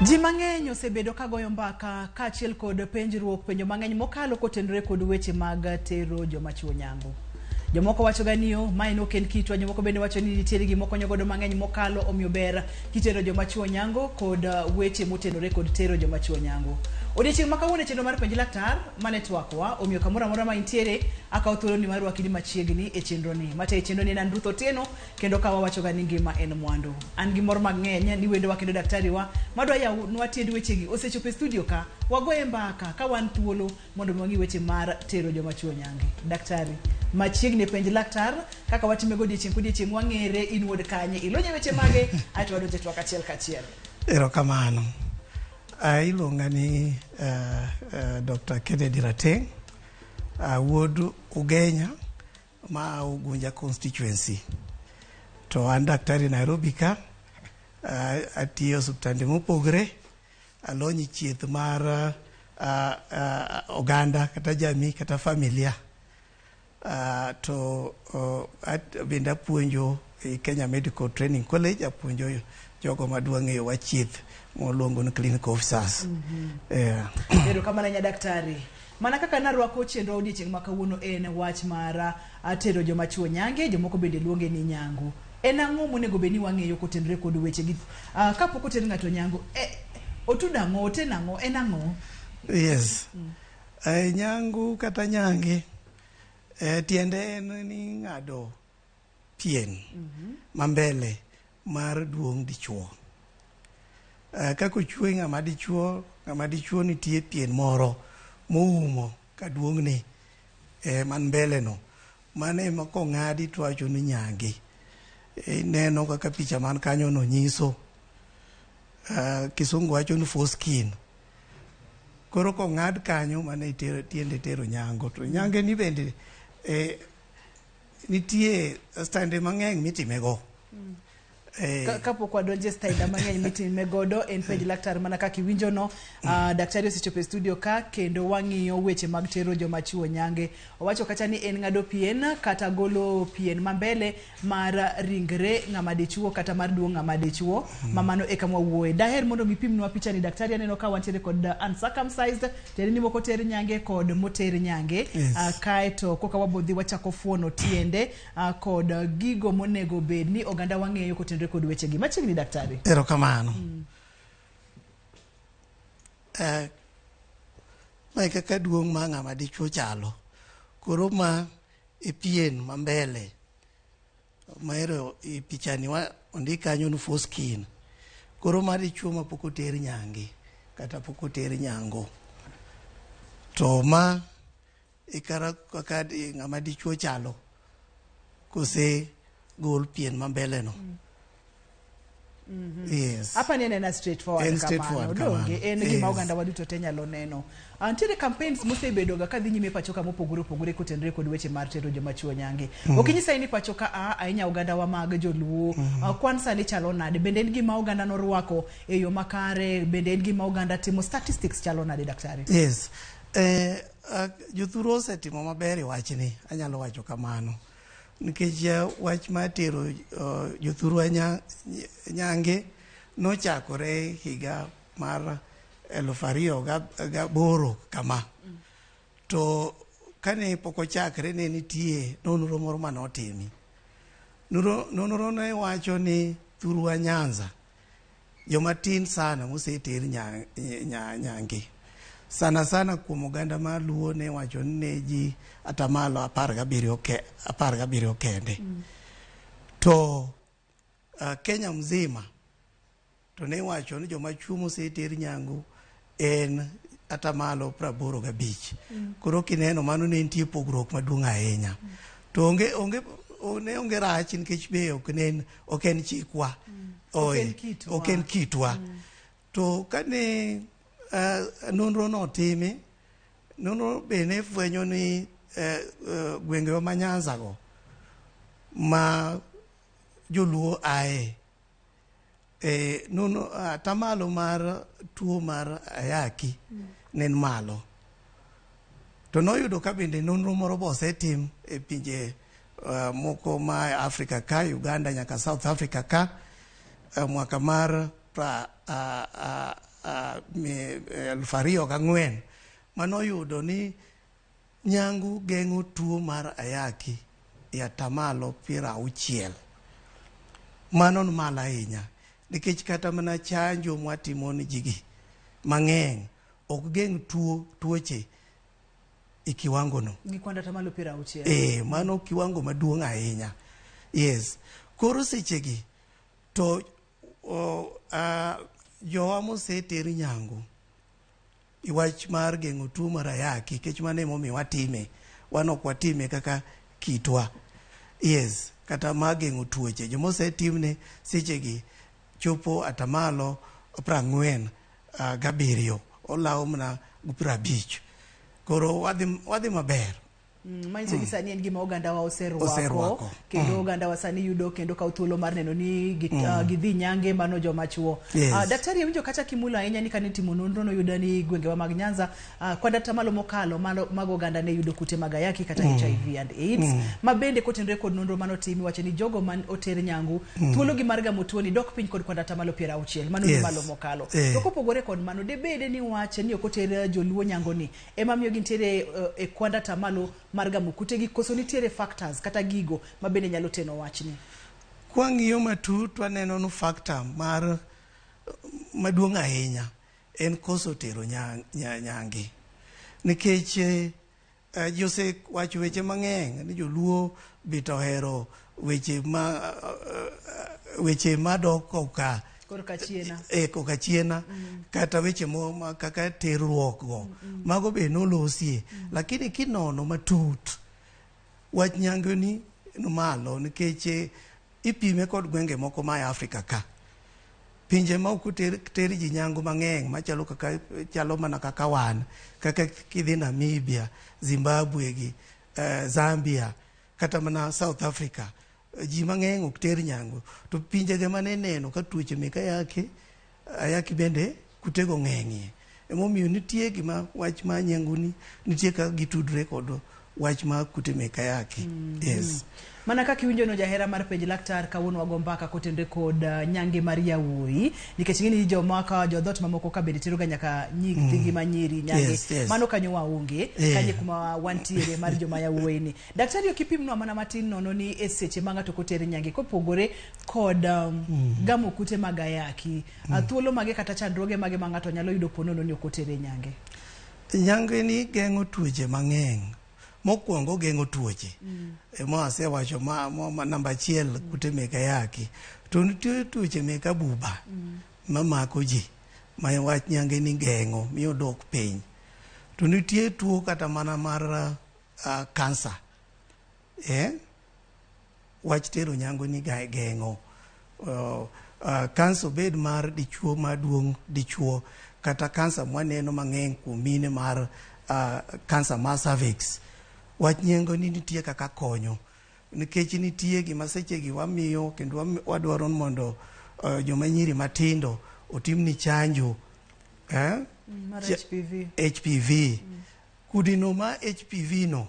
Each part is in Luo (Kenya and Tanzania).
Ji mang'eny osebedo ka goyo mbaka kaachiel kod penjruok penjo mang'eny mokalo kotenore kod weche mag tero joma chuo nyango. Jomoko wacho ga niyo mae no ken kitwa, jomoko bende wacho ni nitiere gimoko nyogodo mang'eny mokalo omiyo ber kitero joma chuo nyango kod weche motenore kod tero joma chuo nyango. Odiochieng' ma kawuono chenro mar penj laktar mane twakwa omiyo kamoro amora ma intiere akaw thuolo ni mar wakili machiegni e chenro ni. Mate e chenro ni nan Ruth Otieno kendo ka wawacho ga ni ngima en mwandu. An gi mor mang'eny ni wendo wa kendo daktari wa madwa yawnwa tiend weche gi osechopo e studio ka wagoye mbaka ka wan thuolo mondo wangi weche mar tero joma chuo nyange. Daktari machiegni penj laktar kaka watime go odiochieng' kodiochieng' wang'ere in wuod kanye ilonye weche mage ato wadonje twak achiel kachiel. Erokamano. Iluonga ni Dr. Kennedy Rateng, wuod Ugenya ma Ugunja constituency. To an daktari Nairobi ka, atiyo osuptande mopogre, alonyi chieth mar oganda kata jamii kata familia. To bende apuonjo e Kenya Medical Training College, apuonjo jogo maduong' e wachieth molongo ni clinical officers. Ero kama nya daktari. Mana kaka narwako chenro odiochieng' ma kawuono en wach mar tero joma chuo nyange, jomoko bende luonge ni nyango. En ang'o monego beni wang'eyo kotenore kod weche gi kapok oter ng'ato nyango? Otuda ang'o, oten ang'o, en ang'o? Yes. Nyango kata nyange tiende en ni ng'ado pien mambele mar duong' dichuo. Kako chwe ng'ama dichuo nitie pien moro moumo ka duong'ne man mbele no. Mane ma kong'adi to wacho ni nyange. Neno kaka picha man kanyo no nyiso. Kisungu wacho ni foreskin. Koro kong'ad kanyo mane tiende tero nyango. To nyange ni bende nitie stande mang'eny mitimego. Kapok wadonje style mang'eny mitime godo en penj laktar mana kaka iwinjo no. Daktari osechopo e studio ka kendo wang'iyo weche mag tero joma chuo nyange. Owacho kacha ni en ng'ado pien kata golo pien mambele mar ringre ng'ama dichuo kata mar duong' ng'ama dichuo. Mamano eka mwawuoye. Daher mondo mipimnwa picha ni daktari aneno ka wantiere kod uncircumcised, tiende ni moko ter nyange kod moter nyange. Kaeto koka wabodhi wachako fuono tiende kod gigo monego bed ni oganda wang'eyo kotenore kod weche gi. Machiegni daktari. Erokamano. Ma kaka duong' ma ng'ama dichuo chalo. Koro ma pien mambele maero i pichani ondik kanyo ni foreskin. Koro ma dichuo ma pok oter nyange kata pok oter nyango. To ma kara kaka ng'ama dichuo chalo kose gol pien mambele no. Yes. Hapa ni nena straightforward kamano. Donge en gima oganda waduto te nyalo neno. Antiere campaigns mosebedo ga kadhi nyime pachoka mopogore kotenore kod weche mar tero joma chuo nyange. Okinyisa ni pachoka ainya oganda wa mag joluo. Kwanza ni chalo nade, bende en gima oganda norwako e yo makare, bende en gima oganda timo, statistics chalo nade daktari? Yes. Jothuro osetimo maber e wachni, anyalo wacho kamano. Nikech wach matero jothurwa nyange nochakore higa mar 2008 kama. To kane poko chakre ne nitie nonro moro manotimi. Nonro ne wacho ni thurwa Nyanza jomatin sana moseter nyange. Sana kuom oganda ma luo ne wacho ni ji atamalo 17 kende. To Kenya mzima to ne wacho ni joma chuo moseter nyango en atamalo 85. Koro kineno mano ne nitie pogruok maduong' ahinya. To onge rach nikech be ok en chikwa. Ok en kitwa. To kane nonro no time, nonro bene fwenyo ni gwenge ma Nyanza go ma joluo ae tamalo mar tuo mar ayaki nen malo. To noyudo ka bende nonro moro bosetim e pinje moko ma Afrika ka, Uganda nyaka South Africa ka, mwaka mar 2004 manoyudo ni nyangu geng'o tuo mar ayaki ya tamalo 60. Mano malo ahinya nikech kata mana chanjo mwatimo ni jigi mang'eny ok geng' tuoche e kiwango no. Gikwanda tamalo 60. Mano kiwango maduong' ahinya. Yes. Koro sechegi to jowa moseteri nyangu iwach mar geng'o tuo mar ayaki kech mane momiyo watime wan ok watime kaka kitwa. Yes, kata ma geng'o tuoche jomosetimne sechegi chopo atamalo 47 olawo mana 50. Koro wadhi maber. Manyiso ni sani en gima oganda wa oserwako kendo oganda wa sani yudo kendo ka thuolo mar neno ni gidhi nyange mano joma chuo. Daktari winjo kata kimulo ahinya ni kanitimo nonro no yudo ni gwengewa mag Nyanza kwa data malo mokalo mag oganda ne yudo kute mag ayaki kata HIV and AIDS mabende kotenre kod nonro mano timi wacho ni jogo man oter nyangu thuolo gi marga mutuo ni dok piny kod kwa data malo 60 mano ni malo mokalo. To kopogore kod mano debede ni wacho ni okoter joluo nyango ni ema miyo gintere e kwa data malo marga mukute gi koso nitiere factors kata gigo mabende nyalo teno wachni. Kwa ng'iyo matut waneno no factor mar maduong' ahinya en koso tero nyangi nikech jose wacho weche mang'eny ni joluo bito hero weche madok koka koka chiena kata weche mo kaka terruok go mago be nolosie lakini kinono matut wach nyango ni malo nikech ipime kod gwenge moko ma Afrika ka pinje ma ok ter ji nyango mang'eny machalo kaka chalo mana kaka wan kaka kidhi Namibia, Zimbabwe gi Zambia kata mana South Africa ji mang'eny ok ter nyango to pinje ge mane neno ka tuoche mek ayaki bende kutego ng'eng'ie emomiyo nitie gima wach ma nyango ni nitie ka gitudre kod wach ma kute mek ayaki. Yes. Mana kaka iwinjo no jahera mar penj laktar kawuono wagombaka kotenre kod nyange mar yawuoyi nikech ng'eni joma ka jodhot mamoko ka bende tero ga nyaka nyithigi manyiri nyange mano kanyo waonge kanye kuma wantiere mar joma yawuoyi ni. Daktari okipimnwa mana matin nono ni e seche ma ng'ato kotere nyange kopogore kod gamo kute mag ayaki thuolo mage kata chandruoge mage ma ng'ato nyalo yudo ponono ni okotere nyange. Nyange ni geng'o tuoche mang'eny. Mokwongo geng'o tuoche. Ase wacho ma namba 1 kute mek ayaki. To nitie tuoche mek abuba mamako ji ma wach nyange ni geng'o miyo dok piny. To nitie tuo kata mana mar kansa. Wach tero nyango ni geng'o. Kansa bed mar dichuo maduong' dichuo kata kansa mwaneno mang'eny kuom mine mar kansa mar cervix. Wach nyango ni nitie kaka konyo nikech nitie gima sechegi wamiyo kendo wadwaro mondo joma nyiri matindo otimni chanjo mar HPV. Kudino ma HPV no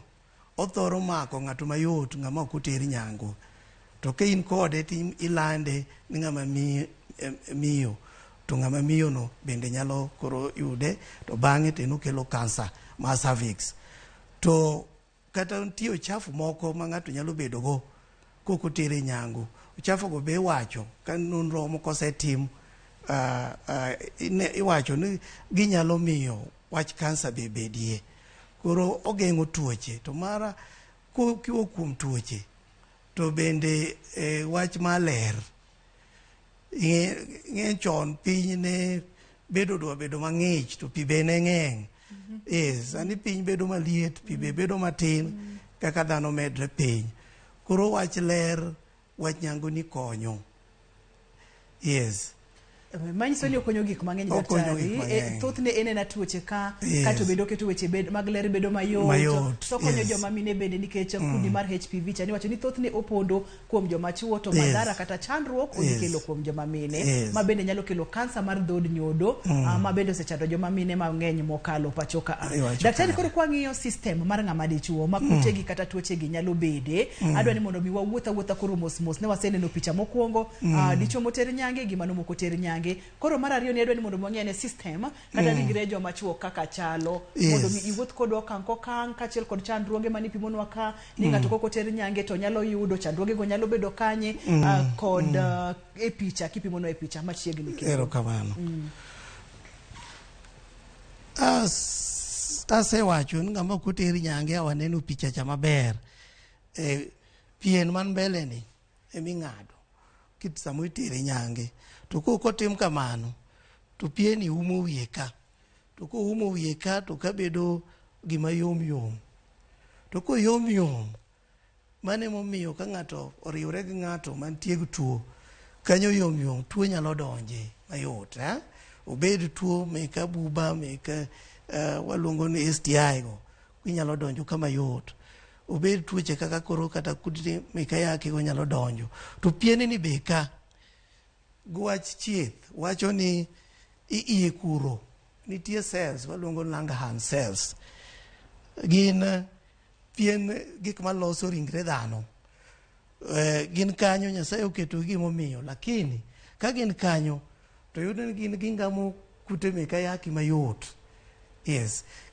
othoro mako ng'ato mayot ng'ama ok oteri nyango to ka in kode ilande ni ng'ama miyo to ng'ama miyo no bende nyalo koro yude to bang'e teno kelo kansa mar cervix. To kata nitie uchafu moko ma ng'ato nyalo bedo go koko tere nyango. Uchafu go be wacho ka nonro moko osetim iwacho ni ginyalo miyo wach kansa be bedie. Koro ogeng'o tuoche to mara kiwo kuom tuoche to bende wach maler ng'eny chon piny ne bedo mang'ich to pi be ne ng'eny. Sani piny bedo maliet pi be bedo matin kaka dhano medre piny. Koro wach ler wach nyango ni konyo. Yes. Manyiso ni okonyo gik mang'eny daktari. Thothne enena tuoche ka kato bedo keto weche mag ler bedo mayot. To konyo joma mine bende nikech kudi mar HPV chani wacho ni thothne opondo kuom joma chuo to madhara kata chandruok odikelo kuom joma mine ma bende nyalo kelo kansa mar dhod nyodo ma bende osechando joma mine mang'eny mokalo pachoka. Daktari koro kwa ng'iyo system mar ng'ama dichuo ma kutegi kata tuochegi nyalo bede adwa ni mondo mi wawuotha koro mos ne waseneno picha mokwongo dichuo moter nyange gi mano mokoter nyange nyange. Koro mar ariyo ni adwa ni mondo mang'e system kata ringre joma chuo kaka chalo mondo mi iwuoth kod okang' kokang' kachiel kod chandruoge mani pimonwa ka ni ng'ato koko ter nyange to nyalo yudo chandruoge go nyalo bedo kanye kod e picha kipimono e picha machiegni kendo. Erokamano. Asewacho ni ng'ama koter nyange awaneno picha cha maber. Pien man mbele ni eming'ado kit samo itere nyange to kotim kamano to pieni umo wiye ka to ko umo wiye ka to kabedo gima yom to ko yom mane momiyo ka ng'ato oriwre gi ng'ato mantie gi tuo kanyo yom tuo nyalo donje mayot obed tuo meka buba meka waluongo ni STI go inyalo donjo kama yot obed tuoche kaka koro kata kudni meka yake go nyalo donjo to pieni ni beka gwach chieth wacho ni iye kuro nitie cells waluongo Langerhans cells gin pien gik maloso ringre dhano gin kanyo Nyasaye oketo gimomiyo lakini ka gin kanyo to yudo ni gin gingamo kute meka yake mayot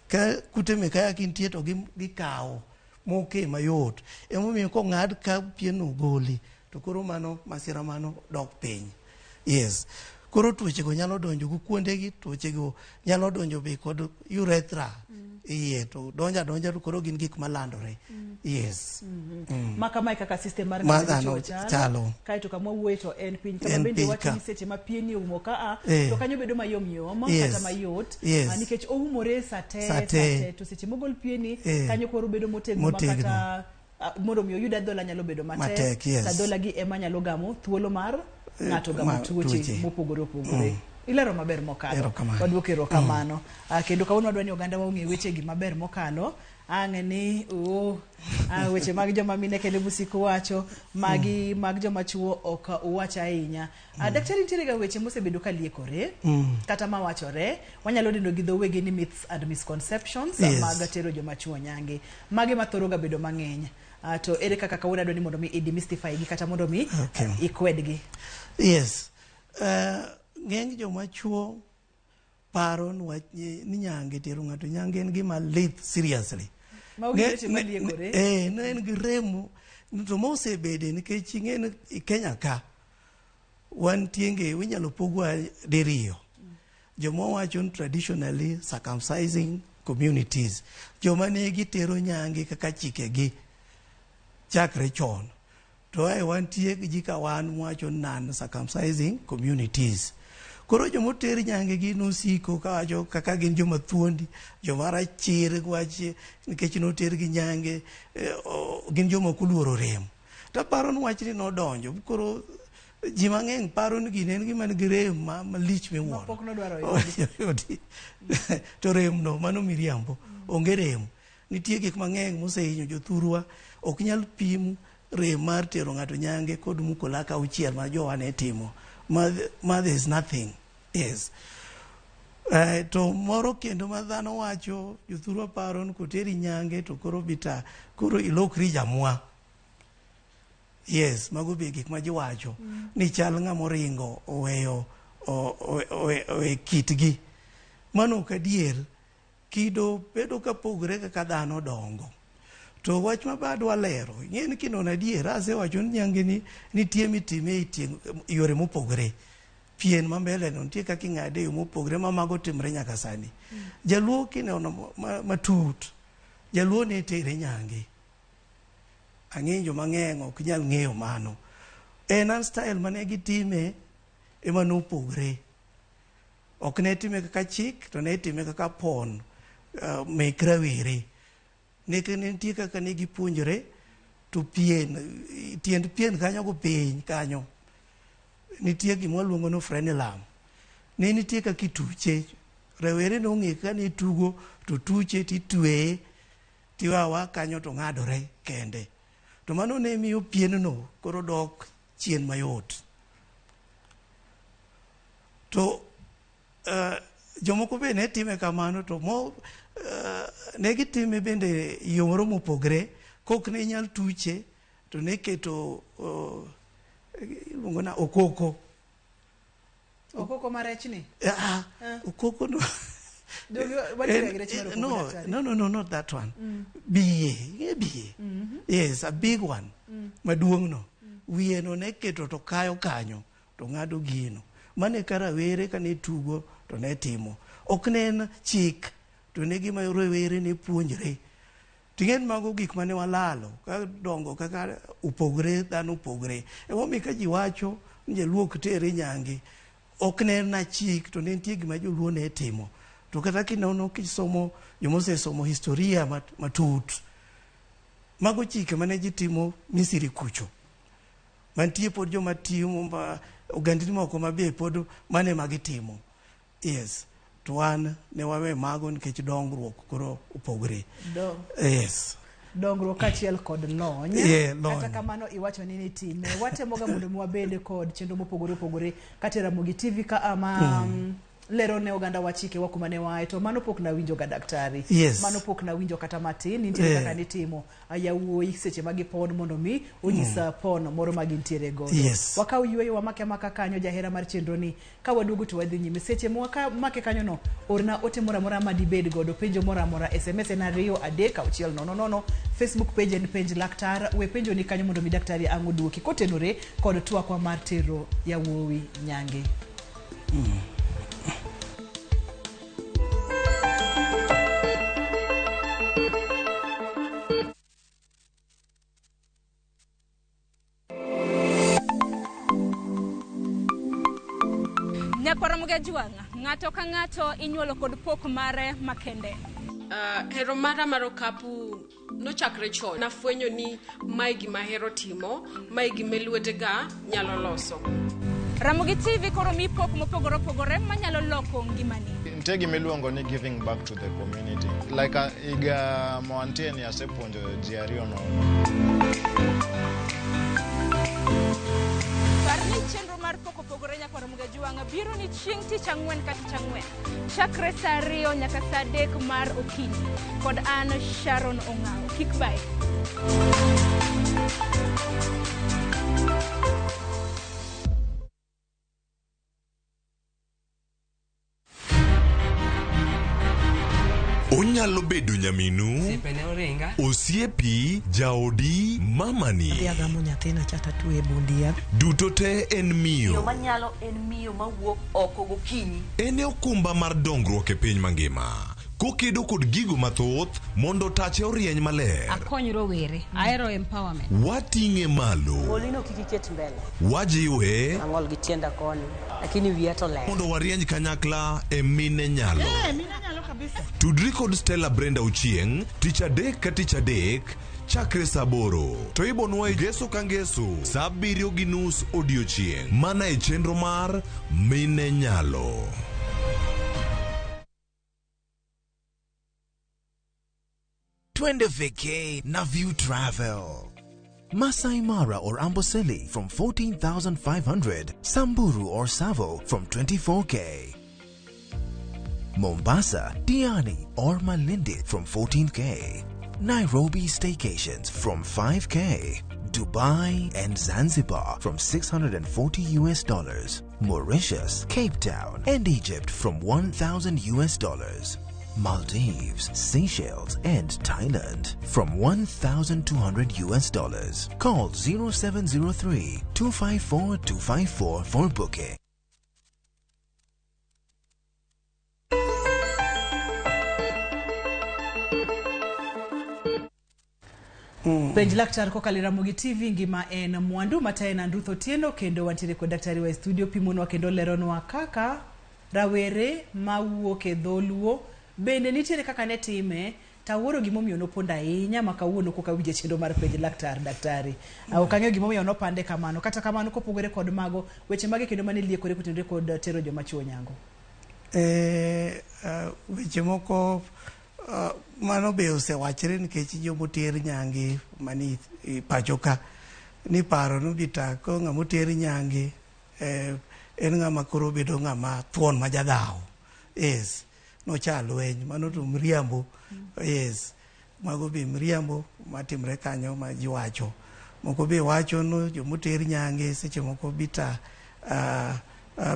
ka kute meka yake nitie to gikawo moke mayot emomiyo kong'ad ka pien ogoli to koro mano masira mano dok piny koro tuoche go nyalo donjo go kuondegi tuoche go nyalo donjo be kod urethra iye to donja to koro gin gik malandore maka mai kaka system mar chalo kai to kama wuoyo to en piny kama bende wacho ni seche ma pieni umo ka to kanyo bedo mayom kata mayot nikech oumore sate to seche mogol pieni kanyo koro bedo motegno makata mondo mi oyud adhola nyalo bedo matek adhola gi ema nyalo gamo thuolo mar ng'ato gamo tuoche mopogore opogore. Ilero maber mokalo wadwoke erokamano kendo kawuono wadwa ni oganda waong'e weche gi maber mokalo ang'e ni weche mag joma mine kende busiko wacho magi mag joma chuo ok uwach ahinya. Daktari nitiere ga weche mosebedo kaliekore kata mawachore wanyalo dendo gi dhowegi ni myths and misconceptions mag tero joma chuo nyange mage mathoro ga bedo mang'eny to ere kaka kawuono adwa ni mondo mi demystify gi kata mondo mi ikwedgi. Ng'eny joma chuo paro ni nyange tero ng'ato nyange en gima lith seriously. En gi remo to mosebede nikech ing'en Kenya ka wan tienge winyalo pogwa diriyo. Joma wacho ni traditionally circumcising communities joma ne gitero nyange kaka chikegi chakre chon to wantie gi jika wan wacho non circumcising communities. Koro joma ter nyange gi nosiko kawacho kaka gin joma thuondi joma rachir wache nikech noter gi nyange gin joma kuluoro rem to paro ni wachni nodonjo koro ji mang'eny paro ni gine en gima nigi rem malich miwuoro to rem no mano miriambo onge rem nitie gik mang'eny mosehinyo jothurwa ok nyal pim rem mar tero ng'ato nyange kod muko laka auchiel ma jowa ne timo ma there is nothing to moro kendo ma dhano wacho jothurwa paro ni koteri nyange to koro koro ilokri jamwa mago be gik ma ji wacho ni chal ng'ama oringo oweyo kitgi mano ok adier kido bedo kapogre kaka dhano dongo to wach ma badwa lero ing'eni kinono adier asewacho ni nyange ni nitie mitime yore mopogre pien ma mbele no nitie kaka ing'ade yo mopogre ma mago timre nyaka sani jaluo kineno matut jaluo ne tere nyange ang'enjo mang'eny ok nyal ng'eyo mano en style mane gitime ema nopogre ok ne time kaka chik to ne time kaka pon mek rawere nitie kaka ne gipuonjore to tiend pien kanyo go piny kanyo nitie gima waluongo no frenulum ne nitie kaka ituche rawere nong'e ka ne tugo to tuche titweye tiwawa kanyo to ng'adore kende to mano ne miyo pien no koro dok chien mayot to jomoko be ne time kamano to ne gitime bende yo moro mopogre kok ne nyal tuche to ne keto iluongo na okoko Okoko marechni. Okoko no. No, not that one. BA. Yes, a big one. Maduong no. Wiye no neketo to kayo kanyo to ngado gino. Mane karawere kane tugo to ne timo. Oknen chik to ne gima rowere ne puonjre. Tingen mago gik mane walalo ka dongo kaka upogre dhano upogre. Emomi ka ji wacho nje luok tere nyangi. Oknen na chik to ne nitie gima joluo ne timo. To kata kinono kisomo jomose somo historia matut. Mago chike mane ji timo Misiri kucho. Mantie pod joma timo ogandini moko mabe pod mane magitimo. Yes. To wan ne wawe mago nikech dongruok koro upogre. Yes. Dongruok kachiel kod lony. Kata kamano iwacho ni time. Watemoga mondo mwabede kod chenro mopogore opogore kata Ramogi TV ka ama lero ne oganda wachike wakumane wae to mano pok na winjo ga daktari. Mano pok na winjo kata matin nitie kaka nitimo ayawuoyi seche magi pod mondo mi onyisa pon moro magintiere godo. Wakaw yueyo wamake maka kanyo jahera mar chenro ni ka waduogo to wadhi nyime seche mwaka make kanyo no orna ote mora madibed godo penjo mora SMS na 23690 Facebook page and page laktar we penjo ni kanyo mondo mi daktari anguduoki kotenore kod twakwa mar tero yawuoyi nyange. Ramogi juanga ngato ka ngato inyuolo kod pok mare makende. Hero mara marokapu no chakre chon na fwenyo ni mai gima hero timo mai gima lwetega nyalo loso. Ramogi TV koro mi pok mopogore opogore manyalo loko ngimani. Nitie gima iluongo ni giving back to the community. Like iga moanteni asepuonjo ji ariyo no. Chenro mar poko pogore nyaka Ramogi juanga biro ni chieng' tich ang'wen ka tich ang'wen chakre saa 2 nyaka saa 3 mar okinyi kod an Sharon Ong'ao. Kik bai. Onyalo bedo nyaminu, osiepi, jaodi, mamani. Agamo nyathina chata tuwe bundia. Duto te en miyo. Yo manyalo en miyo mawuok oko gokinyi. En okumba mar dongruok e piny mangima. Kokedo kod gigo mathoth mondo tache orieny maler. Akony rowere. Aero empowerment. Wating'e malo. Olino kikiket mbele. Wajiwe. Ang'ol gi tienda koni. Lakini wiya to ler. Mondo warieny kanyakla e mine nyalo. Mine nyalo kabisa. Tudri kod Stella Brenda Uchieng, tich adek ka tich adek, chakre saa 8. To ibonwa Ngeso ka Ngeso, saa 7:30 odiochieng'. Mana e chenro mar Mine Nyalo. Twende vacay na View Travel. Masai Mara or Amboseli from 14,500. Samburu or Savo from 24K. Mombasa, Diani or Malindi from 14K. Nairobi staycations from 5K. Dubai and Zanzibar from $640. Mauritius, Cape Town and Egypt from $1,000. Maldives, Seychelles and Thailand from $1,200. Call 0703-254-254 for booking. Penj laktar kokali Ramogi TV ngima en mwandu matae na Ndutho Tieno kendo wantiere kod daktari wa studio pimonwa kendo leronwa kaka rawere mawuok e dholuo bende nitiere kaka ne time taworo gimomiyo noponda ahinya makawuono koka wije chendo mar penj laktar daktari. Okang'eyo gimomiyo nopande kamano kata kamano kopogore kod mago weche mage kendo mane liekore kotendre kod tero joma chuo nyango. Weche moko mano be osewachre nikech jomoter nyange mani pachoka ni paro no bita ko ng'amoter nyange en ng'ama koro bedo ng'ama thuon ma jadhao. Yes. No chalo eny mano to mriambo. Yes. Mago be mriambo matimre kanyo ma jiwacho. Moko be wacho no jomoter nyange seche moko bita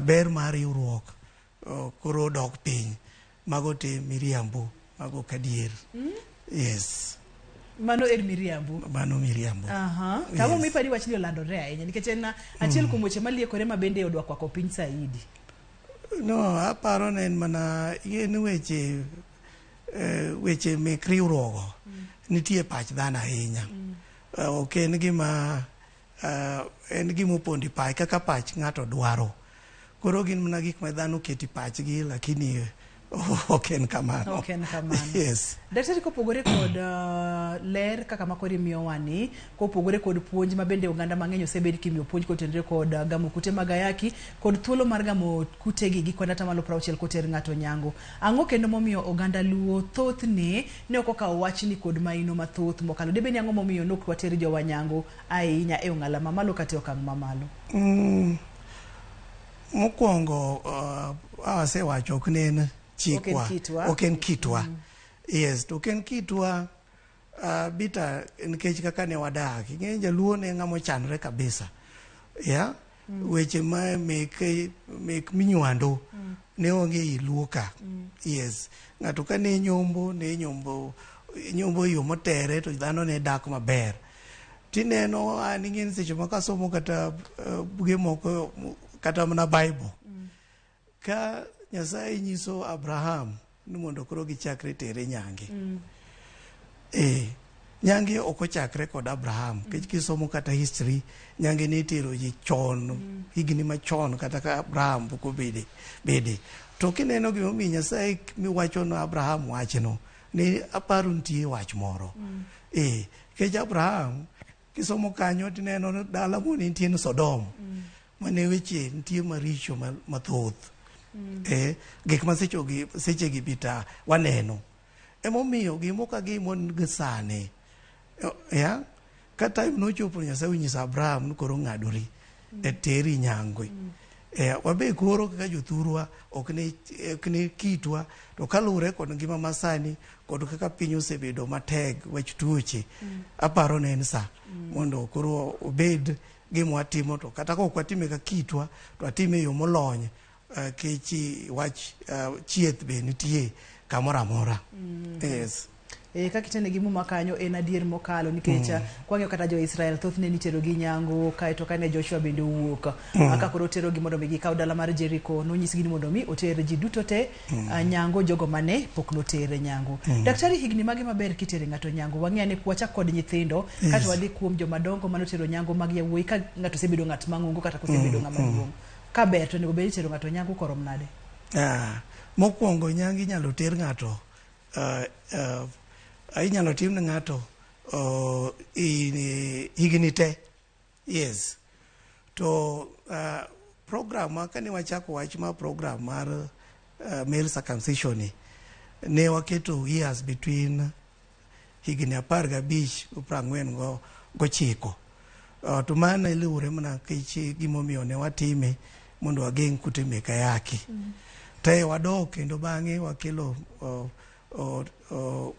ber mar riwruok koro dok piny, mago te miriambo, mago kadier. Yes. Mano miriambo. Mano miriambo. Kamo mi padi wachni olandore ahinya nikech en achiel kuom weche maliekore ma bende odwa kwako piny saidi. No, aparo ne en mana yen weche mek riwruogo nitie pach dhano ahinya. Ok en gima en gima opondi pach kaka pach ng'ato dwaro. Koro gin mana gik ma dhano keti pachgi, lakini ok en kamano. Ok en kamano. Yes. Daktari, kopogore kod ler kaka makori miyowani, kopogore kod puonj ma bende oganda mang'eny osebed kimiyo puonj kotenre kod gamo kute mag ayaki kod thuolo mar gamo kutegi gi kod atamalo 60 koter ng'ato nyango. Ang'o kendo momiyo oganda luo thothne ne ok okawo wachni kod maino mathoth mokalo? Debeni ang'o momiyo nok water jowa nyango ahinya e ong'ala mamalo kata okang' mamalo? Mokwongo asewacho ok nen chikwa, ok en kitwa. Yes, to ok en kitwa bita nikech kaka ne wadak. Ing'e jaluo ne ng'amo chanre kabisa. Yeah? Weche ma mek minywando ne onge i luo ka. Yes. Ng'ato ka ne nyombo yo motere to dhano ne dak maber. Tineno ing'e seche ma kasomo kata buge moko kata mana Bible. Ka Nyasaye nyiso Abraham ni mondo koro gichakre tere nyange. Nyange ok ochakre kod Abraham. Kech kisomo kata history, nyange ne tero ji chon, higni machon kata ka Abraham pok bede. To kineno gimomiyo Nyasaye miwacho na Abraham wachno, ne aparo nitie wach moro. Kech Abraham kisomo kanyo tineno dala mo ne nitie Sodom. Mane weche nitie maricho mathoth. Gik ma seche gi bita waneno. Emomiyo gimo ka gimo gisane. Ka time nochopo Nyasaye onyiso Abraham ni koro ng'adori teri nyangwe. Wabe koro kaka jothurwa ok ne kitwa, to kalure kod ngima masani kod kaka piny osebedo matek wach tuoche, aparo ne en sa mondo koro obed gima watimo, to kata kok watime ka kitwa to atime yo molony. Kechi wach chieth be nitie kamoro amora. Yes. Kakitene gimu makanyo en adier mokalo nikech kwang'yo kata jo Israel thothne nitero gi nyango kaeto kane Joshua bende wuok aka koro tero gi mondo mi gikaw dala mar Jericho, nonyisgi ni mondo mi oter ji duto te nyango jogo mane pok notere nyango. Daktari, higni mage maber kitere ng'ato nyango? Wang'eyo ne wachak kod nyithindo kata wadhi kuom joma dongo manotero nyango mag yawuoyi ka ng'ato osebedo ng'at mang'ongo kata kosebedo ng'ama duong'. Ka ber to nego bed tero ng'ato nyango korom nade? Mokwongo nyango inyalo ter ng'ato inyalo tim ne ng'ato higni te. Yes. To program kane wachako wach ma program mar male circumcision ne waketo years between higni 15 gi 49. To mana ilure mana kech gimomiyo ne watime mondo wageng' kute mek ayaki. Te wadok kendo bang'e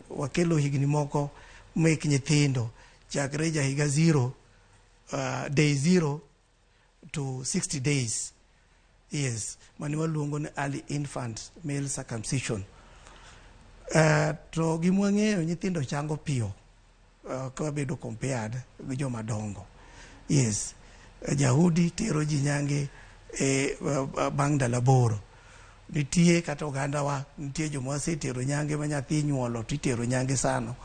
wakelo higni moko mek nyithindo chakre ja higa 0 day 0 to 60 days. Yes, mani waluongo ni early infant male circumcision. To gimwang'eyo nyithindo chango piyo ka wabedo compared gi joma dongo. Yes, Jahudi tero ji nyange bang' ndalo 8. Nitie kata oganda wa nitie joma wasetero nyange ma nyathi nyuolo titero nyange sano,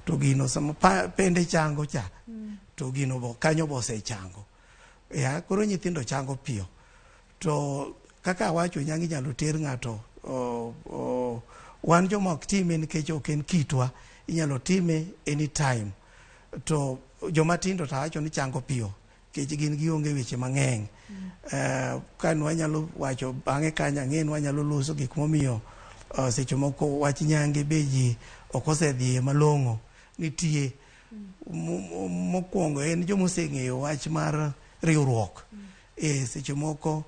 to gino sama pende chango cha to gino kanyo bose chango. Koro nyithindo chango piyo. To kaka wacho nyange nyalo ter ng'ato wan joma ok time nikech ok en kitwa, inyalo time anytime. To joma tindo ta wacho ni chango piyo kech gin gionge weche mang'eny. Kan wanyalo wacho bang'e kanya ng'en wanyalo loso gik momiyo seche moko wach nyange be ji ok osedhiye malong'o. Nitie mokwongo en joma oseng'eyo wach mar riwruok. Seche moko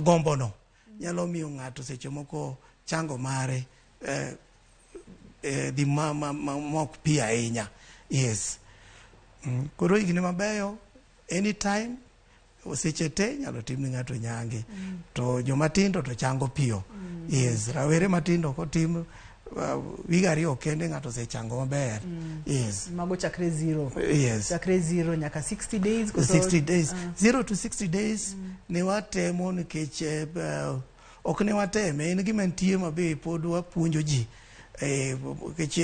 gombono nyalo miyo ng'ato seche moko chango mare dhi mok pi ahinya. Yes. Koro higni mabeyo anytime seche te nyalo tim ni ng'ato nyange to jomatindo to chango piyo. Yes, rawere matindo kotim wiga ariyo kende ng'ato osechango maber. Yes. Mago chakre zero. Yes. Chakre zero nyaka 60 days. 60 days. 0 to 60 days ne watemo nikech ok ne wateme, en gima nitie mabe pod wapuonjo ji. Nikech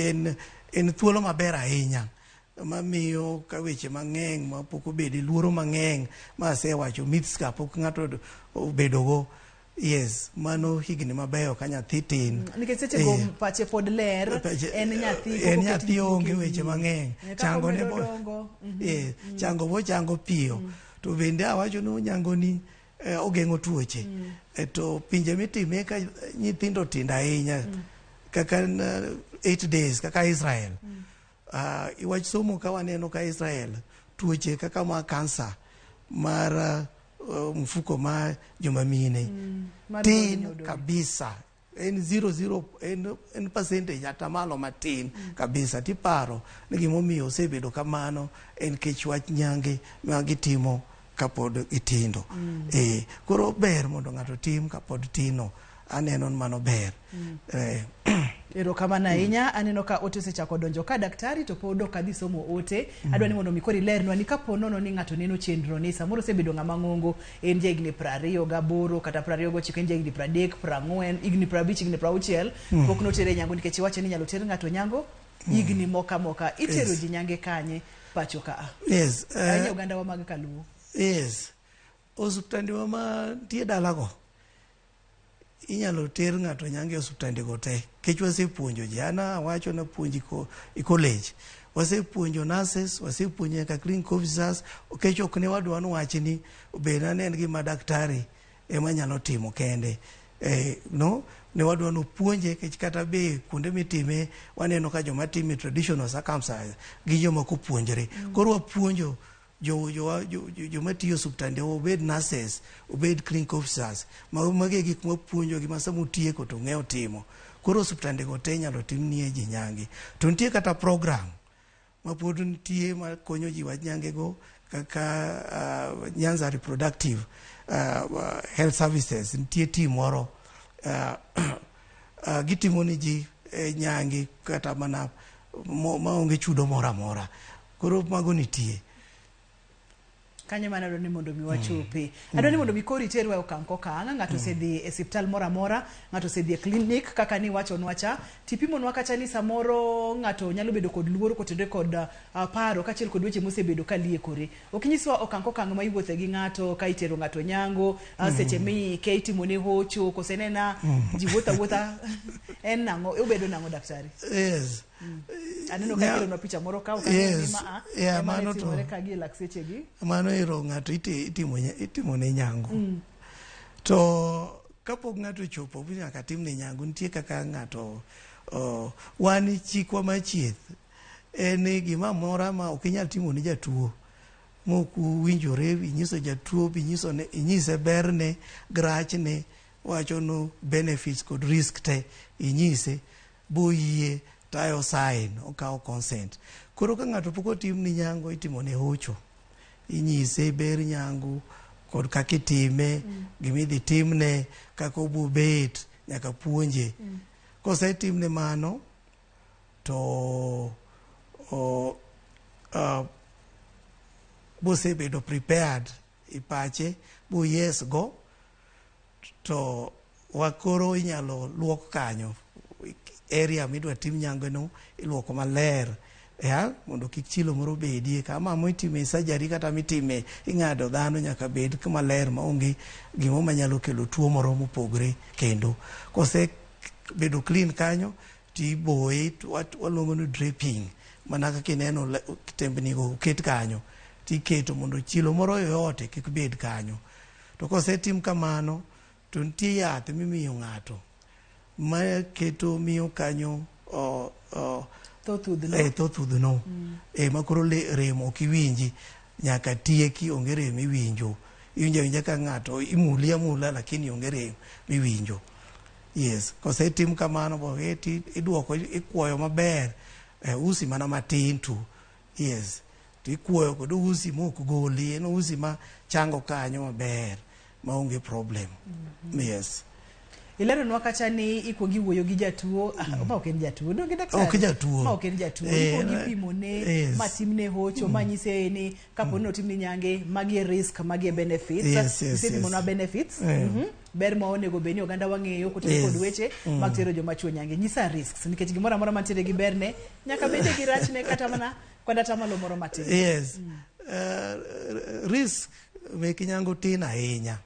en thuolo maber ahinya mamiyo ka weche mang'eny mapok obede luoro mang'eny ma asewacho myths ka pok ng'ato obedogo. Yes, mano higni mabeyo ka nyathi tin. Nikech seche go pache pod ler, en nyathi onge weche mang'eny. Chango ne bo. Chango bo chango piyo. To bende awacho ni nyango ni ogeng'o tuoche. To pinje mitime ka nyithindo tindo ahinya kaka 8 days kaka Israel. Iwach somo ka waneno ka Israel tuoche kaka ma kansa mar mfuko ma jomamine tin kabisa, en 00 en percentage atamalo matin kabisa. Tiparo ni gimomiyo osebedo kamano en kech wach nyange ma gitimo kapod itindo. Koro ber mondo ng'ato tim kapod tino, aneno mano ber. Erokamano ahinya. Aneno ka ote osechako donjo ka daktari to pod ok adhi somo ote. Adwa ni mondo mikori lernwa ni kapo nono ni ng'ato neno chenro ni samoro osebedo ng'ama ng'ongo, en jahigni 28 kata 29, en jahigni 30, 40, higni 50, higni 60, pok notere nyango nikech iwacho ni nyalo ter ng'ato nyango higni moka. Itero ji nyange kanye pacho ka? Yes. Ahinya oganda wa mag Kaluo. Yes. Osuptande wa ma tie dalago inyalo ter ng'ato nyange osuptande go te. Kech wasepuonjo ji, ana wacho na puonji i college. Wasepuonjo nurses, wasepuonjo nyaka clinical officers. Kech ok ne wadwa ni wach ni obena ne en gima daktari ema nyalo timo kende. No, ne wadwa no puonje kech kata be kuonde mitime waneno ka joma time traditional circumcision gi joma kopuonjre. Koro wapuonjo joma tiyo osuptande, obed nurses, obed clinical officers, mage gik mapuonjo gi masamo tieko to ng'eyo timo. Koro osuptande go te nyalo timnie ji nyange. To nitie kata program mapod nitie ma konyo ji wach nyange go kaka Nyanza Reproductive Health Services. Nitie team moro gitimo ni ji nyange kata mana maonge chudo moro amora. Koro mago nitie. Kanye mana adwa ni mondo mi wachope. Adwa ni mondo mi kori terwa okang' kokang'. Ng'ato osedhi e osiptal moro amora, ng'ato osedhi e clinic kaka ni wacho nwacha. Tipimo nwa kacha ni samoro ng'ato nyalo bedo kod luoro kotenore kod paro kachiel kod weche mosebedo ka liekore. Ok nyiswa okang' kokang' ma iwuothe gi ng'ato ka itero ng'ato nyango, seche mi ke itimo ne hocho, kosenena ji wuotha en nang'o, ubedo nang'o daktari? Yes. Aneno ka kero na picha moro ka mano to ka gi lakseche gi. Mano ero ng'ato itimo ne nyango. To kapok ng'ato chopo nyaka tim ne nyango, nitie kaka ng'ato wan chikwa machieth en gima mora ma ok inyal timo ne jatuo moku winjore inyiso jatuo inyise berne, grachne, wacho no benefits kod risk te inyise boyie tayo sign okawo consent. Koro ka ng'ato pok otim ni nyango itimo ne hocho, inyise ber nyango kod kaka itime, gimidhi timne, kaka obubet, nyaka puonje. Kosetimne mano to bosebedo prepared ipache bo yes go to wakoro inyalo luok kanyo area midwa tim nyango no iluoko maler mondo kik chilo moro bedie. Kama mitime surgery kata mitime ing'ado dhano nyaka bed kuma ler maonge gimo manyalo kelo tuo moro mopogre kendo. Kose bedo clean kanyo tiboye, waluongo ni draping, mana kaka ineno tembni go ket kanyo tiketo mondo chilo moro yoyote kik bed kanyo. To kosetim kamano to nitie yath mimiyo ng'ato ma keto miyo kanyo thothudhno makoro remo ok iwinji nyaka tieki, onge rem iwinjo. Iwinja ka ng'ato imuli amula lakini onge rem miwinjo. Yes, kosetim kamano bo iduoko, ikuoyo maber, usi mana matin tu. Yes, tikuoyo kod usi mok goli, en usi ma chango kanyo maber maonge problem. Yes. Ileronwa kacha ni ikuongi wuoyo gi jatuo, ma ok en jatuo, no gi daktari. Ok jatuo. Ma ok en jatuo. Ikuongi pimone, matimne hocho, manyise ni kapo ni otimni nyange, magi e risk, magi e benefits. Isepimonwa benefits. Ber ma onego beni oganda wang'eyo kotenore kod weche mag tero joma chuo nyange. Nyisa risks, nikech gimoro amora mantiere gi berne, nyaka bede gi rachne kata mana kod atamalo moro matin. Yes. Risk mek nyango tin ahinya.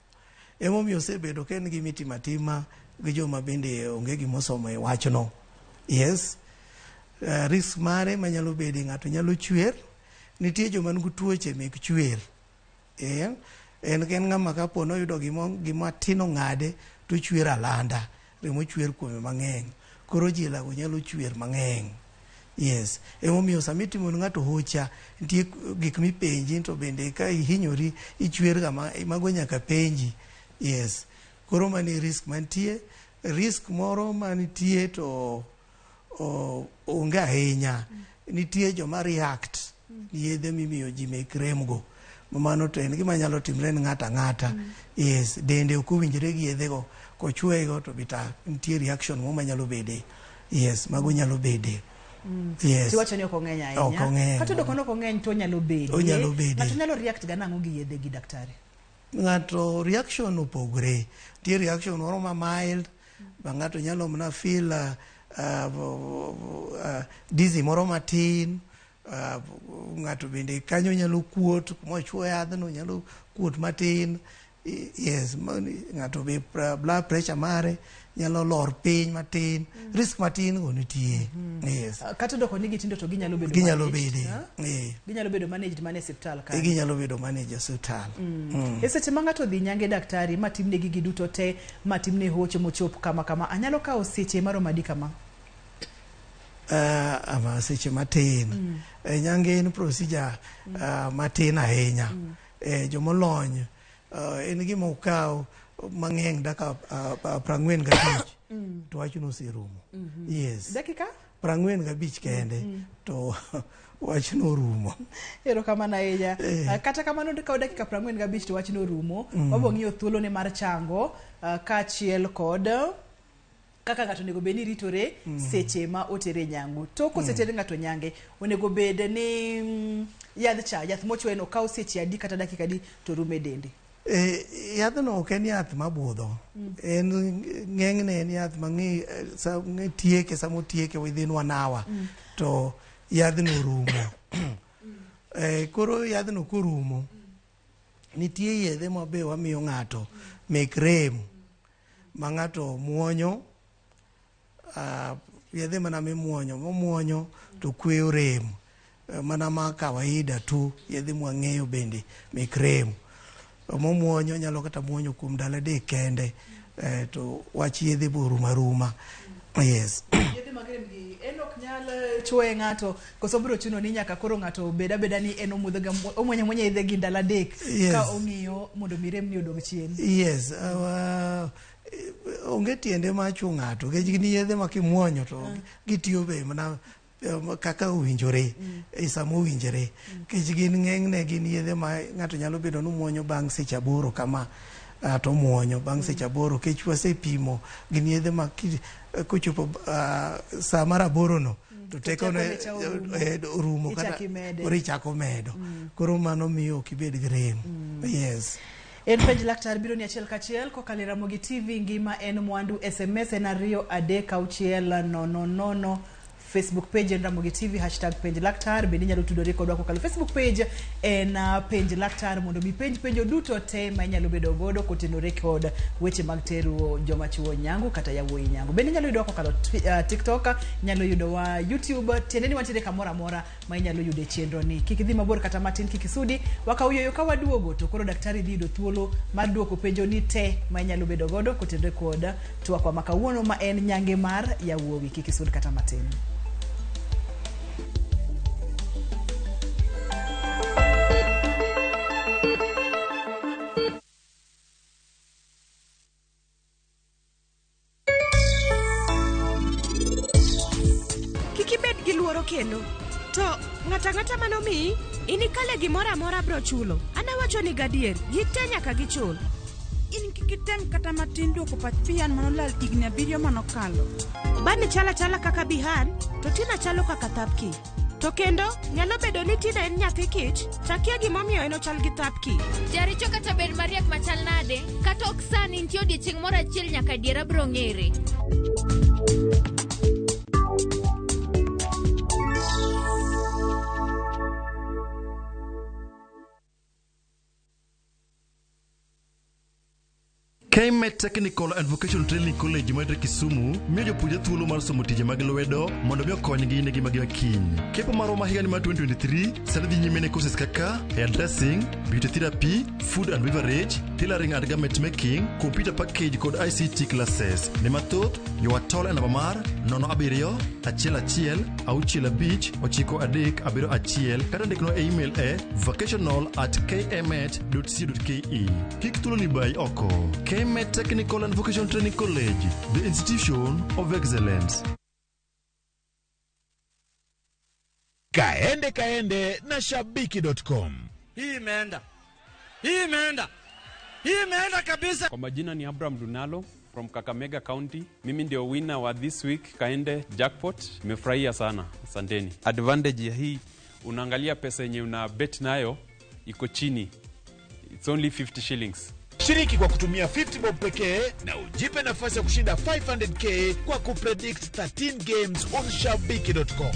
Emomiyo osebedo ka en gima itimo atima gi joma bende onge gimosomo e wachno. Yes. Risk mare manyalo bedo ng'ato nyalo chwer. Nitie joma nigi tuoche mek chwer. En ng'ama kapo noyudo gima tin ong'ade to chwer alanda. Remo chwer kuome mang'eny. Koro jilago nyalo chwer mang'eny. Yes. Emomiyo sama itimo ne ng'ato hocha, nitie gik mipenji to bende ka ihinyori ichwer kama mago nyaka penji. Yes. Koro mani risk mantie. Risk moro manitie to onge ahinya. Nitie joma react yedhe mimiyo ji mek remgo. Mano to en gima nyalo timre ni ng'ata ng'ata. Yes. Dende ok owinjore gi yedhego. Kochwego to bita nitie reaction mo manyalo bede. Yes. Mago nyalo bede. Yes. Tiwacho ni ok ong'eny ahinya. Kata doko ok ong'eny to nyalo bede. Onyalo bede. Ng'ato nyalo react ga nang'o gi yedhe gi daktari? Ng'ato reaction opogre. Tie reaction moro ma mild, ba ng'ato nyalo mana feel dizzy moro matin, ng'ato bende kanyo nyalo kuot, mochuo yadhno nyalo kuot matin. Yes, ng'ato be blood pressure mare nyalo lor piny matin, risk matin go nitie. Yes. Kata doko ni gitindo to ginyalo bedo ginyalo bedo managed mane hospital ka. Ginyalo bedo managed hospital. Seche ma ng'ato dhi nyange daktari matimne gigi duto te, matimne hocho mochop kama anyalo kawo seche maromo adi kama? Ama seche matin. Nyange en procedure matin ahinya. Jomolony en gima okawo mang'eny daka 45 to wachno oserumo. Yes. Dakika 45 kende to wachno orumo. Erokamano ahinya. Kata kamano kawo dakika 45 to wachno orumo. Wabo ng'iyo thuolo ne mar chango kaachiel kod kaka ng'ato onego bed ni ritore seche ma otere nyango. To kosetere ng'ato nyange, onego bed ni yath mochweno kawo seche adi kata dakika adi to rumo e dende? Yadhno ok en yath mabudho. En ng'eng'ne en yath mang'e tieke samo tieke within 1 hour. To yadhno rumo. Koro yadhno korumo, nitie yedhe ma be wamiyo ng'ato mek rem ma ng'ato muonyo. Yedhe mana momuonyo to kweyo rem. Mana ma kawaida tu yedhe mwang'eyo bende mek rem. Momuonyo nyalo kata muonyo kuom ndalo 3 kende, to wach yedhe borum aruma. Yes. Yedhe magrem gi en ok nyal chwoe ng'ato koso biro chuno ni nyaka koro ng'ato beda ni en omwenyo yedhe gi ndalo 3 ka ong'iyo mondo mirem ni odog chien. Yes. Onge tiende machuo ng'ato kech gini yedhe makimuonyo to gitiyo be mana kaka owinjore sama owinjore. Kech gin ng'eng'ne gin yedhe ma ng'ato nyalo bedo ni muonyo bang' seche 8 kama to muonyo bang' seche 8. Kech wasepimo gin yedhe ma kochopo saa mar 8 no to tekone orumo kata ichako medo. Koro mano miyo ok ibed gi rem. Yes. En penj laktar biro ni achiel kachiel kokalo Ramogi TV. Ngima en mwandu. SMS en 23600. Facebook page en Ramogi TV #penj laktar. Bende nyalo tudore kodwa kokalo Facebook page en penj laktar mondo mi penjo duto te ma nyalo bedo godo kotenore kod weche mag tero joma chuo nyango kata yawuoyi nyango. Bende nyalo yudo kokalo TikTok, nyalo yudo wa YouTube. Tiende ni wantiere kamora mora ma nyalo yude chenro ni. Kik idhi mabor kata matin, kik isudi wakauyo ka waduogo to koro daktari dhi yudo thuolo mar duoko penjo ni te ma nyalo bedo godo kotenore kod twak wa makawuono ma en nyange mar yawuoyi. Kik isudi kata matin. Kik ibed gi luoro kendo. To ng'ata manomi inikale gimoro amora bro chulo. Anawacho ni gadier gite nyaka gichul. In kikitem kata matin duoko pach pian manolal higni 7 manokalo. Bani chala kaka Bihan, to Tina chalo kaka Tapki. To kendo nyalo bedo ni Tina en nyathi kich, takia gimomiyo eno chal gi Tapki. Jaricho kata bed mariek machal nade, kata ok sani nitie odiechieng' moro achiel nyaka diera bro ng'ere. KMET Technical and Vocational Training College madre Kisumu miyo jopuonjre thuolo mar somo tije mag lwedo mondo mi okonygi ne ngimagi makiny. Kepo marwa ma higa ni mar 2023 sani dhi nyime ne courses kaka hairdressing, beauty therapy, food and beverage, tailoring and garment making, computer package kod ICT classes. Ne mathoth yowa tol e namba mar 071 kata ndikno e email e vocational@kmet.co.ke. Kik thuolo ni bai oko. KMET Technical and Vocational Training College, the institution of excellence. Kaende na shabiki.com. Hii imeenda kabisa. Kwa majina ni Abraham Dunalo from Kakamega County. Mimi ndio winner wa this week Kaende Jackpot. Nimefurahia sana. Asanteni. Advantage ya hii, unaangalia pesa yenye una bet nayo iko chini. It's only 50 shillings. Shiriki kwa kutumia 50 bob pekee na ujipe nafasi ya kushinda 500k kwa kupredict 13 games on shabiki.com.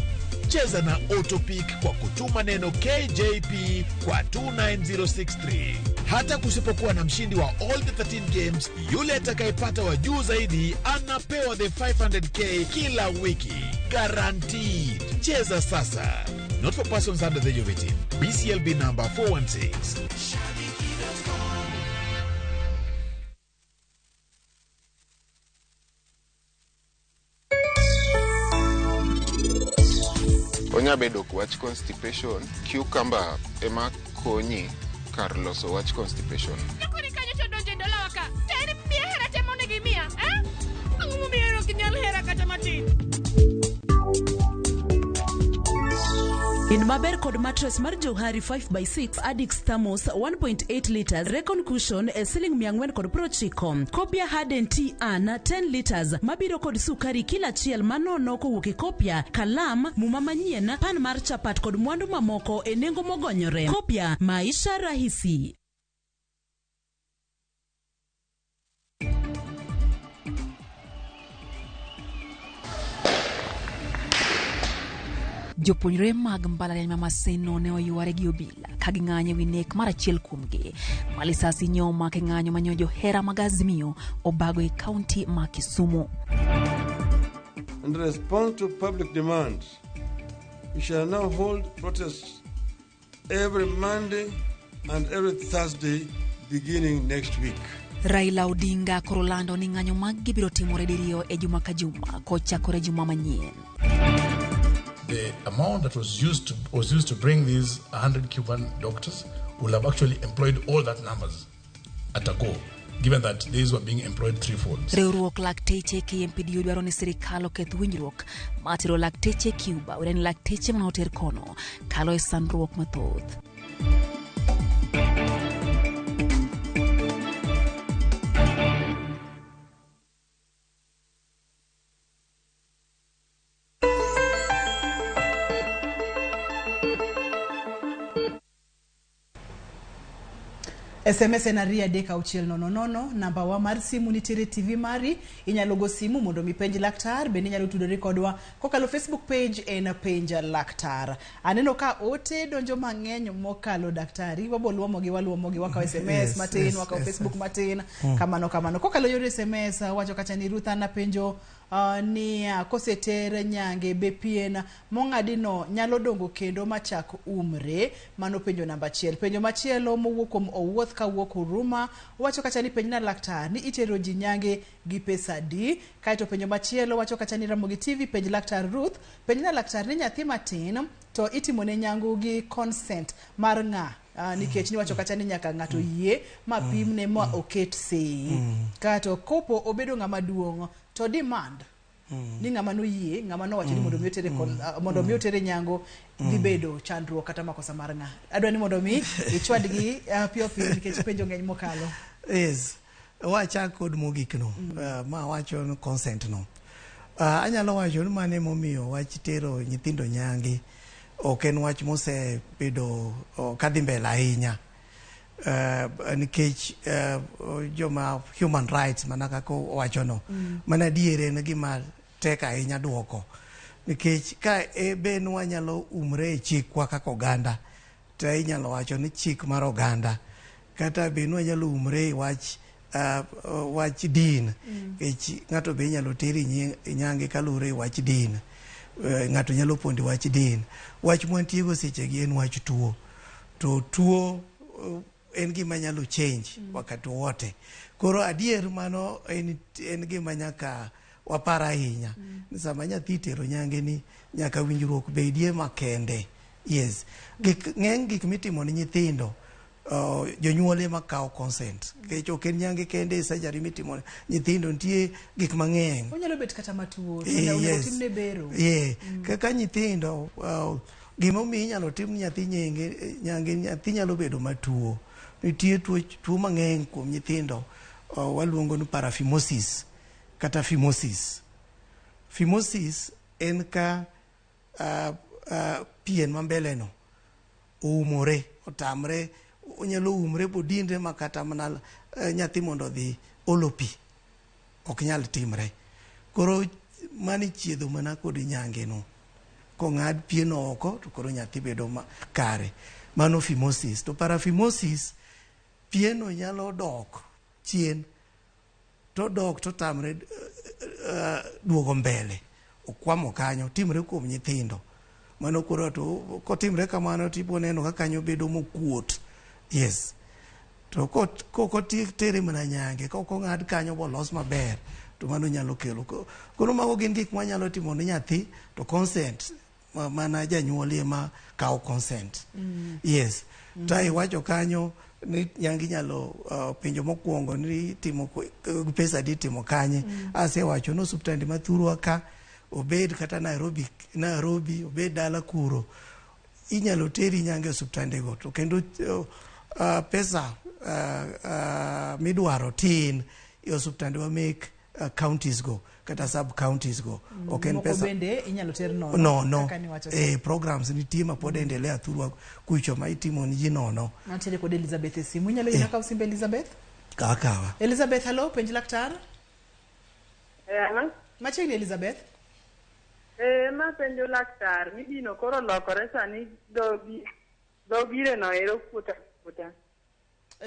Cheza na Autopic kwa kutuma neno KJP kwa 29063. Hata kusipokuwa na mshindi wa all the 13 games, yule atakayepata wa juu zaidi anapewa the 500k kila wiki. Guaranteed. Cheza sasa. Not for persons under the age of 18. BCLB number 416. Onya bedo wach constipation, cucumber ema konyi kar loso wach constipation. Nakoni kanyo to donje dola waka. Teni miya hera temo negi miya, eh? Angumu miya hero kinyal hera kata matin. In maber kod mattress mar Johari 5x6 Addix Thermos 1.8 liters Recon Cushion siling 490. Kopia Harden Tea An 10 liters mabiro kod sukari kila chiel manono kowuok e kopia, kalam, muma manyien, pan mar chapat kod mwandu mamoko e nengo mogonyore. Kopia Maisha Rahisi. Jopuonjre mag mbalariany ma Maseno ne oyware gi obila ka ging'anyo wi nek mar achiel kuomgi. Malisasi nyoma ke ng'anyo manyo johera mag Azimio obago e kaunti ma Kisumu. In response to public demands, we shall now hold protests every Monday and every Thursday beginning next week. Raila Odinga korolando ni ng'anyo mag gibiro timore diriyo e juma ka juma kochakore juma manyien. The amount that was used to bring these 100 Cuban doctors will have actually employed all that numbers at a go, given that these were being employed threefold. Riwruok lakteche KMPD dwaro ni sirikal oketh winjruok matero lakteche Cuba wene lakteche manoter kono kalo e sandruok mathoth. SMS na ria deka uchiel nono namba wa mar simu nitiere TV mari inyalo go simu mondo mi penj laktar bende inyalo tudore kodwa kokalo Facebook page en penja laktar. Aneno ka ote donjo mang'eny mokalo daktari waluomo gi wakaw SMS matin wakaw Facebook matin kamano kokalo yore SMS wacho kacha ni Ruth na penjo ni koseter nyange be pien mongadino nyalo dongo kendo machak umre. Mano penjo namba 1. Penjo machielo mowuok kuom owuoth ka wuok Huruma wacho kacha ni penjna laktar ni itero ji nyange gi pesa di. Kaito penjo machielo wacho kacha ni Ramogi TV penj laktar Ruth penjna laktar ni nyathi matin to itimone nyangu gi consent mar ng'a. Nikech ni wacho kacha ni nyaka ng'ato yie ma pimne ma oket sei. Kato kopo obedo ng'ama duong' to demand ni ng'ama noyie ng'ama nowacho ni mondo mi otere mondo mi otere nyango dhi bedo chandruok kata makosa mar ng'a. Adwa ni mondo mi ichwadgi piyo piyo nikech penjo ng'eny mokalo. Yes, wachak kod mogik no, ma wacho no consent no. Anyalo wacho ni mane momiyo wach tero nyithindo nyangi ok en wach mosebedo kadhi mbele ahinya. Nikech joma human rights mana kaka wacho no, mana diere en gima tek ahinya duoko. Nikech ka ben wanyalo umre chikwa kaka oganda, to inyalo wacho ni chik mar oganda, kata ben wanyalo umre wach din, ng'ato be inyalo teri nyange kalure wach din, ng'ato nyalo pondi wach din. Wach mwantiego sechegi en wach tuo, to tuo en gima nyalo change wakati wote. Koro adier mano en gima nyaka wapara ahinya. Sama nyathi tero nyange ni nyaka winjruok bedie makende. Yes, ng'eny gik mitimo ni nyithindo jonyuol ema kawo consent. Kech ok en nyange kende surgery mitimo nyithindo, nitie gik mang'eny. Onyalo bet kata matuo, onego timne bero. Kaka nyithindo gima omiyo inyalo tim nyathi nyange, nyathi nyalo bedo matuo. Nitie tuo mang'eny kuom nyithindo, waluongo ni paraphimosis kata phimosis. Phimosis en ka pien mambele no oumore, otamre, onyalo umre bodinde makata mana nyathi mondo dhi olo pi ok nyal timre. Koro mani chiedho mana kod nyange no, kong'ad pien oko to koro nyathi bedo kare. Mano phimosis. To paraphimosis, pieno nyalo dok chien, to dok to tamre duogo mbele, okwamo kanyo, timre kuom nyithindo. Mano koro to kotimre kamano tipo neno ka kanyo bedo mokuot. Yes. To koko tere mana nyange, koko ng'ad kanyo bolos maber, to mano nyalo kelo. Koro mago gin gik manyalo timo ni nyathi, to consent mana janyuol ema kawo consent. Yes. To iwacho kanyo ni nyangi nyalo penjo mokwongo ni timo pesa di timo kanye. Asewacho no osuptande mathurwa ka, obed kata Nairobi, obed dala kuro, inyalo teri nyange osuptande go. To kendo pesa midwaro tin osuptande wa mek counties go kata sub counties go. Okay, pesa bende inyalo ter no programs nitie ma pod endelea thurwa kucho ma itimo ni ji nono. Nantele kod Elizabeth simu, inyalo inaka usimbe Elizabeth? Kakawa. Elizabeth, hello, penj laktar. Hello. Machiegni Elizabeth? Ma penjo laktar, midino koro lokore sani dogire no ero kuta.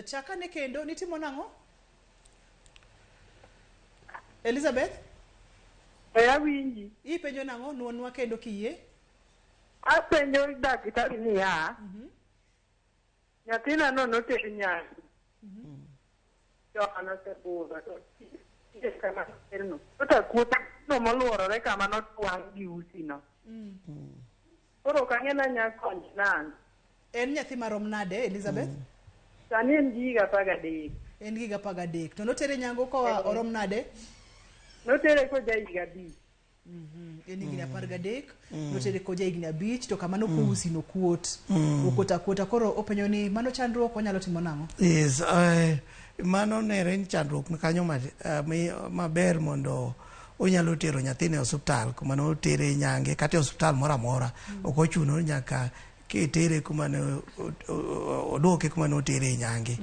Chaka ne kendo nitimo nang'o? Elizabeth? Awinji. Ipenjo nang'o nuonwa kendo kiyie? Apenjo daktari ni ya. Nyathina no noter nyangi. Johanna Sebuga. Kama terno. Ota kuota no moluorore kama notwang' gi usi no. Koro kang'ena nyakonyi nang'. En nyathi marom nade Elizabeth? Sani en gi higa 13. En gi higa 13. To notere nyango koa orom nade? Notere ko higa 5. En higni 13, notere ko higni 5, to kama nokousi nokuot. Okuota koro openyo ni mano chandruok onyalo timo nang'o? Yes, mano nere en chandruok kanyo maber mondo onyalo tero nyathine osuptal kuma no tere nyange kata osuptal moro amora. Ok ochuno nyaka tere kuma no odoke kuma no tere nyange.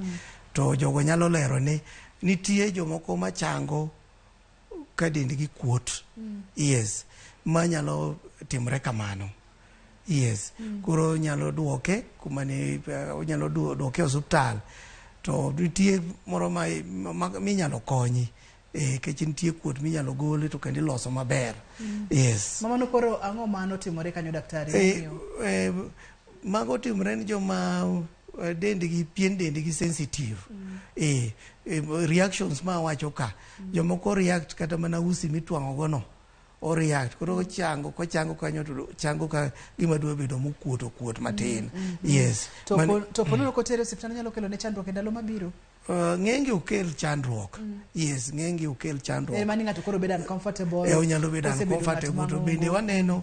To jogo nyalo lero ni nitie jomoko machango ka dendgi kuot. Yes, manyalo timre kamano. Yes, kuro nyalo duoke kuma ne nyalo duoke osuptal. To nitie moro minyalo konyi. Kech nitie kuot minyalo gole to kendo iloso maber. Yes. Mama no koro ang'o mano timore kanyo daktari? Mago timore ni joma pien dendgi sensitive. Reactions ma wacho ka. Jomoko react kata mana usi mitwang'o go no. O react. Koro kochango kanyo to chango ka gima dwa bedo mokuot matin. Yes. To pono ko tere osiptal nyalo kelo ne chandruok e ndalo mabiro? ng'enge okel chandruok. Yes, ng'enge okel chandruok. Mani ng'ato koro bedo uncomfortable. Onyalo bedo uncomfortable to bende waneno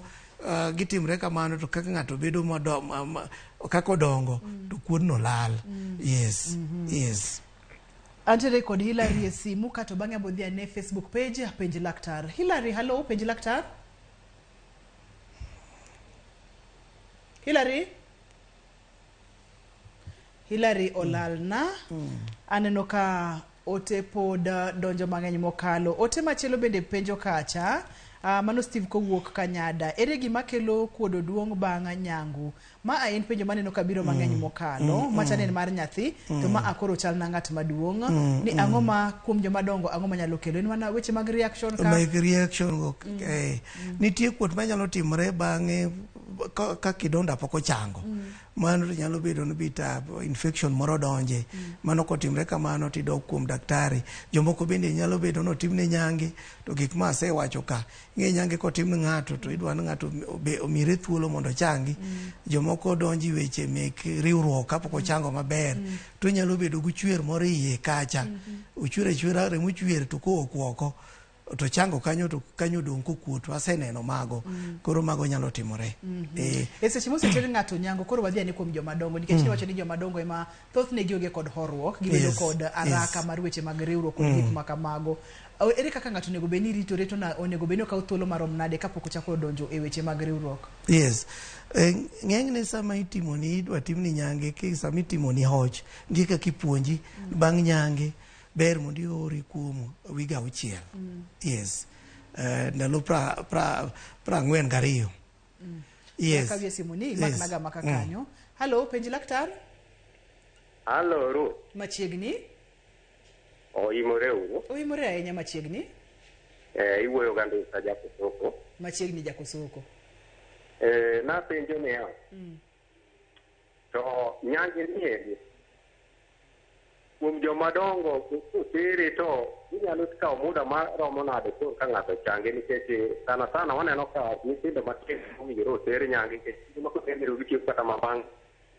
gitimre kamano to kaka ng'ato bedo kaka odongo to kuodno lal. Yes. Yes. Antere kod Hilary e simu kato bang'e abodhi ane Facebook page penj laktar. Hilary, hello, penj laktar. Hilary olalna. Aneno ka ote pod donjo mang'eny mokalo. Ote machielo bende penjo kacha. Mano Steve kowuok Kanyada. Ere gima kelo kuodo duong' bang' nyangu? Ma en penjo maneno kabiro mang'eny mokalo. Machane en mar nyathi. To ma akoro chal na ng'at maduong'. Ni ang'o ma kuom joma dongo ang'o manyalo kelo? En mana weche mag reaction ka? Mag reaction. Nitie kuot manyalo timore bang'e ka kidonda pok ochango. Mano nyalo bedo ni bita infection moro donje. Mano kotimre kamano tidok kuom daktari. Jomoko bende nyalo bedo no timne nyange to gik ma asewacho ka. Ng'e nyange kotimne ng'ato to idwa ni ng'ato omire thuolo mondo changi. Jomoko donji weche mek riwruok kapok ochango maber. To nyalo bedo gi chwer moro iye kacha. Ochwere remo chwer to kowuok oko. To chango kanyo dong' kokuot. Aseneno mago. Koro mago nyalo timore. Seche mosetere ng'ato nyango koro wadhi ane kuom joma dongo nikech niwacho ni joma dongo ema thothne gionge kod horruok gibedo kod araka mar weche mag riwruok kod gik ma kamago. Ere kaka ng'ato onego bed ni ritore to onego bed ni okawo thuolo marom nade kapok ochako donjo e weche mag riwruok? Yes. Ng'enyne sama itimoni idwa timni nyange sama itimoni hoch nitie kaka ipuonji bang' nyange ber mondo iori kuom wige 6. Yes. Ndalo 42. Yes. Kawie simu ni maknaga makakanyo. Hello, penj laktar. Hello, Ru. Machiegni? Imore uru. Imore ahinya machiegni? Iwuoyo gandi sa Jakosoko. Machiegni Jakosoko. Na penjo ne ya. To nyange niedi. Kuom joma dongo kusiri to inyalo kawo muda maromo nade ka ng'ato change nikech sana waneno ka nyithindo matin owinjore oter nyange nikech moko biro gitiyo kata mabang'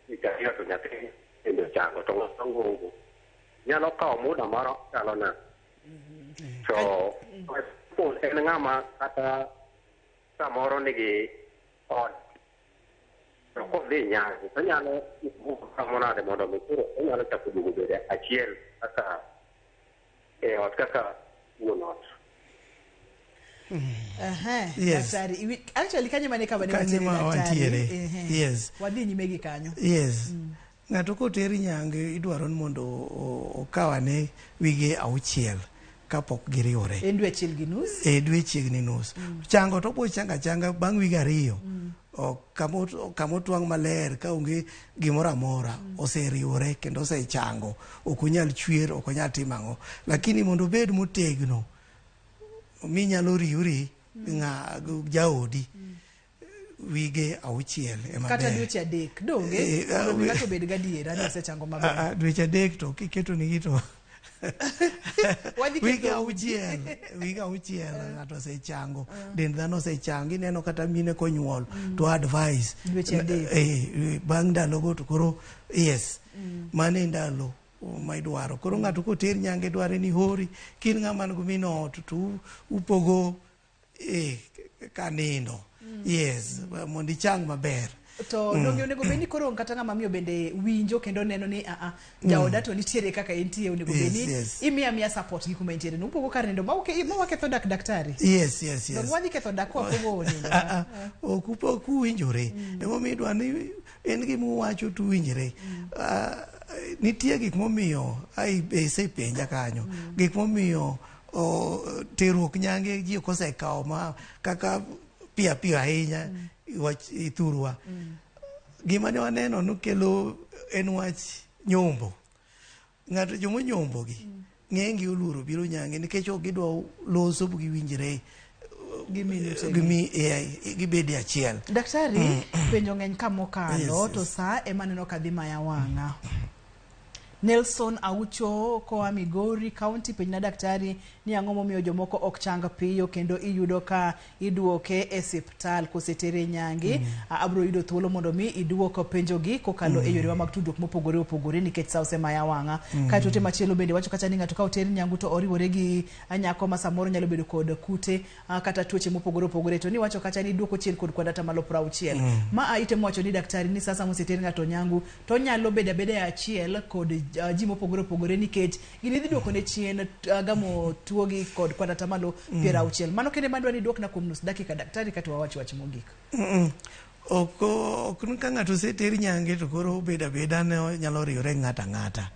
higani to nyathi kendo chango to ng'ato ngongo nyalo kawo muda maro chalo na to en ng'ama kata samoro nigi od to kodhi nyange to nyalo kamo nade mondo mi koro onyalo chako duogo bede achiel kaka ot kaka wuon ot. Yes. Daktari, actually kanyo mane kama ne wantiere. Yes. Wadhi nyime gi kanyo. Yes. Ng'ato koteri nyange idwaro ni mondo okawane wige 6 kapok giriwore. En dwe achiel gi nus? Dwe achiel gi nus. Chango to bo changa bang' wige 2. Kamotwang' maler ka onge gimoro amora oseriwore kendo osechango ok onyal chwer ok onyal timo ang'o lakini mondo bed motegno minyalo riwri jaodi wige 6 ema ber kata dweche 3 donge mondo ng'ato bed gadiera ni osechango maber dweche 3 to kiketo ni to wige 6 ng'ato osechango dend dhano osechango ineno kata mine konyuol to advice bang' ndalogo to koro yes mane ndalo ma idwaro koro ng'ato koter nyange dware ni hori kin ng'ama nigi min ot to upogo kanindo yes mondo ichang maber. To donge onego bed ni koro kata ng'ama miyo bende winjo kendo neno ni jaoda to nitiere kaka entie onego bed ni imiya support gi kuma entiere no upogo kar nindo ma waketho dak daktari. Yes. Donge wadhi ketho dak kwa pogo nindo. Ok uwinjore. Emomiyo idwa ni en gima uwacho to uwinjre. Nitie gik momiyo isepenja kanyo. Gik momiyo terruok nyange ji ok osekawo ma kaka piyo ahinya ithurwa. Gima ne waneno nokelo en wach nyombo. Ng'ato jomonyombo gi ng'engi oluoro biro nyange nikech ok gidwa loso gi winjre gibedi achiel. Daktari penjo ng'eny kamokalo to sa ema neno kadhi maya wang'a. Nelson Aucho koa Migori County penjna daktari ni ang'o momiyo jomoko ok chang piyo kendo iyudo ka iduoke e osiptal kosetere nyangi. Abro yudo thuolo mondo mi iduoko penjogi kokalo e yore mag tudruok mopogore opogore nikech sa osemaya wang'a. Ka to tema chielo bende wacho kata ni ng'ato ka oter nyangu to oriwore gi anyako ma samoro nyalo bedo kod kute kata tuoche mopogore opogore to ni wacho kata ni duoko chien kod kwanda tamalo 60. Ma itemo wacho ni daktari ni sasa moseter ng'ato nyangu to nyalo bedo achiel kod ji mopogore opogore nikech gini dhi duoko ne chien gamo tuogi kod kwanda tamalo 60. Mano kende mandwa ni duok na kuom nus dakika daktari kata wach mogik. Ok ka ng'ato oseter nyange to koro beda ne nyalo riwore ng'ata.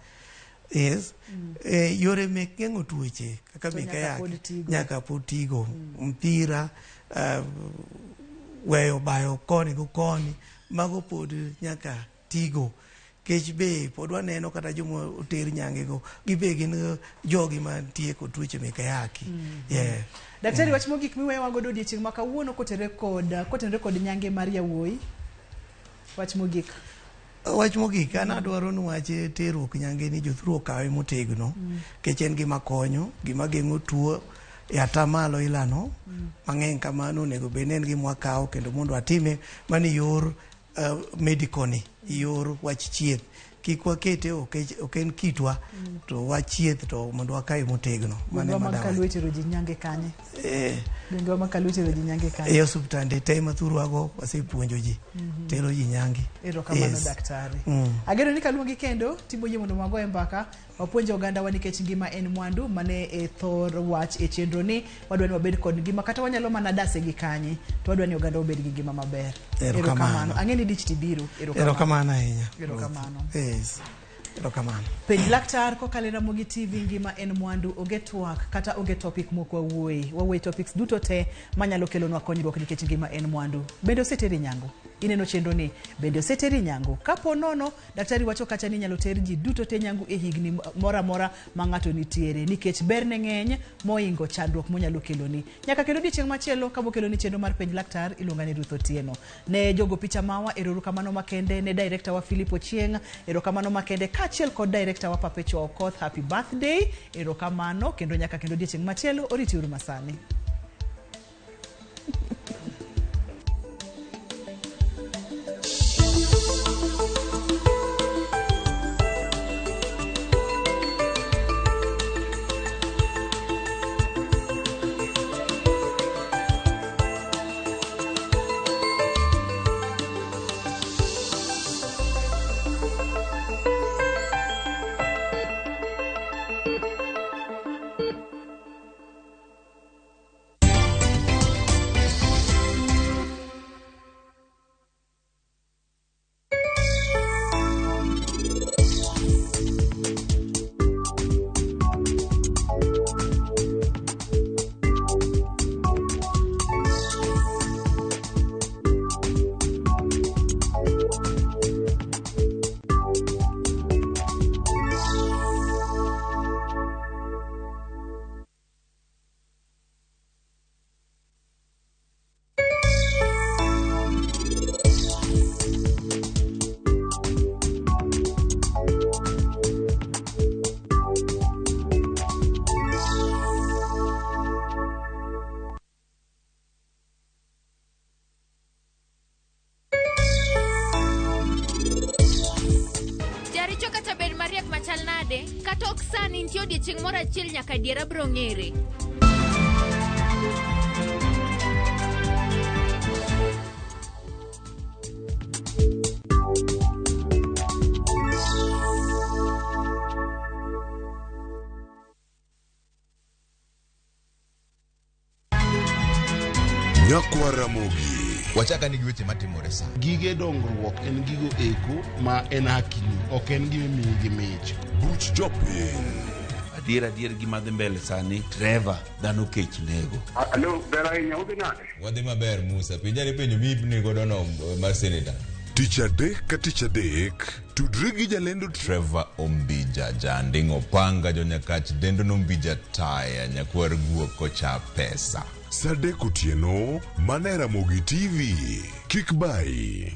Yes. Yore mek geng'o tuoche kaka meka nyaka pod tigo mpira weyo bayo koni go koni mago pod nyaka tigo kech be pod waneno kata jomo oter nyange go gibe gin jogi mantie kod tuoche mek ayaki. Daktari wach mogik miweyo wagodo odiochieng' ma kawuono kotenre kod nyange mar yawuoyi. Wach mogik an adwaro ni wache terruok nyange ni jothuru okawe motegno kech en gima konyo gima geng'o tuo e atamalo ilano mang'eny kamano onego bed en gima wakawo kendo mondo atime mani yor medical ni yor wach chieth kik wakete ok en kitwa to wachieth to mondo wakawe motegno mane madawa kalwetero ji nyange kanye Bengo makalwetero ji nyange kanye osuptande te mathuru wago wasepuonjo ji tero ji nyange erokamano daktari. Agero ni kaluongi kendo tiboyie mondo mago e mbaka wapuonjo oganda wa nikech ngima en mwandu mane e thor wach e chenro ni wadwa ni wabed kod ngima kata wanyalo mana dase gi kanye to wadwa ni oganda obed gi ngima maber. Erokamano. Ang'eni dich tibiro. Erokamano ahinya. Erokamano. Yes. Erokamano. Penj laktar kokalo Ramogi TV ngima en mwandu oge twak kata oge topic moko wawuoyi topics duto te manyalo kelonwa konyruok nikech ngima en mwandu. Bende oseteri nyango ineno chenro ni bende oseteri nyango kapo nono daktari wacho kata ni nyalo ter ji duto te nyangu e higni mora ma ng'ato nitiere nikech ber ne ng'eny moingo chandruok monyalo keloni nyaka kendo odiochieng' machielo kabo keloni chenro mar penj laktar iluonga ni Ruth Otieno ne jogo picha mawa erokamano makende ne director wa Philip Ochieng erokamano makende kaachiel kod director wa Perpetua Okoth happy birthday erokamano kendo nyaka kendo odiochieng' machielo oritiuru masani. Kata ok sani nitie odiochieng' moro achiel nyaka diera bro ng'ere. Nyakwa Ramogi. Wachaka ni giweche matimore sa. Gige dongruok en gigo eko ma en hakini, ok en gime miyi gi mich. Buch jopiny. Adier gima dhi mbele sani, Trevor dhano kech nego. Alo, ber ahinya udhi nade? Wadhi maber Musa, pinjani penjo mibni godo no mar seneta. Tich adek ka tich adek, tudri gi jalendo Trevor Ombija, janding opanga jonyakach dendo nombija taya nyakwar guok kocha pesa. Sadek Otieno, mana Ramogi TV. Kik bai.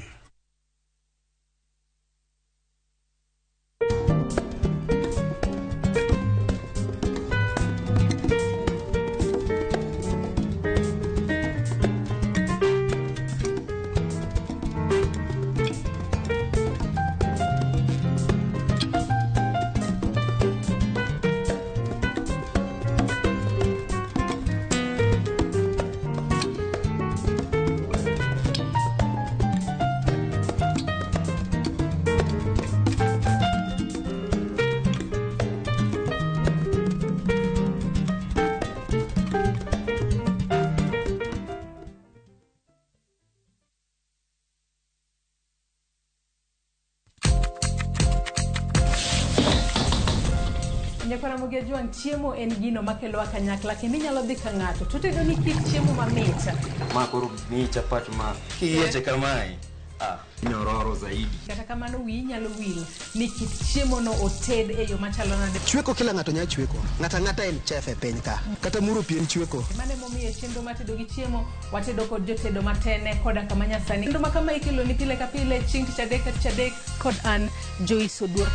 Nyakwara Ramogi Juang, chiemo en gino makelo kanyakla kendo inyalo dhi ka ng'ato to tedo ni kit chiemo mamit. Ma koro ni chapat ma kiyeche kamae. Nyororo zaidi. Kata kamano wi nyalo wil ni kit chiemo no oted e yo machalo nade. Chweko kila ng'ato nya chweko. Ng'ata en chef e piny ka. Kata muro pien chweko. Mane momiyo chenro matedo gi chiemo watedo kod jotedo matene koda kama nyasani. Kendo makama ikelo ni pile ka pile chieng' tich adek kod an Joyce Oduor.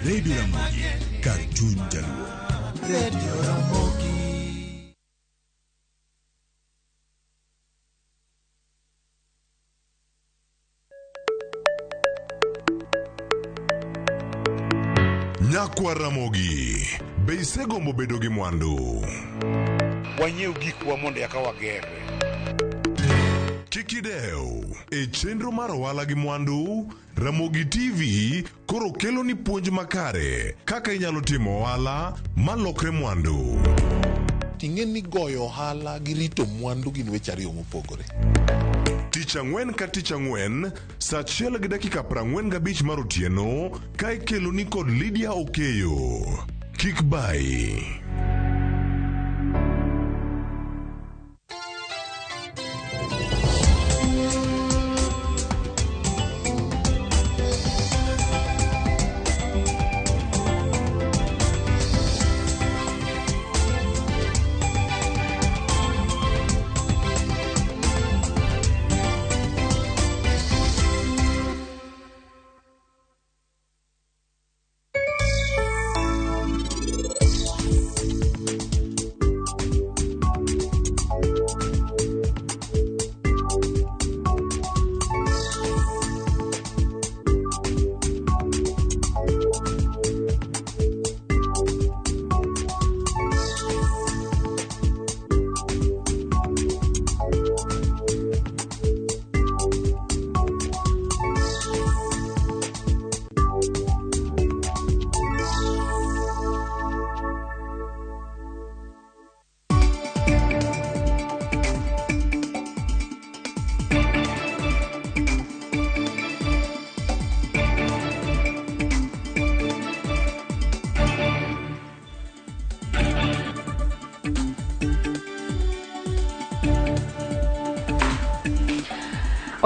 Radio Ramogi, Cartoon Jaluo. Radio Ramogi. Nyakwa Ramogi, be isegombo bedo gi mwandu. Wanyiew gikwa mondo eka wagere. Kikideu, e chenro mar ohala gi mwandu, Ramogi TV koro kelo ni puonj makare kaka inyalo timo ohala malokre mwandu. Ting'e ni goyo ohala gi rito mwandu gin weche ariyo mopogore. Tich ang'wen ka tich ang'wen, saa 1:45 mar otieno, ka ikelo ni kod Lydia Okeyo. Kik bai.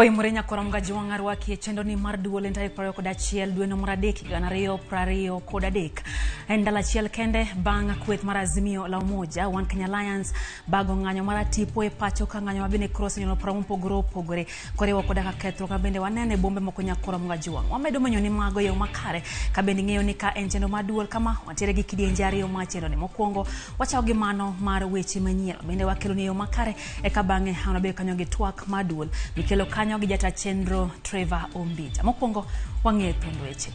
Oye murenya kora mgaji wangaru waki chendo ni mardu lenta iprayo koda chiel dueno muradeki ganario prario koda dek endala chiel kende banga kweth marazimio la umoja One Kenya Alliance bago ng'anyo maratipo e pacho ka ng'anyo mabine cross nyono praumpo pogore korewa koda ka ketro ka bende wanene bombe mokonya kora mgaji wang wamedo manyo ni mago yo makare ka bende ng'eyo ni ka enchendo maduol kama watere gi kidienje ariyo machendo ni mokwongo wachao gi mano mar weche manyielo bende wakelo ni yo makare e ka bange hanabe kanyo gi twak maduol mikelo kanyo gi jata chenro Trevor Ombija mokwongo wang'e pendo weche.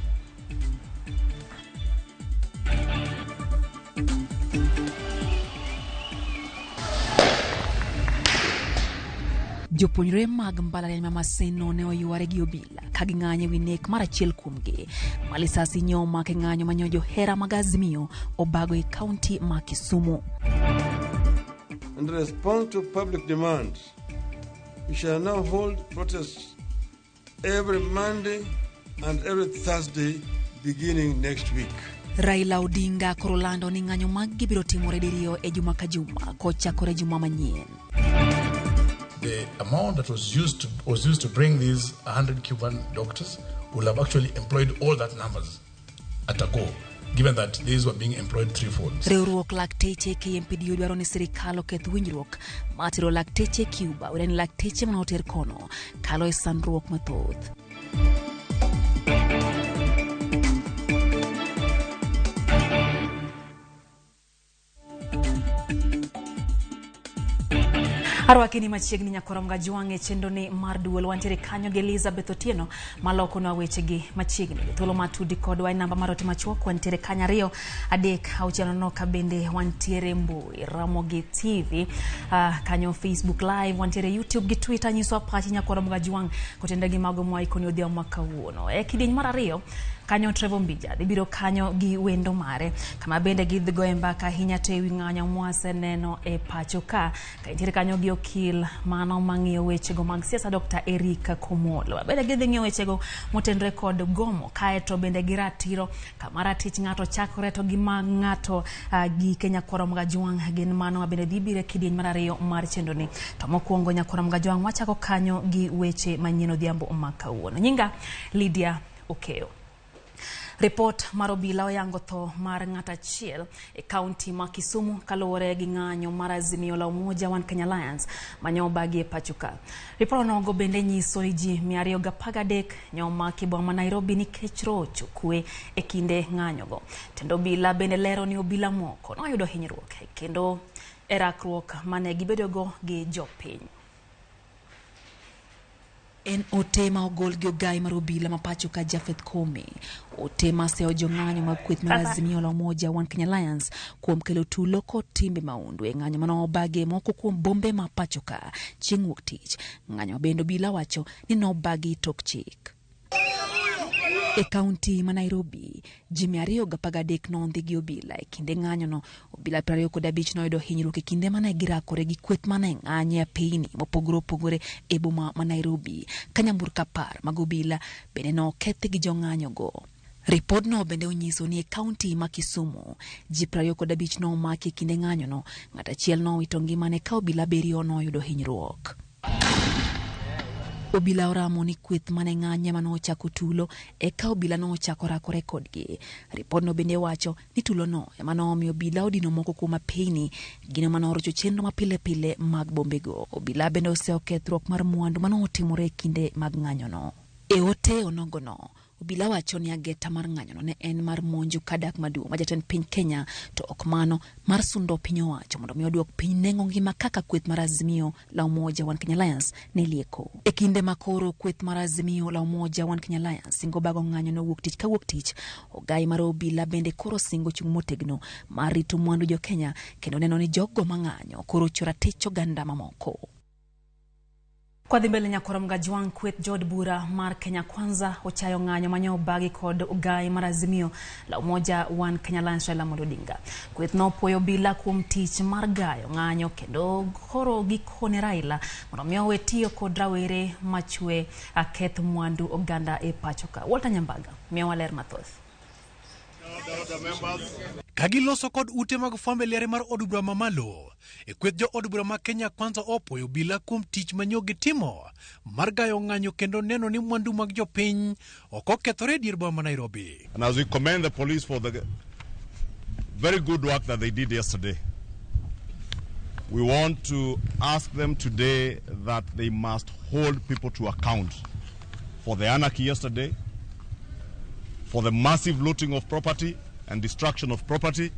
Jopuonjre mag mbalariany ma Maseno ne oyware gi obila ka ging'anye wi nek mar achiel kuomgi. Malisasi nyoma ke ng'anyo manyo johera mag Azimio obago e kaunti ma Kisumu. In response to public demands, we shall now hold protests every Monday and every Thursday beginning next week. Raila Odinga korolando ni ng'anyo mag gibiro timore diriyo e juma ka juma kochakore juma manyien. The amount that was used to bring these 100 Cuban doctors will have actually employed all that numbers at a go, given that these were being employed threefold. Riwruok lakteche KMPD dwaro ni sirikal oketh winjruok matero lakteche Cuba wene ni lakteche manoter kono kalo e sandruok mathoth. Arwakini machiegni nyakoramga jwange chendo ni mar duol wantiere kanyo gi Elizabeth Otieno maloko na wechegi machiegni thuolo matudi kod wai namba marote machuok wantiere kanya riyo adek auchiel no kabende wantiere mbui Ramogi TV kanyo Facebook live wantiere YouTube gi Twitter nyiso apachi nyakoramga jwang kotenda gi mago mwa ikoni odhiambo makawuono kidieny mar ariyo kanyo Trevor Mbija biro kanyo gi wendo mare kama bende gi dhigo mbaka hinya tewi ng'anyo mwase neno e pacho ka kaitire kanyo gi okil mano mang'iyo wechego mag siasa Dr. Erika Komolo bende gi ng'iyo wechego motendre kod gomo kae to bende gi ratiro kama ratich ng'ato chakore to gi mag ng'ato gi Kenya Koramga Jwang gin mano bende bibire kidieny mar ariyo mar chendo ni to mokuongo Nyakoramga Jwang wachako kanyo gi weche manyien odhiambo makawuono nyinga Lydia Okeo. Report marobila oyango tho mar ng'ata chiel e county ma Kisumu kaluwore gi ng'anyo mar Azimio la Umoja One Kenya Alliance manyobagi e pachuka. Report nogo bende nyiso ni ji 213 nyomaki boma Nairobi nikech rocho kwe e kinde ng'anyogo. Tendo obila bende lero ni obila moko noyudo hinyruok kendo e rakruok mane gibedogo gi jopiny. En otema ogol gi ogai mar obila mapacho ka Jafeth Kome otema seo jong'anyo mag kweth mar Azimio la Umoja One Kenya Alliance kuom kelo tulo kod timbe maundu e ng'anyo mano obage moko kuom bombe mapacho ka chieng' wuok tich ng'anyo bende obila wacho ni no bagi tok chik. E county ma Nairobi, ji 213 nondi gi obila e kinde ng'anyo no obila 25 noyudo hinyruok e kinde mane girakore gi kweth mane ng'anye e piny mopogore e boma ma Nairobi. Kanyamburka 10 mag obila bende no kethi gi jong'anyo go. Report no bende onyiso ni e county ma Kisumu, ji 25 no omaki e kinde ng'anyo no, ng'at achiel no wito ngimane ka obila berio no yudo hinyruok. Obila oramo ni kweth mane ng'anye mano ochako tulo eka obila no ochako rakore kodgi. Report no bende wacho ni tulo no emano omiyo obila odino moko kuom apeyni gino mano orocho chenro mapile mag bombego. Obila bende oseo kethruok mar mwandu mano otimore e kinde mag ng'anyo no. E ote onogo no obila wacho ni ageta mar ng'anyo no ne en mar monjo kadak maduong' ma jatend piny Kenya to ok mano mar sundo piny owacho mondo mi oduok piny nengo ngima kaka kweth mar Azimio la Umoja One Kenya Alliance ne lieko. E kinde makoro kweth mar Azimio la Umoja One Kenya Alliance singo bago ng'anyo no wuok tich ogai mar obila bende koro singo chung' motegno mar rito mwandu jo Kenya kendo neno ni jogo mang'anyo koro chora tich oganda mamoko. Kwa dhimbele Nyakoramga Jwang kweth jod bura mar Kenya Kwanza ochayo ng'anyo manyobagi kod ogai mar Azimio la Umoja One Kenya Alliance Raila Amolo Odinga. Kweth no puoyo obila kuom tich mar gayo ng'anyo kendo koro gikone Raila mondo miyo wetiyo kod rawere machwe aketh mwandu oganda e pachoka. Walter Nyambaga miyo waler mathoth. Kagiloso kod ute mag fwambe liare mar od bura mamalo e kweth jo od bura ma Kenya Kwanza opoyo obila kuom tich manyogi timo mar gayo ng'anyo kendo neno ni mwandu mag jopiny ok okethore dier boma Nairobi. And as we commend the police for the very good work that they did yesterday, we want to ask them today that they must hold people to account for the anarchy yesterday, for the massive looting of property and destruction of property.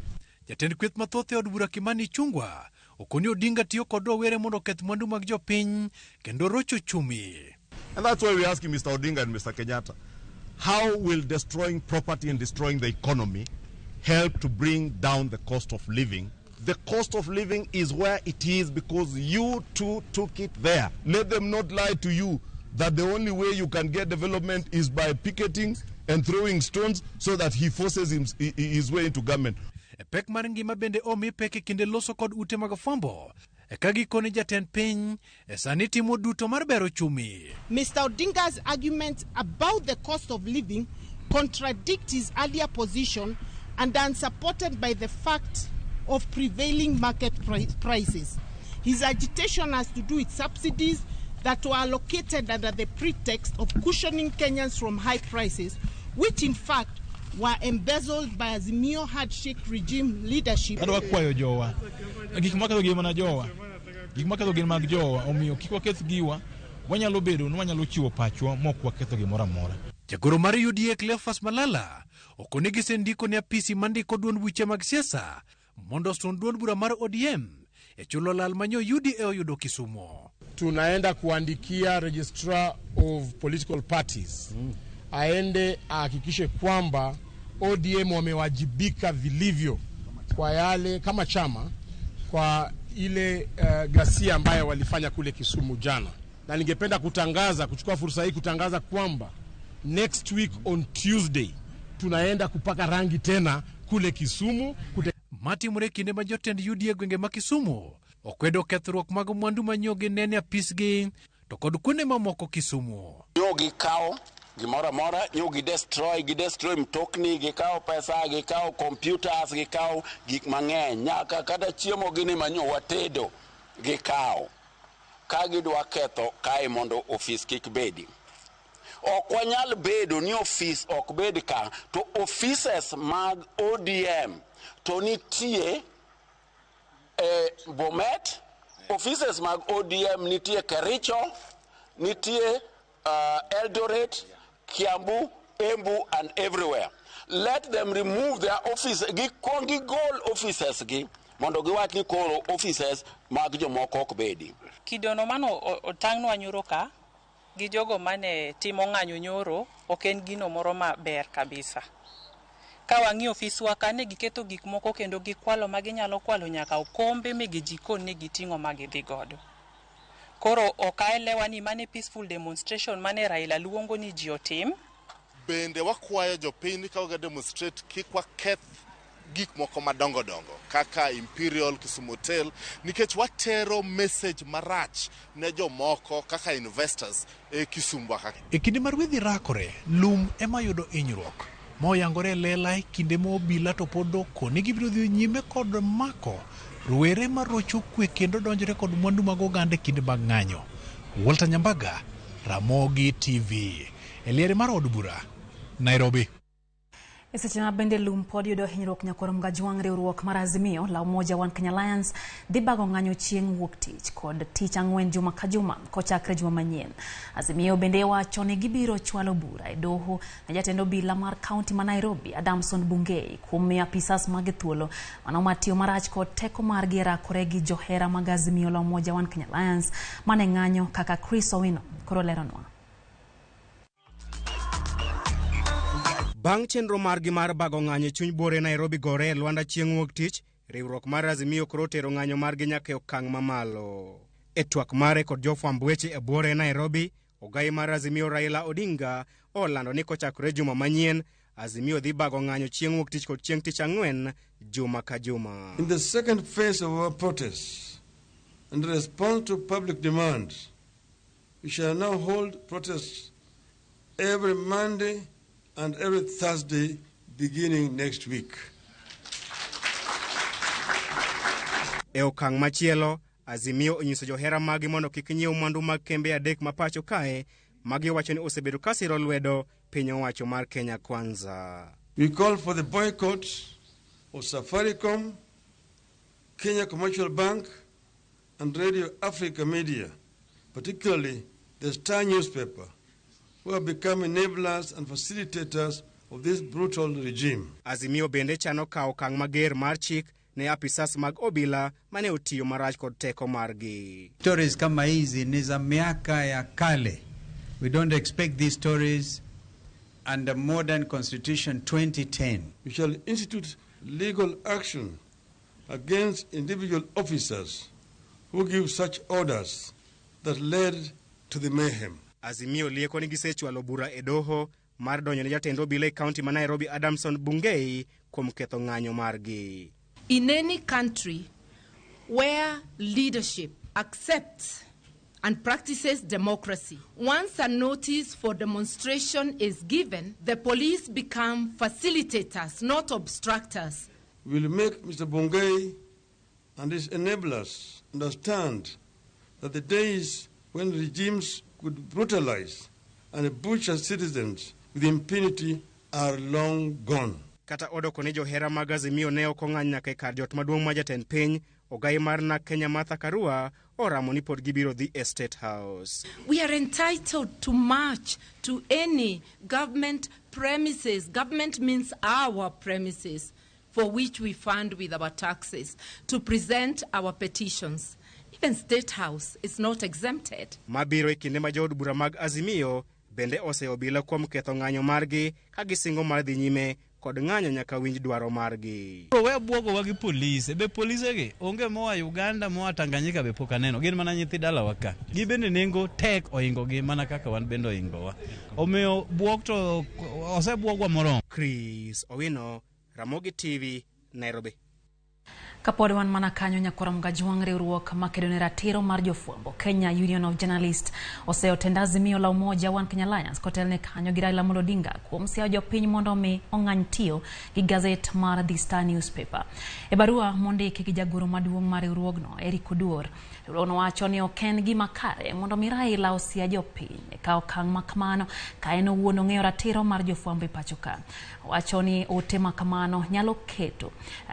Jatend kweth mathoth e od bura Kimani Chungwa okoni Odinga tiyo kod were mondo keth mwandu mag jopiny kendo rocho chumi. And that's why we ask Mr. Odinga and Mr. Kenyatta, how will destroying property and destroying the economy help to bring down the cost of living? The cost of living is where it is because you two took it there. Let them not lie to you that the only way you can get development is by picketing and throwing stones so that he forces his way into government. Pek mar ngima bende omi pek kinde loso kod ute mag fwambo kagikone jatend piny sani timo duto mar bero chumi. Mr. Odinga's argument about the cost of living contradict his earlier position and unsupported by the fact of prevailing market prices. His agitation has to do with subsidies that were allocated under the pretext of cushioning Kenyans from high prices, which in fact were embezzled by Azimio handshake regime leadership. Kwayo jowa gik makelo gima na jowa gik makelo gima mag jowa omiyo kik waketh giwa wanyalo bedo ni wanyalo chiwo pachwa mok waketho gimoro amora. Jagoro mar UDA Cleophas Malala okonegi sendiko ni apisi mandiko duond buche mag siasa mondo son duond bura mar ODM e chulo lal manyo UDA oyudo Kisumu. Tunaenda kuandikia Registrar of Political Parties aende ahakikishe kwamba ODM wamewajibika vilivyo kwa yale kama chama kwa ile ghasia ambayo walifanya kule Kisumu jana. Na ningependa kuchukua fursa hii kutangaza kwamba next week on Tuesday tunaenda kupaka rangi tena kule Kisumu. Mati Murekinde ma jotend UDA gwenge ma Kisumu okwedo kethruok mag mwandu manyoge nene apisgi to kod kuonde mamoko Kisumu. Nyogi kao gimora mora, nyogi destroy mtokni, gikao pesa, gikao computers, gikao gik mang'eny, nyaka kata chiemo gini manyo watedo gikao. Ka gidwa ketho kae mondo ofis kik bedi. Ok wanyal bedo ni ofis ok bedi ka, to offices mag ODM to nitie Bomet, offices mag ODM nitie Kericho, nitie Eldoret, Kiambu, Embu, and everywhere. Let them remove their office. Gi goal offices gi mondo giwach ni koro offices mag jomoko ok bedi. Kidono mano otang'nwa nyoro ka gi jogo mane timo ng'anyo nyoro ok en gino moro maber kabisa. Ka wang'i ofiswa kane giketo gik moko kendo gikwalo ma ginyalo kwalo nyaka okombe mege jikon ne giting'o ma gidhi godo. Koro okaelewa ni mane peaceful demonstration mane Raila luongo ni ji otim. Bende wakwayo jopiny ka waga demonstrate kik waketh gik moko madongo kaka Imperial Kisumu Hotel nikech watero message marach ne jomoko kaka investors Kisumu kaka. E kinde mar wedhi rakore, lum ema yudo hinyruok. Moyangore lela kinde mo obila to podo koni gibiro dhi nyime kod mako ruere marocho kwe kendo donjore kod mwandu mag oganda kinde mag ng'anyo. Walter Nyambaga, Ramogi TV. Eliere mar od bura, Nairobi. Seche ma bende lum pod yudo hinyruok nyakoro mgajwang' riwruok mar Azimio la Umoja One Kenya Alliance dhi bago ng'anyo chieng' wuok tich kod tich ang'wen juma ka juma kochakre juma manyien. Azimio bende wacho ni gibiro chwalo bura e doho na jatend obila mar kaunti ma Nairobi Adamson Bungei kuom miyo apisas mag thuolo mano matiyo marach kod teko margi rakore gi johera mag Azimio la Umoja One Kenya Alliance mane ng'anyo kaka Chris Owino koro leronwa. Bang' chenro margi mar bago ng'anyo chuny bore Nairobi gore Luanda chieng' wuok tich, riwruok mar Azimio koro tero ng'anyo margi nyaka e okang' mamalo. E twak mare kod jofwamb weche e bore Nairobi, ogai mar Azimio Raila Odinga olando ni kochakore juma manyien, Azimio dhi bago ng'anyo chieng' wuok tich kod chieng' tich ang'wen juma ka juma. In the second phase of our protests, in response to public demand, we shall now hold protests every Monday and every Thursday beginning next week. E okang' machielo, Azimio onyiso johera magi mondo kik nyiew mwandu mag kembe adek mapacho kae, magi wacho ni osebedo kasiro lwedo piny owacho mar Kenya Kwanza. We call for the boycott of Safaricom, Kenya Commercial Bank, and Radio Africa Media, particularly the Star newspaper, who have become enablers and facilitators of this brutal regime. Azimio bende chano kao okang' mager mar chik ne apisas mag obila mane otiyo marach kod teko margi. Stories kama hizi ni za miaka ya kale. We don't expect these stories under modern constitution 2010. We shall institute legal action against individual officers who give such orders that led to the mayhem. Azimio lieko ni gisechwalo bura e doho mar donjo ne jatend obila e kaunti ma Nairobi Adamson Bungei kuom ketho ng'anyo margi. In any country where leadership accepts and practices democracy, once a notice for demonstration is given, the police become facilitators, not obstructors. We will make Mr. Bungei and his enablers understand that the days when regimes could brutalize and butcher citizens with impunity are long gone. Kata odoko ne johera mag Azimio ne ok ong'any nyaka e kar jot maduong' ma jatend piny, ogai mar na Kenya Martha Karua oramo ni pod gibiro dhi e State House. We are entitled to march to any government premises. Government means our premises. for which we fund with our taxes, to present our petitions. Even State House is not exempted. Mabiro ikinde ma jood bura mag Azimio bende oseo bila kuom ketho ng'anyo margi ka gisingo mar dhi nyime kod ng'anyo nyaka winj dwaro margi. We bwogo wagi polise, be polise gi onge moa Uganda moa Tanganyika be pok aneno, gin mana nyithi dalawa ka. Gibende nengo tek oingo gi mana kaka wan bende oingowa. Omiyo bwok to osebwogwa moromo. Chris Owino, Ramogi TV, Nairobi. Kapod wan mana kanyo nyakoram gajuang riwruok makedo ne ratiro mar jofuambo Kenya Union of Journalists oseo tenda Azimio la Umoja One Kenya Alliance kotel ne kanyo gi Raila Amolo Odinga kuom siao jopiny mondo mi ong'any tiyo gi gazet mar The Star newspaper. E barua mondiki gi jagoro maduong' mar riwruogno Eric Oduor, riwruogno wacho ni ok en gima kare mondo mi Raila osia jopiny e kao okang' makamano ka en owuon ong'eyo ratiro mar jofuambo e pacho ka. Wacho ni ote makamano nyalo keto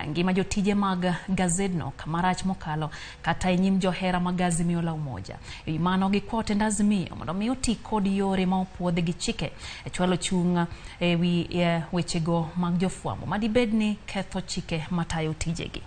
ngima jotije mag gazedno kamarach mokalo kata e nyim johera mag Azimio la Umoja. E mano gikwayo tend Azimio mondo mi oti kod yore ma opuodhi gi chike e chwalo chung' e wi wechego mag jofuambo madibed ni ketho chike matayo tijegi.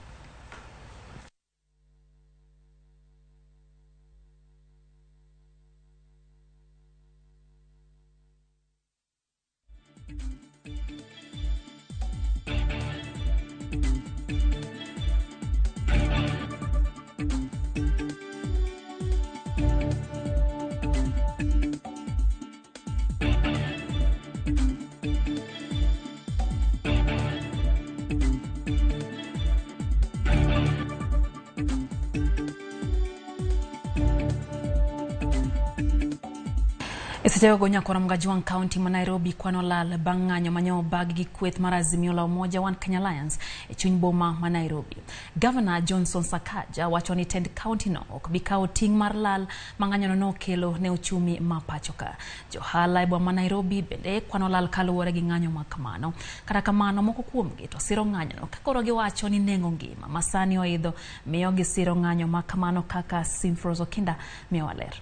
Isitego nyakoram gajuang county ma Nairobi kwano lal bang' ng'anyo manyo bag gi kweth mar Azimio la Umoja One Kenya Alliance e chuny boma ma Nairobi. Governor Johnson Sakaja wacho ni tend county no ok bi kawo ting' mar lal ma ng'anyo no kelo ne uchumi ma pacho ka. Johala e boma ma Nairobi bende kwano lal kaluwore gi ng'anyo ma kamano. Kata kamano moko kuomgi to siro ng'anyo no ka koro giwacho ni nengo ngima masani oidho miyo gisiro ng'anyo ma kamano kaka Simfrozo Kinda miyo waler.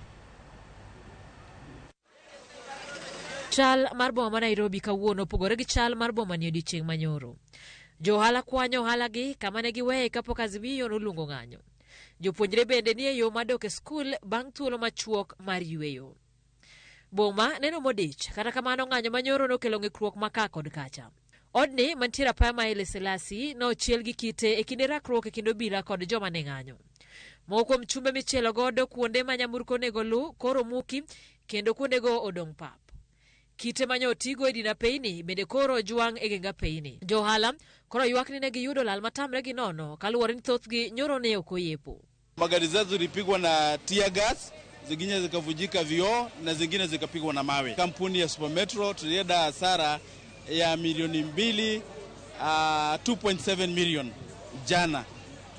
Chal mar boma ma Nairobi kawuono opogore gi chal mar boma ni odiochieng' manyoro. Johala kwanyo ohala gi kama ne giweye kapok Azimio noluongo ng'anyo. Jopuonjre bende ni e yo madok e skul bang' thuolo machuok mar yweyo. Boma neno modich, kata kamano ng'anyo manyoro nokelo ng'ikruok maka kod kacha. Odni mantiere apaya ma Haile Selassie nochiel gi kite e kinde rakruok e kind obila kod joma ne ng'anyo. Moko kuom chumbe michielo godo kuonde ma nyamburko nego lu koro muki kendo kuondego odong' pap. Kite manyo otigo e dina peini bende koro juang' e genga peini. Johala koro ywak ni ne giyudo lal matamre gi nono kaluwore ni thothgi nyoro ne ok oyepo. Magari zao zilipigwa na tear gas, zingine zikavujika vioo na zingine zikapigwa na mawe. Kampuni ya Supermetro tulienda hasara ya milioni 2.7 million jana,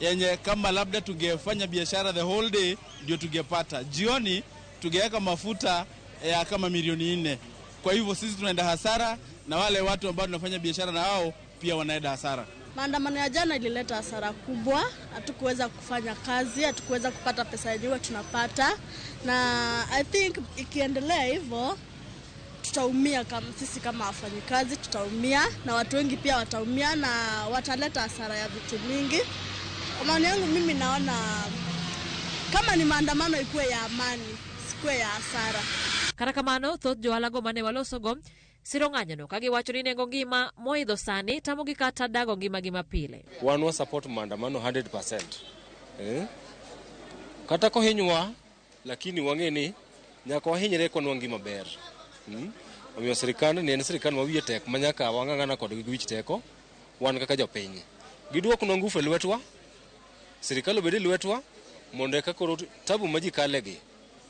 yenye kama labda tungefanya biashara the whole day ndio tungepata. Jioni tungeweka mafuta ya kama milioni 4. Kwa hivyo sisi tunaenda hasara na wale watu ambao tunafanya biashara na wao pia wanaenda hasara. Maandamano ya jana ilileta hasara kubwa, hatukuweza kufanya kazi, hatukuweza kupata pesa yenyewe tunapata, na I think ikiendelea hivyo tutaumia kama sisi kama wafanyikazi, tutaumia na watu wengi pia wataumia na wataleta hasara ya vitu mingi. Kwa maana yangu mimi naona kama ni maandamano ikuwe ya amani, sikuwe ya hasara. Kata kamano thoth johala go mane walosogo siro ng'anyono ka giwacho ni nengo ngima moidho sani tamogi kata dago ngima gi mapile. Wan support maandamano 100%. Kata kohinywa lakini wang'e ni nyaka wahinyre konwa ngima ber. Omiyo sirikal ni en sirikal ma wiye tek manyaka wang'ang'ana kod giwich teko wan kaka jopiny. Giduoknwa ngufu e lwetwa, sirikal obed e lwetwa mondo eka koro tabu ma ji kalegi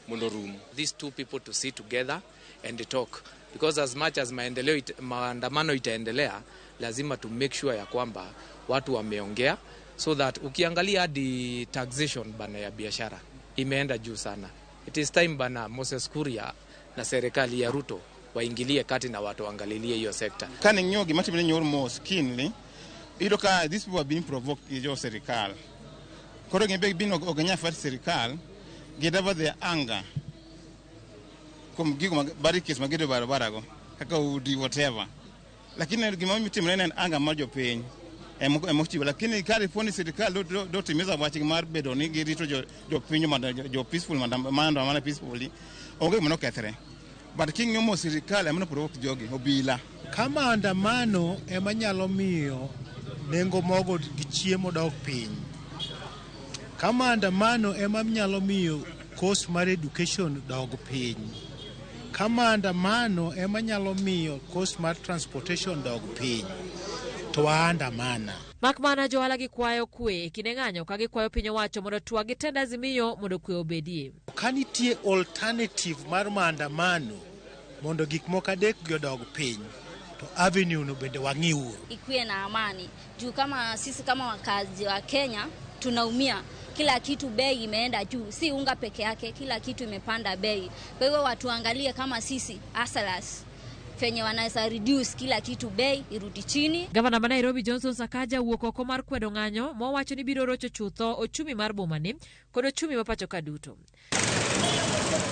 mondo rum. These two people to sit together and talk, because as much as maandamano itaendelea lazima to make sure ya kwamba watu wameongea, so that ukiangalia hadi taxation bana ya biashara imeenda juu sana. It is time bana Moses Kuria na serikali ya Ruto waingilie kati na watu waangalilie hiyo sekta. Kana nyogi matimene nyor mos kinli ilo ka these people have been provoked jo serikal. Koro gembe bin oganya fat serikal get over their anger. Kum gigo barikis magedo barabara go kaka udi whatever. Lakini gima mitimene en anger mar jopiny. emochiwo, lakini kariponi sirikal do timiza wach mar bedo ni girito jo pinyo jo peaceful maandamano peacefully onge mono kethre. But king mo sirikal amno provoke jogi obila. Kama andamano ema nyalo miyo nengo mogo gi chiemo dok piny. Kama andamano ema nyalo miyo cost mar education dog piny. Kama andamano ema nyalo miyo cost mar transportation dog piny. To andamana. Makmana johala gi kwayo kwe kine ng'anyo ka gikwayo piny owacho mondo twag gitend azimio mondo kwe obedie. Kanitie alternative mar maandamano mondo gik moko adek godog piny, to avenue no bende wang'iuru. Ikuwe na amani. Juu kama sisi kama wakazi wa Kenya tunaumia. Kila kitu bei imeenda juu, si unga peke yake, kila kitu imepanda bei. Kwa hivyo watu angalie kama sisi asalas fenye wanaweza reduce kila kitu bei irudi chini. Gavana ma Nairobi Johnson Sakaja wuok oko mar kwedo ng'anyo mowacho ni biro rocho chutho ochumi mar bomani kod ochumi mapacho kaduto.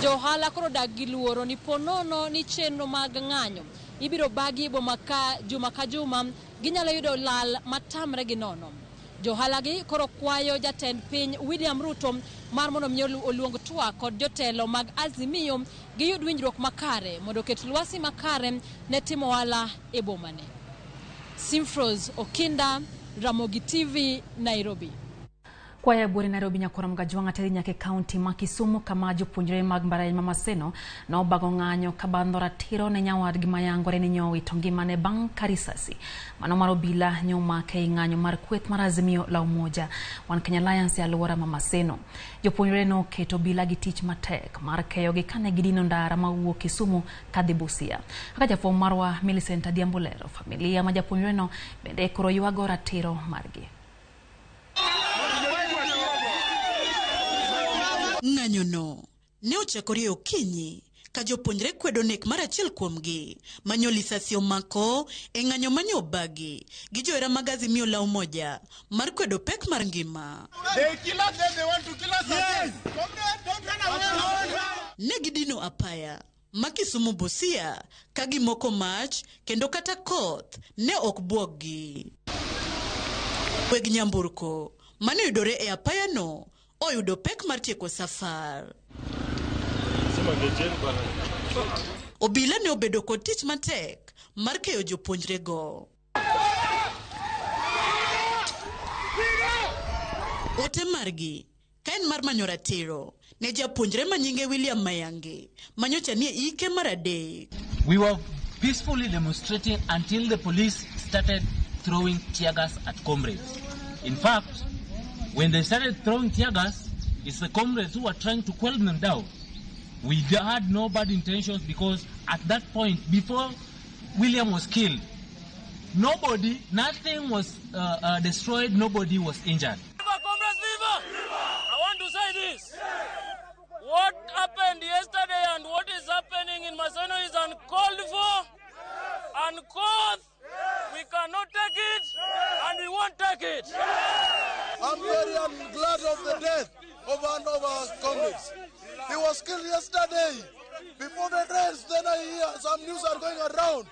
Johala koro dag gi luoro ni ponono ni chenro mag ng'anyo ibiro bagi boma ka juma ginyalo yudo lal matamre gi nono. Johala gi koro kwayo jatend piny William Ruto mar mondo miyo oluong twak kod jotelo mag Azimio gi yud winjruok makare mondo ket lwasi makare ne timo ohala e bomane. Simfros Okinda, Ramogi TV, Nairobi. Kwaya bwore Nairobi nyakora mgajwanga teri nyake county ma Kisumu kama jopuonjre mag mbaranya Maseno na obago ng'anyo kabandora tiro ne nyawad gi mayangore ni nyowi to ngimane bang' karisasi. Mano mar obila nyoma ke ng'anyo mar kweth mar Azimio la Umoja One Kenya Alliance ya Luora Maseno. Jopuonjre no keto obila gi tich matek mar keyo gi kane gidino ndara mawuok Kisumu kadhi Busia. Kaka jafwambo marwa Millicent Adiambulero, familia ma japuonjre no bende koro ywago ratiro margi. Ng'anyo no ne ochakore okinyi ka jopuonjre kwedo nek mar achiel kuomgi manyo lisasi omako e ng'anyo manyo bagi gi joera mag Azimio la Umoja mar kwedo pek mar ngima. Ne gidino apaya ma Kisumu Busia ka gimoko mach kendo kata koth ne ok buoggi. Weg nyamburko mane yudore e apaya no oyudo pek mar tieko safar. Obila ne obedo kod tich matek mar keyo jopuonjre go. Ote margi kaen mar manyo ratiro ne japuonjre manyinge William Mayange manyocha nie ike mar adek. We were peacefully demonstrating until the police started throwing tear gas at comrades. In fact, when they started throwing tear gas, it's the comrades who were trying to quell them down. We had no bad intentions because at that point, before William was killed, nothing was destroyed, nobody was injured. Comrades, viva! I want to say this. What happened yesterday and what is happening in Maseno is uncalled for, uncalled. We cannot take it and we won't take it. I'm glad of the death of one of our comrades. He was killed yesterday. Before the rest, then I hear some news are going around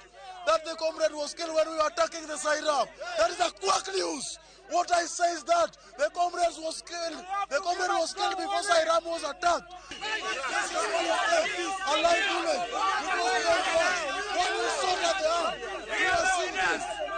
that the comrade was killed when we were attacking the Sairam. That is a quack news. What I say is that the comrade was killed. The comrade was killed before Sairam was attacked. Alive women. When we saw that they are,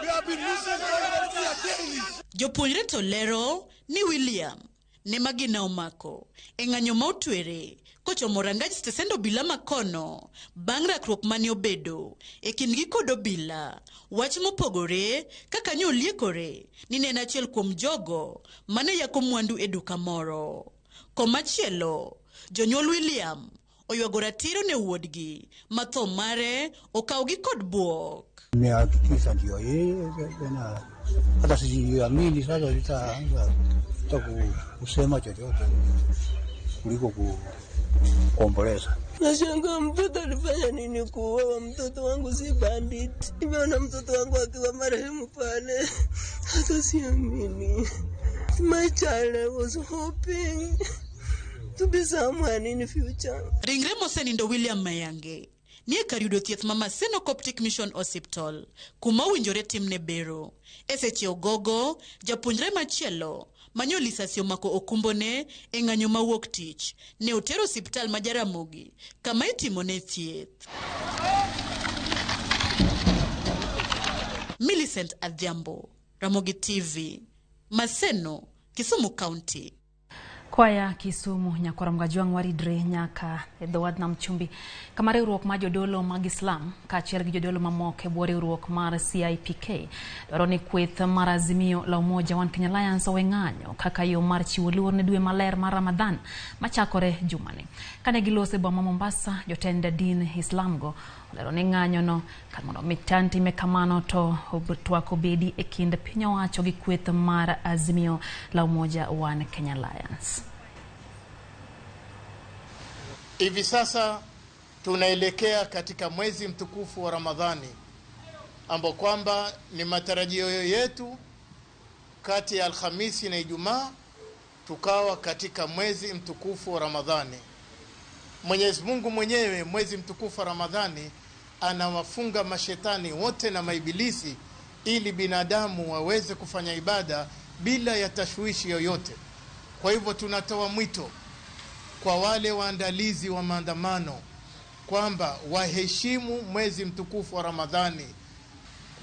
we have been losing comrades here daily. Jopuonjre to lero ni William ne magina omako e ng'anyo ma otwere kochomo rangaj stesend obila makono bang' rakruok mane obedo e kindgi kod obila. Wach mopogore kaka ne oliekore ni ne en achiel kuom jogo mane yako mwandu e duka moro. Komachielo, jonyuol William oywago ratiro ne wuodgi ma tho mare okawgi kod buok. Nimehakikisha ndio yeye na hata siamini sasa nitaanza kusema chochote kuliko kuomboleza. Nashangaa mtoto alifanya nini kuuawa? Mtoto wangu si bandit. Nimeona mtoto wangu akiwa marehemu pale. Hata siamini. My child, I was hoping to be someone in the future. Ringre mosenindo William Mayange nie kar yudo thieth ma Maseno Coptic Mission Hospital kuma winjore timne bero. Eseche ogogo japuonjre machielo manyo lisasi omako okumbone e ng'anyo mawuok tich ne otero hospital ma Ramogi kama itimone thieth. Millicent Adhiambo, Ramogi TV, Maseno, Kisumu County. Kwaya Kisumu nyakora mgajwang waridre nyaka e dhowadh nam chumbi kama riwruok mar jodolo mag Islam kaachiel gi jodolo mamoko e bwo riwruok mar CIPK dwaro ni kweth mar Azimio la Umoja One Kenya Alliance owe ng'anyo kaka yo mar chiwo luor ne dwe maler mar Ramadhan machakore jumani. Kane gilose boma Mombasa, jotend din Islamgo olero ni ng'anyo no kar mondo mitan time kamano to twak obedi e kind piny owacho gi kweth mar Azimio la Umoja One Kenya Alliance. Hivi sasa tunaelekea katika mwezi mtukufu wa Ramadhani ambao kwamba ni matarajio yetu kati ya Alhamisi na Ijumaa tukawa katika mwezi mtukufu wa Ramadhani. Mwenyezi Mungu mwenyewe mwezi mtukufu wa Ramadhani anawafunga mashetani wote na maibilisi ili binadamu waweze kufanya ibada bila ya tashwishi yoyote. Kwa hivyo tunatoa mwito kwa wale waandalizi wa maandamano kwamba waheshimu mwezi mtukufu wa Ramadhani.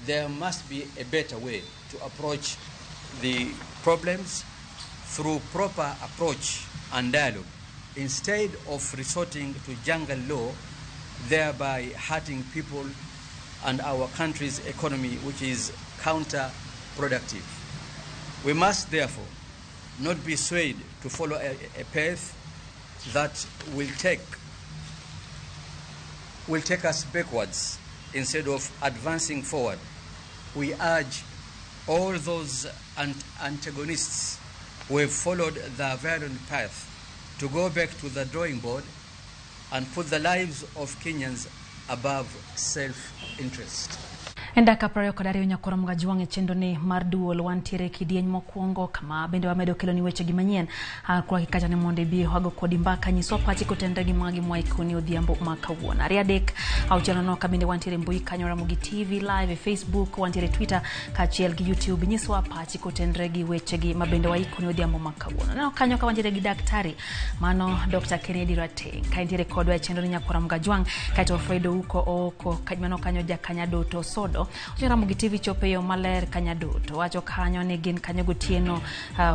There must be a better way to approach the problems through proper approach and dialogue instead of resorting to jungle law, thereby hurting people and our country's economy, which is counterproductive. We must therefore not be swayed to follow a path that will take us backwards instead of advancing forward. We urge all those antagonists who have followed the violent path to go back to the drawing board and put the lives of Kenyans above self-interest. Endaka prayo kadari nyakora mgajwang e chendo ni mar duol wantiere kidieny mokwongo kama bende wamedo kelo ni weche gi manyien kwa kikacha ne monde bi hago kodi mbaka nyiso pachi kotenda gi magi mwaikoni odhiambo makawuona riadek au chano no kabinde wantiere mbui kanyo Ramogi TV live e Facebook wantiere Twitter kaachiel gi YouTube nyiso pachi kotendre gi weche gi mabende waikoni odhiambo makawuona na kanyo ka wantiere gi daktari mano Dr. Kennedy Rateng kaintiere kodwa e chendo ni nyakora mgajwang kaito Fredo uko oko kajmano kanyo jakanya doto sodo Ramogi TV chope yo maler kanyaduto wacho kanyo ni gin kanyo gotieno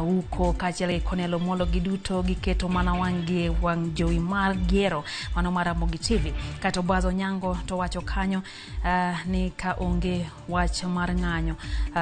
uko kaachiel gi Konelo Molo giduto giketo mana wangi wang jowi mar giero mano mar Ramogi TV kato Bazo Nyango to wacho kanyo ni ka onge wach mar ng'anyo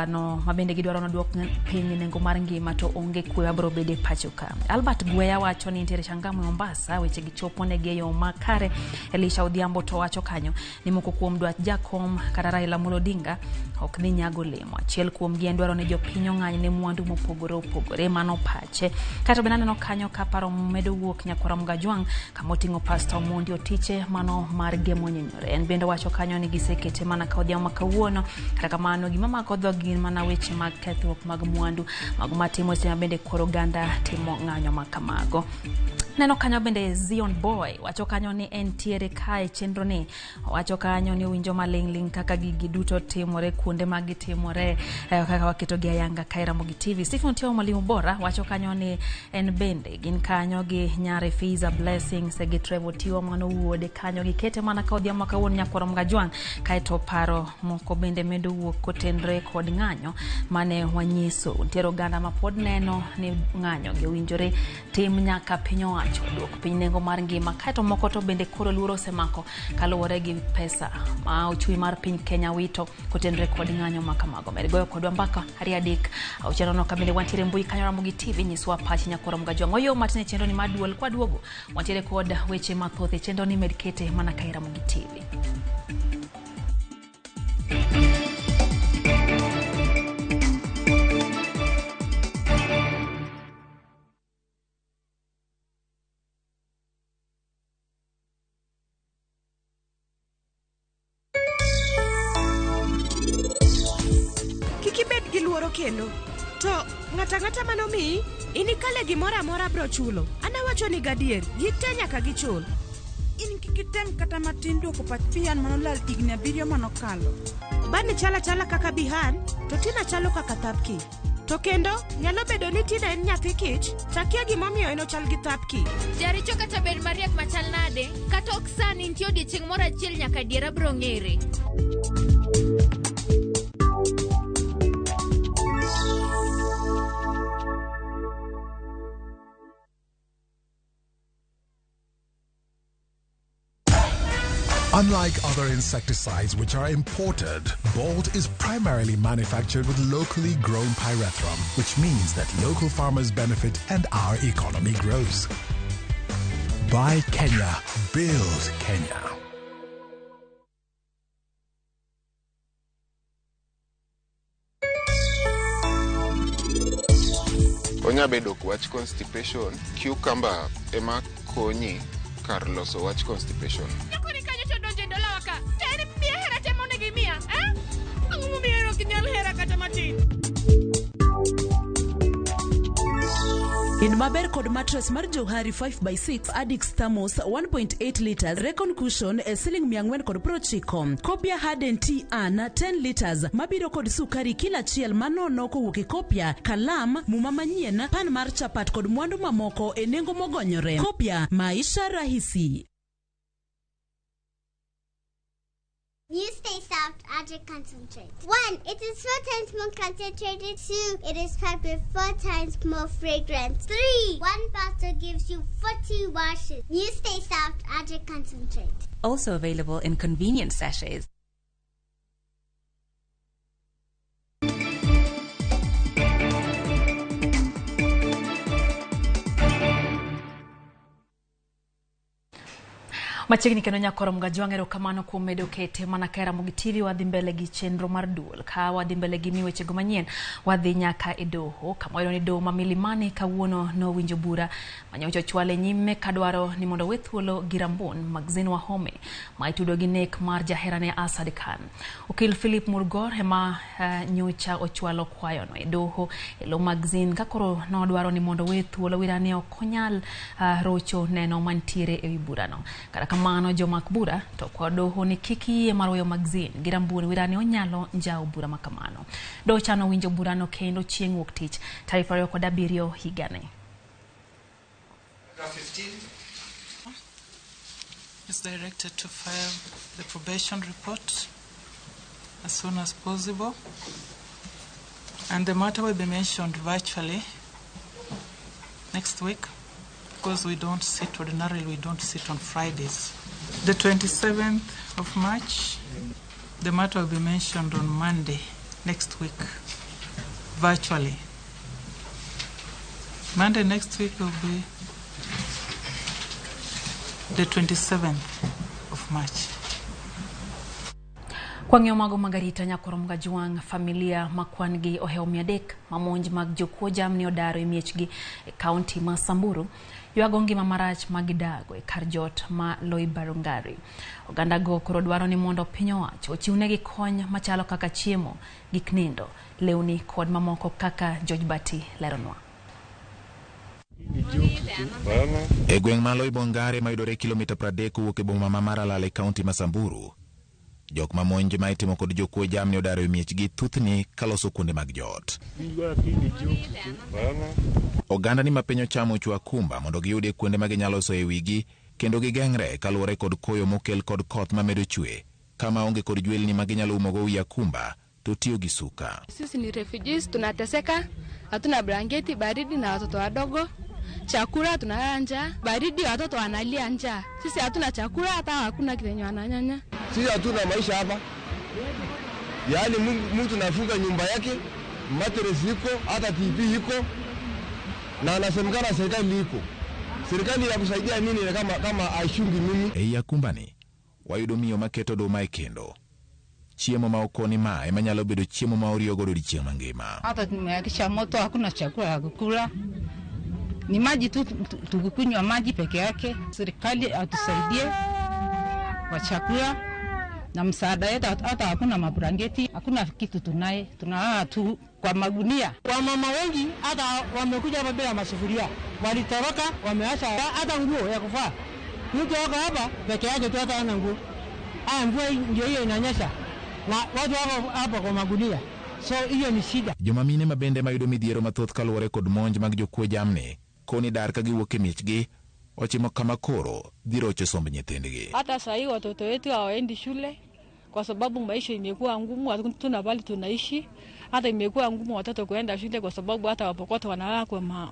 no mabende gidwaro no duok piny nengo mar ngima to onge kwe abro bede pacho ka. Albert Gweya wacho ni intere Changamwe Mombasa weche gichopo ne geyo makare. Elisha Odhiambo to wacho kanyo ni moko kuom dwach jakom kata Raila Odinga ok ni nyago lemo achiel kuom gi ndwaro ne jopiny ng'any ne mwandu mopogore mano pache kata benane no kanyo ka paro medo wuok nyakora mgajwang kamotingo pastor Mondi Otiche mano mar gemo nyenyore en bende wacho kanyo ni gisekete mana ka odhiambo makawuono kata kamano gima mako dhogin mana weche mag kethruok mag mwandu mago matimo sema bende koro ganda timo ng'anyo makamago. Neno kanyo bende Zion Boy wacho kanyo ni entiere kae chenro ni wacho kanyo ni winjo malingling kaka gigi duto timore kuonde magi timore kaka waketo gi ayanga kae Ramogi TV. Stephen Tio Mwalimu Bora wacho kanyo ni en bende gin kanyo gi nyare Fiza Blessing Segi Trevor Tio mano wuode kanyo gi kete mana ka odhiambo makawuono nyakora mgajwang kae to paro moko bende medo wuok kotenre kod ng'anyo mane wanyiso ntiero ganda mapod neno ni ng'anyo gi winjore tim nyaka pinyo duok piny nengo mar ngima kaito moko to bende koro luoro osemako kaluwore gi pesa ma uchumi mar piny Kenya wito kotenre kod ng'anyo makamago. Med goyo kodwa mbaka hari adek au chano no kabinde wantiere mbui kanyo Ramogi TV nyiswa pachi nyakora mgajwang oyo matine chendo ni maduol kwa duogo wantiere kod weche mathoth e chendo ni medkete mana kai Ramogi TV. Kendo to ng'ata manomi inikale gimora mora bro chulo ana wacho ni gadier gitenya ka gichul in kikitem kata matin duoko pach pian manolal igni 7 manokalo. Bani chala kaka Bihan, to Tina chalo kaka Thapki. To kendo, nyalo bedo ni Tina en nyathi kich, takia gimomiyo eno chal gi Thapki. Jaricho kata bed mariek machal nade, kata ok sani nitie odiechieng' moro achiel nyaka diera bro ng'ere. Unlike other insecticides which are imported, Bolt is primarily manufactured with locally grown pyrethrum, which means that local farmers benefit and our economy grows. Buy Kenya, build Kenya. Onya bedo wach constipation, cucumber ema konyi kar loso wach constipation. In maber kod mattress mar Johari 5x6 Addix Thermos 1.8 liters Recon Cushion ceiling 490. Kopia Harden Tea An 10 liters mabiro kod sukari kila chiel manono kowuok e kopia, kalam, muma manyien, pan mar chapat kod mwandu mamoko e nengo mogonyore. Kopia Maisha Rahisi. You stay soft, Adric concentrate. 1. It is 4 times more concentrated. 2. It is packed with 4 times more fragrance. 3. 1 bottle gives you 40 washes. You stay soft, Adric concentrate. Also available in convenient sachets. Machiegni kendo nyakoro mgajwang'ero kamano kuom medo kete mana ka Ramogi TV wadhi mbele gi chenro mar duol. Ka wadhi mbele gi miwechego manyien, wadhi nyaka e doho. Kama wayudo ni doho ma Milimani kawuono nowinjo bura manyocha ochwale nyime kadwaro ni mondo we thuolo gi Rambon Magazine Wahome ma itudo gi nek mar jaherane Asad Khan. Okil Philip Murgor ema nyocha ochwalo kwayono e doho elo Magazine kakoro nodwaro ni mondo we thuolo wirani ok onyal rocho neno mantiere e wi burano. Kamano jomak bura to kwa doho ni kiki maroyo Magazine girambuni wirani onyalo njao bura makamano. Doho chano winjo burano kendo chieng' wuok tich tarehe 27 higani. Is directed to file the probation report as soon as possible, and the matter will be mentioned virtually next week. Because we don't sit ordinarily, we don't sit on Fridays. The 27th of March, the matter will be mentioned on Monday next week, virtually. Monday next week will be the 27th of March. Kwang'yo mago magarita nyakoro mgajwang' familia makwangi oheo 300 mamonj mag jokuo jamni odaro e miechgi e kaunti ma Samburu ywago ngima marach magidago e kar jot ma Loibarungari. Oganda go koro dwaro ni mondo piny owacho ochiwnegi kony machalo kaka chiemo, gik nindo, lewni kod mamoko kaka George Bati leronwa. E gweng' ma Loibarungari mayudore kilomita 30 kowuok e boma ma Maralal e kaunti ma Samburu, jok mamonj ma itimo kod jokuo jamni odaro e miechgi thuthni kaloso kuonde mag jot. Oganda ni mapinyo chamo chwa kumba mondo giyude kuonde ma ginyalo so e wigi kendo gigeng're kaluwore kod koyo mokel kod koth mamedo chwe, kama onge kod jwelni ma ginyalo umogo wi kumba to tiyo gi suka. Sisi ni refugees, tunateseka, hatuna blanketi, baridi na watoto wadogo. Chakula tunalala njaa, baridi watoto wanalia njaa. Sisi hatuna chakula, hata hakuna kitu wananyanya. Sisi hatuna maisha hapa. Yaani mtu nafunga nyumba yake, mattress iko, hata TV iko. Na anasemekana serikali iko. Serikali ya kusaidia nini kama aishungi mimi? Eya kumbani, wayudo miyo maketo doma e kendo. Chiemo ma okoni ma ema nyalo bedo chiemo ma oriyo godo chieng' mangima. Hata tumehakisha moto, hakuna chakula ya kukula. Ni maji tu tukunywa maji peke yake. Serikali atusaidie kwa chakula na msaada yetu, hata hakuna mabrangeti, hakuna kitu tunaye. Tunalala tu kwa magunia. Kwa mama wengi hata wamekuja hapa bila masufuria. Walitoroka, wameacha hata nguo ya kuvaa. Mtu wako hapa peke yake tu hata ana nguo. Mvua ndio hiyo inanyesha. Na watu wako hapa kwa magunia. So hiyo ni shida. Jomamine mabende mayudo midhiero mathoth kaluwore kod monj mag jokwe jamni koni dar ka giwuok e miechgi ochimo kama koro dhi rocho somb nyithindgi. Hata saa hii watoto wetu hawaendi shule kwa sababu maisha imekuwa ngumu, hatuna bali tunaishi. Hata imekuwa ngumu watoto kuenda shule kwa sababu hata wapokoto wanalala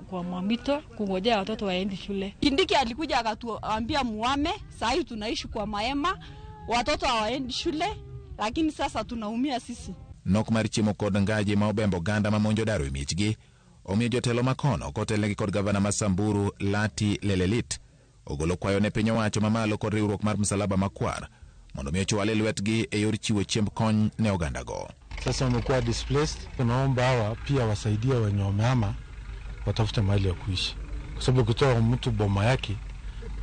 kwa mamito kungojea watoto waendi shule. Kindiki alikuja akatuambia muame, saa hii tunaishi kwa mahema, watoto hawaendi shule, lakini sasa tunaumia sisi. Nok mar chiemo kod ngaji ma obembo ganda ma monjo daro e miechgi omiyo jotelo makono kotelnegi kod gavana ma Samburu Lati Lelelit ogolo kwayo ne piny owacho mamalo kod riwruok mar Msalaba Makwar mondo mi ochwale lwetgi e yor chiwo chiemb kony ne ogandago. Sasa wamekuwa displaced, tunaomba hawa pia wasaidie wenye wamehama watafute mahali ya kuishi, kwa sababu kutoa mtu boma yake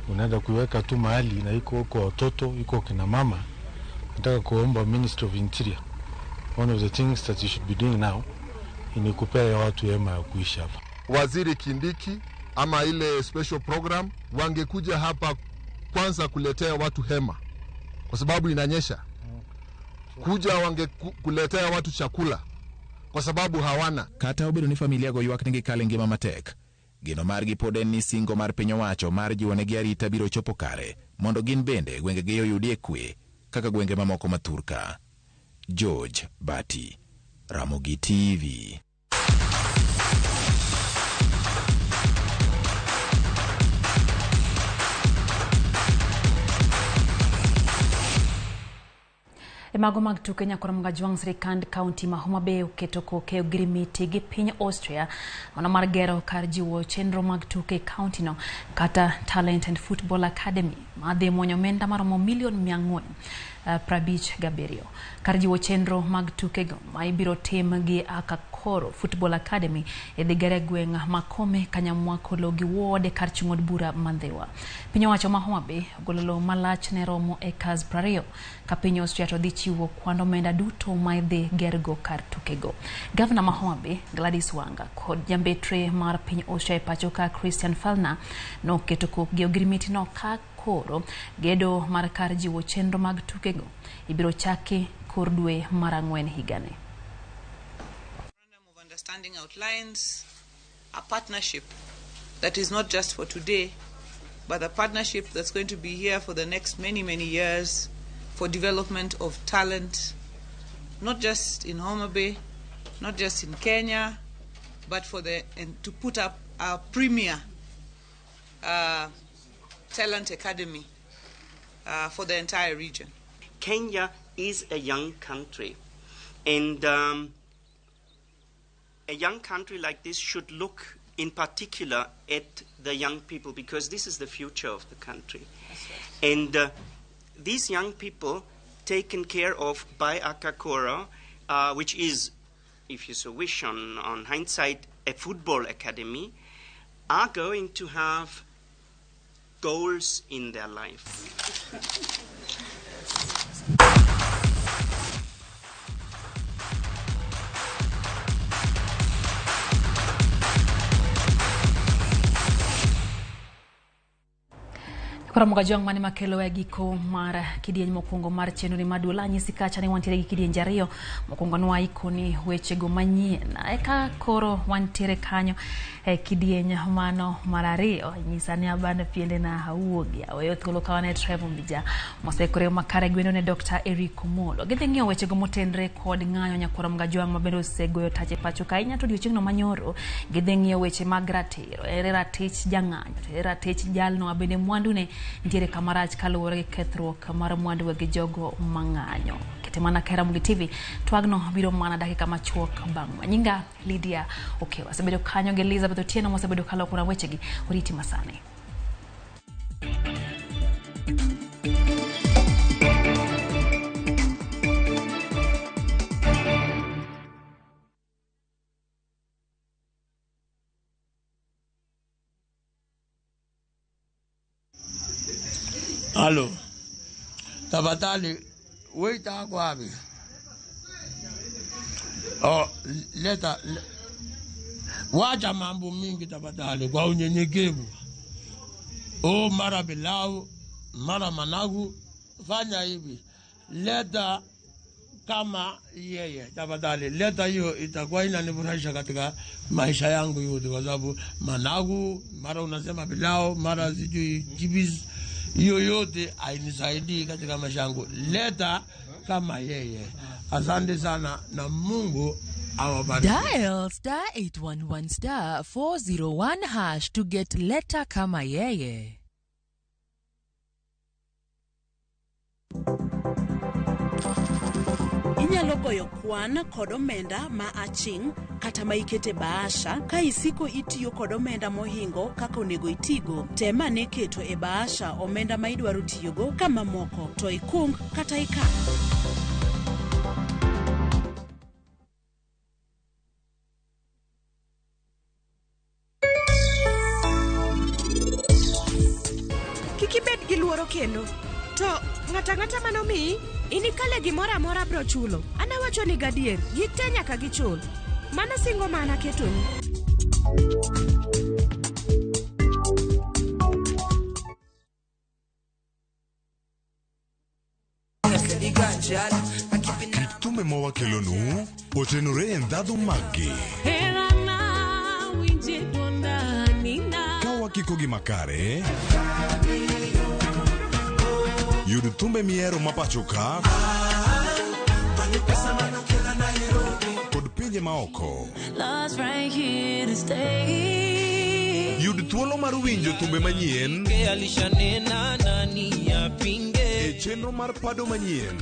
unaenda kuiweka tu mahali na iko huko watoto, iko kina mama. Nataka kuomba Ministry of Interior, one of the things that you should be doing now ni kupea watu hema ya kuishi hapa. Waziri Kindiki ama ile special program wangekuja hapa kwanza kuletea watu hema, kwa sababu inanyesha. Kuja kuletea watu chakula kwa sababu hawana. Kata obedo ni familia go ywak nigi kale ngima matek, gino margi pod en ni singo mar piny owacho mar jiwonegi arita biro chopo kare mondo gin bende gwengegi oyudie kwe kaka gwenge mamoko ma Thurka. George Bati, Ramogi TV. Mago mag tuke nyakoro mga jwang sirikand kaunti ma Homa Bay oketo koke ogrimiti gi piny Austria ono mar gero kar jiwo chenro mag tuke kaunti no kata Talent and Football Academy ma dhi mwonyo omenda maromo $450,000 Gaberio. Kar jiwo chenro mag tuke go ma ibiro tim gi Akakoro Football Academy e dhigere gweng' Makome Kanyamwako logi wode kar chung'od bura Mandhewa. Piny owacho ma Homa Bay ogolo malach ne romo acres 20 ka piny Austria to dhi chiwo kwando omenda duto ma idhi gergo kar tukego. Gavana ma Homa Bay Gladys Wanga kod jambetre mar piny Austria e pacho ka Christian Fellner no keto kokgi ogrimiti no ka koro gedo mar kar jiwo chenro mag tukego ibiro chaki kor dwe mar 4 higani. Understanding outlines a partnership that is not just for today, but a partnership that's going to be here for the next many, many years for development of talent, not just in Homa Bay, not just in Kenya, but to put up a premier talent academy for the entire region. Kenya is a young country, and a young country like this should look in particular at the young people, because this is the future of the country. And these young people taken care of by Akakoro, which is, if you so wish, on hindsight, a football academy, are going to have goals in their life. Kora mga jong mani makelo giko mar kidieny mokwongo mar chenro maduola nyisi kacha ni wantiere gi kidieny jariyo mokwongo nwa ikoni wechego manyien eka koro wantiere kanyo kidieny mano mar ariyo nyisa ni abana piende na hauogi aweyo thuolo kawane Trevor Mbija mosekore makare gwendo ne Dr. Eric Omolo gidhi ng'iyo wechego motenre kod ng'anyo nyakoro mga jong mabende osegoyo tache pacho ka inya to odiochieng'no manyoro gidhi ng'iyo weche mag ratiro ere ratich jang'anyo ere ratich jalno mabende mwandune ntiere kamarach kaluwore gi kethruok mar mwandu gi jogo mang'anyo. Kete mana ka Ramogi TV twagno biro mana dakika machuok bang' nyinga Lydia Okewa sebedo kanyo gi Elizabeth Otieno mosebedo kalo kuna wechegi oriti masane. Halo, tafadhali waita wapi? Leta wacha mambo mingi tafadhali kwa unyenyekevu. Mara bilau mara Managu, fanya hivi, leta kama yeye tafadhali, leta hiyo, itakuwa inanifurahisha katika maisha yangu yote, kwa sababu Managu mara unasema pilau, mara sijui kibis, hiyo yote hainisaidii katika maisha yangu. Leta kama yeye. Asante sana na Mungu awabariki. Dial *811*401# to get leta kama yeye. Inyalo goyo kwan kod omenda ma aching' kata ma ikete bahasha ka isiko itiyo kod omenda mohingo kaka onego itigo. Tema ne keto e bahasha omenda ma idwaro tiyogo kama moko to ikung kata ikan. Kikibed gi luoro kendo to ng'ata manomiyi inikale gimoro amora bro chulo. Anawacho ni gadier gik te nyaka gichul. Mana singo mana ketoni. Kit thumbe mawakelonu otenore e ndhadhu maggi. Ka wakiko gi makare, yud thumbe miero mapacho ka kod pinje maoko. Yud thuolo mar winjo thumbe manyien e chenro mar pado manyien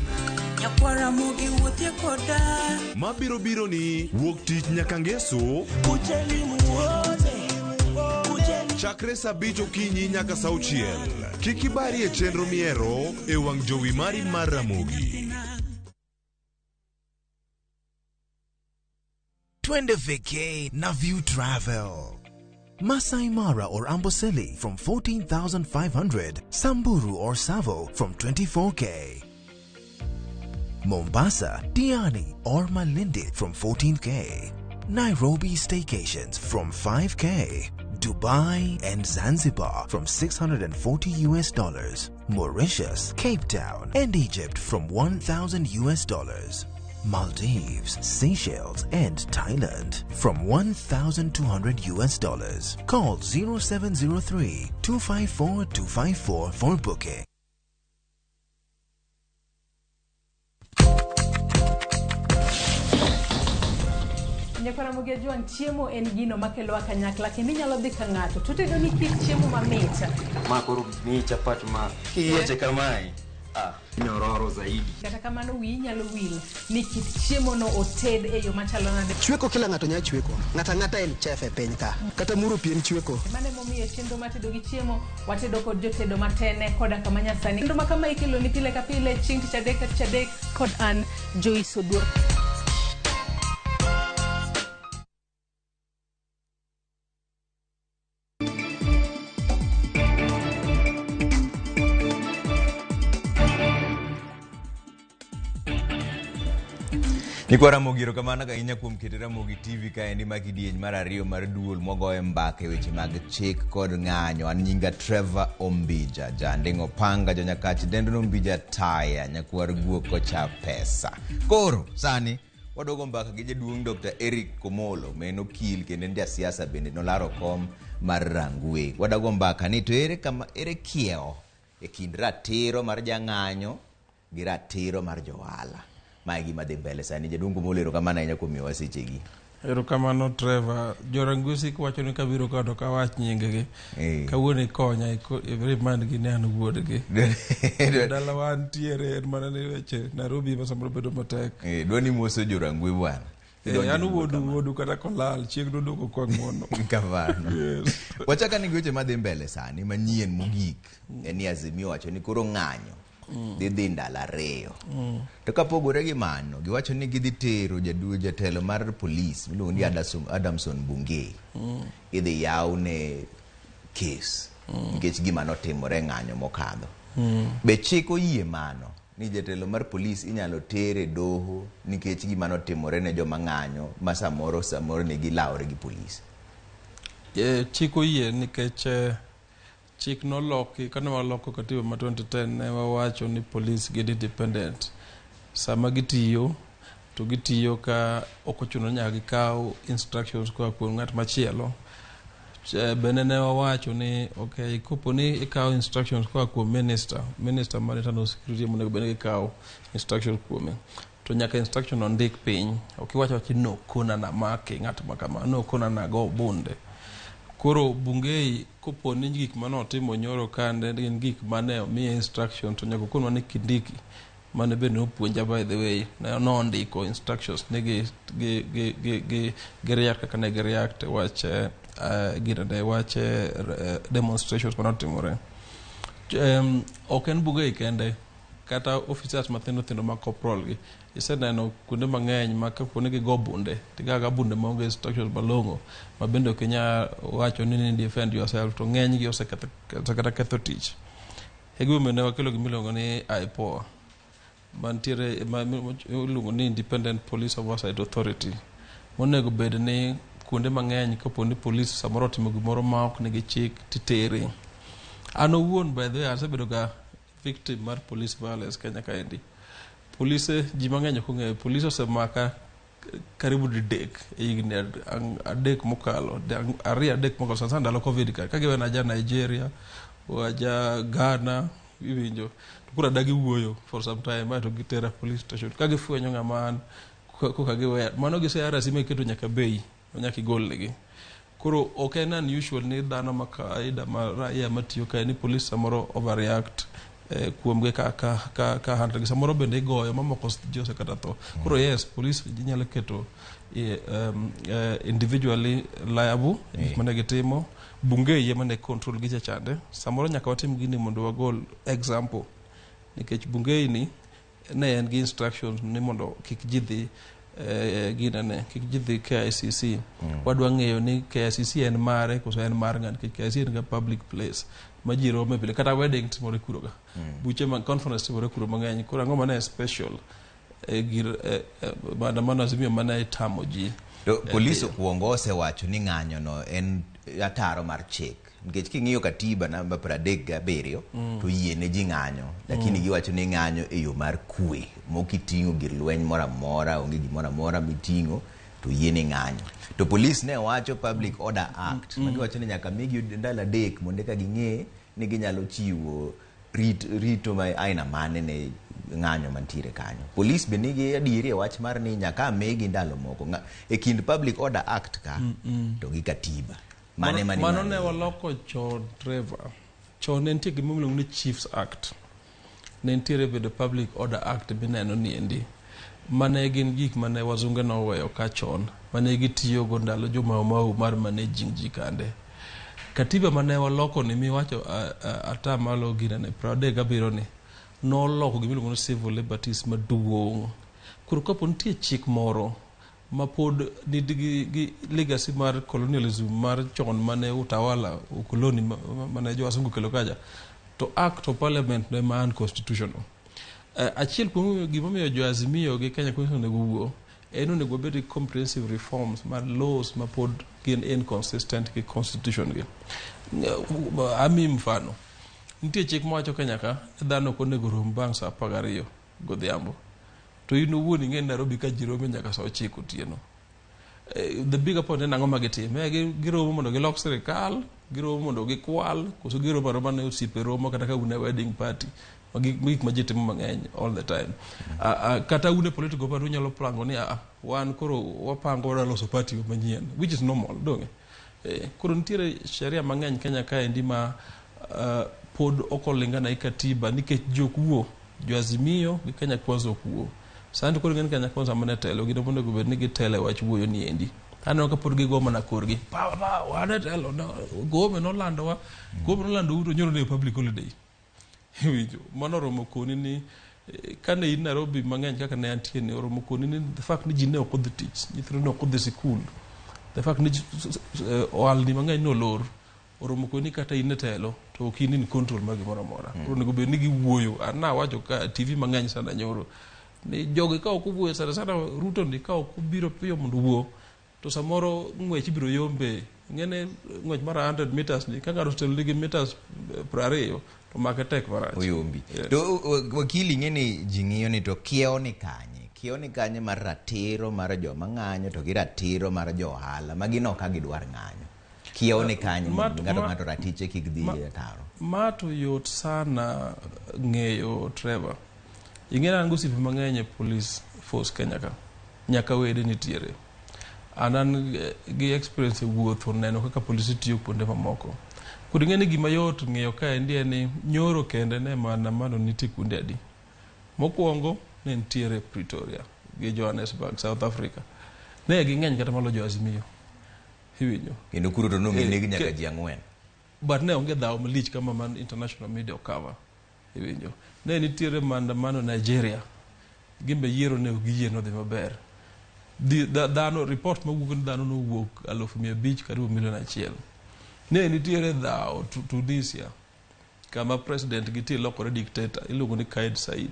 mabiro biro ni wuok tich nyaka ngeso chakre saa 5 okinyi nyaka saa 6. Kik ibari e chenro miero e wang' jowi mari mar Ramogi. Twende vacay na View Travel. Masai Mara or Amboseli from 14,500. Samburu or Savo from 24K. Mombasa, Diani or Malindi from 14K. Nairobi staycations from 5K. Dubai and Zanzibar from $640. Mauritius, Cape Town and Egypt from $1,000. Maldives, Seychelles and Thailand from $1,200. Call 0703-254-254 for booking. Nyakwana Mugejuan chiemo en gino makelo kanyakla kendo inyalo dhi ka ng'ato to tedo ni kit chiemo mamit. Ma koro ni chapat ma kiyeche kamae. Nyororo zaidi. Kata kamano wi nyalo wil ni kit chiemo no oted e yo machalo nade. Chweko kila ng'ato nya chweko. Ng'ata en chef e piny ka. Kata muro pien chweko. Mane momiye chenro matedo gi chiemo watedo kod jotedo matene koda kama nyasani. Kendo makama ikelo ni pile ka pile ching tich adek kod an Joyce Odur. Nikwa Ramogi erokamano ahinya kuom keto Ramogi TV kaendi makidieny mar ariyo mar duol mogoye mbaka e weche mag chik kod ng'anyo. An nyinga Trevor Ombija, janding opanga jonyakach dendo Ombija taya nyakwar guok kocha pesa. Koro sani wadogo mbaka gi jaduong' Dr. Eric Komolo men okil kendo en jasiasa bende nolaro kom mar Rangwe. Wadago mbaka ni to ere kiewo e kind ratiro mar jang'anyo gi ratiro mar johala. Maigi madhi mbele sani jadungu molero kamana enya kuom miwa sechegi. Erokamano Trevor, jorangusi kwacho ni kabiro kado ka wach nyingegi. Kawuono ikonya remind gi ne an wuodgi. Dala wan tiere en mana ni weche Nairobi masamoro bedo matek. Dwani moso jorangwe bwana. An wuodu kata kolal chieng' dodoko kwa ng'wono. Kamano. Wachaka ni weche madhi mbele sani manyien mogik. Eni Azimio wacho ni koro ng'anyo dhi ndala ariyo. To kapogore gi mano giwacho ni gidhi tero jatelo mar polis miluongo ni Adamson Bungei. Idhi yawne kes nikech gima notimore ng'anyo mokadho. Be chik oyie mano ni jatelo mar polis inyalo tere doho nikech gima notimore ne joma ng'anyo ma samoro ne gilawre gi polis? Chik oyie nikech chik noloki kane waloko katiba ma 2010 ne wawacho ni police gin independent. Sama gitiyo to gitiyo ka ok ochuno nyaka gikaw instructions koa kuom ng'at machielo. Bende ne wawacho ni okay, kopo ni ikaw instructions koa kuom minister mar internal security monego bende gikaw instructions kuome, to nyaka instruction ondik piny. Ok iwacho ni no kona na make ng'at makama, no kona na go bunde. Koro Bungei kopo ni gik manotimo nyoro kande gin gik mane omiye instruction, to nyaka konwa ni Kindiki mane bende opuonja by the way nondiko instructions ne gi react kaka ne gi react wach ginade wach demonstrations manotimore. Ok en Bungei kende, kata officers mathindo ma corporal gi iseneno kuonde mang'eny ma kapo ni gigo bunde tigaga bunde maonge instructions malong'o ma bende ok inyal wacho ni defend yourself, to ng'eny gi osekata ketho tich. Egimomiyo ne wakelo gimiluongo ni IPOA mantiere iluongo ni Independent Police Oversight Authority, monego bed ni kuonde mang'eny kapo ni police samoro otimo gimoro ma ok nigi chik titere. An owuon by the way asebedo ga victim mar police violence Kenya kaendi. Police ji mang'eny ok ong'eyo, police osemaka karibu didek higni adek mokalo, adek mokalo sasa ndalo covid ka giwe na ja Nigeria waja Ghana iwinjo to kura dagi wuoyo for some time ma to gitera police station ka gifwenyo ng'ama koka giwe mano gise arasi me keto nyaka bei nyaka igol negi. Koro ok en unusual ni dhano ma kawaida ma raia matiyo ka ni police samoro overreact kuom ge ka handle samoro bende igoyo mamoko jose kata tho. Koro yes, police nyalo keto individually liable gik mane gitimo. Bungei yema ne control gicha chande. Samoro nyaka watim gini mondo wagol example, nikech Bungei ni ne en gi instructions ni mondo kik jidhi ginane kik jidhi KICC. Wadwa ng'eyo ni KICC en mare koso en mar ng'an, KICC en ga public place ma ji rome pile, kata wedding timore kuro ga, buche ma conference timore kuro mang'eny. Koro ang'o mane special gir maandamano azimio mane tamo ji. Police okuongo osewacho ni ng'anyo no en ataro mar chik, nikech king'iyo katiba namba 37 to yiene ji ng'anyo, lakini giwacho ni ng'anyo e yo mar kwe mokiting'o gir lweny moro amora, onge gimoro amora miting'o to yiene ng'anyo. To police ne wacho Public Order Act ma giwacho ni nyaka migi ndalo 3 mondo ka ging'e ni ginyalo chiwo rito ma aina mane ne ng'anyo mantiere kanyo. Police be nigi adieri e wach mar ni nyaka migi ndalo moko e kind Public Order Act ka to gi katiba. Mano ne waloko chon Trevor. Chon ne nitie gima iluongo ni Chiefs Act. Ne nitiere bedo Public Order Act bineno ni endi. Mane gin gik mane wazunge noweyo ka chon. Mane gitiyo go ndalo Jumau mar managing ji kande. Katiba mane waloko ni miwacho atamalo ginane 37 ni noloko gima iluongo ni civil liberties maduong'. Koro kapo nitie chik moro ma pod nidigi legacy mar colonialism mar chon mane utawala ukoloni mane jo wasungu kelo kaja, to act of parliament ne man constitutional. Achiel kuom gimomiyo jo azimio gi Kenya Constitution nego wuo en onego bed comprehensive reforms mar laws ma pod gin inconsistent gi constitution gi. Ami mfano, nitie chik mowacho Kenya ka dhano konego rom bang' saa 12 godhiambo. To in owuon ing'e Nairobi ka ji rome nyaka saa 9 otieno. The bigger point en ang'o ma gitime? Giromo mondo gilok sirikal, giromo mondo gikwal, koso giromo mana osiepe romo kata ka une wedding party. Gik ma ji timo mang'eny all the time. Kata une political party unyalo plango ni wan koro wapango wadwa loso party manyien, which is normal, donge? Koro nitiere sheria mang'eny Kenya kaendi ma pod okolingana i katiba nikech jokuo, jo azimio gi Kenya Kwanza okuo. Sandi koro ng'en Kenya Kwanza mane telo gido mondo gobed ni gitele wach wuoyo ni endi. Aneno ka pod gigo mana korgi. Wane telo gome nolando wa, gome nolando uto nyoro ne public holiday. Winjo, mano romo koni ni kane in Nairobi mang'eny kaka ne antie ni romo koni ni the fact ni ji ne ok odhi tich, nyithindo ne ok odhi sikul. The fact ni ohalni mang'eny no lor, oromo koni kata in telo to ok in control mar gimoro amora. Koro nego bed ni giwuoyo. An nawacho ka TV mang'eny sana nyoro ni jogi ka ok wuoyo sana Ruto ni ka ok biro piyo mondo wuo to samoro ng'wech biro yombe ngene ng'wech mar 100 meters ni ka ng'ato otelo gi meters 20 to make tek marach oyombi. To wakili ng'eni ji ng'iyo ni to kiewo ni kanye mar ratiro mar joma ng'anyo to gi ratiro mar jo ohala ma gino ka gidwar ng'anyo. Kiewo ni kanye ng'ato ratiche kik dhi taro. Ma to yot sana ng'eyo Trevor. Ing'ena an gosipe mang'eny e police force Kenya ka. Nyaka wede nitiere. Anan gi experience e wuotho neno kaka polisi tiyo kuonde mamoko. Kod ing'eni gima yot ng'eyo ka en ni nyoro kende ne maandamano nitie kuonde adi. Mokwongo ne nitiere Pretoria gi Johannesburg, South Africa. Ne ging'eny kata malo jo Azimio. Hiwinjo. Kendo kuro to nominegi nyaka ji 4. But ne onge dhawo malich kama man international media cover. Hiwinjo. Ne nitiere maandamano Nigeria. Gimbe yiero ne ogiyie no dhi maber. Dhano report mawuok ni dhano nowuok 500,000 karibu 1,000,000. Ne nitiere dhawo Tunisia kama president giti lokore dictator iluongo ni Kais Saied.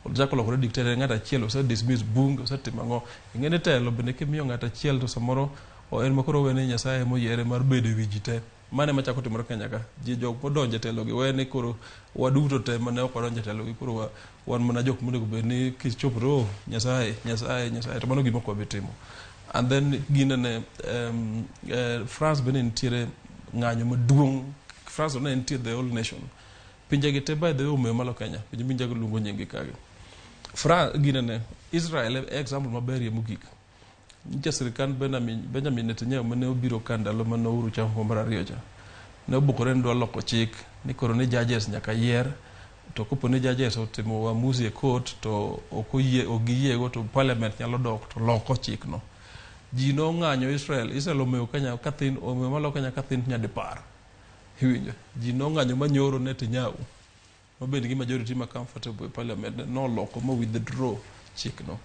Oljako lokore dictator ng'ata achiel ose dismiss bunge ose timo ang'o. Ing'ene telo bende kimiyo ng'ata achiel to samoro en makoro wene Nyasaye moyiere mar bedo e wi ji te. Mane machako timore Kenya ka. Ji jok modonje telo gi wene koro waduto te mane ok odonje telo gi koro wan mana jok monego bed ni kichopro Nyasaye to mano gima kwa bitimo. And then ginene France bende nitiere ng'anyo maduong'. France ne nitiere the whole nation. Pinje gi te by the way malo Kenya. Pinje gi luongo nyingi kage. France ginene Israel example maberie mogik. Nitie sirikand Benjamin Netanyahu mane obiro ka ndalo mane Uhuru chako mar 2 cha. Ne obukore ndwa loko chik ni koro ne judges nyaka yier to kopo ne judges otimo uamuzi e court to ogiyiego to parliament nyalo dok to loko chik no. Ji no ng'anyo Israel omewo Kenya kathin omewo malo Kenya kathin nyadipar. Hiwinjo. Ji no ng'anyo manyoro Netanyahu. Mabende gi majority ma comfortable e parliament no loko mo withdraw chik no.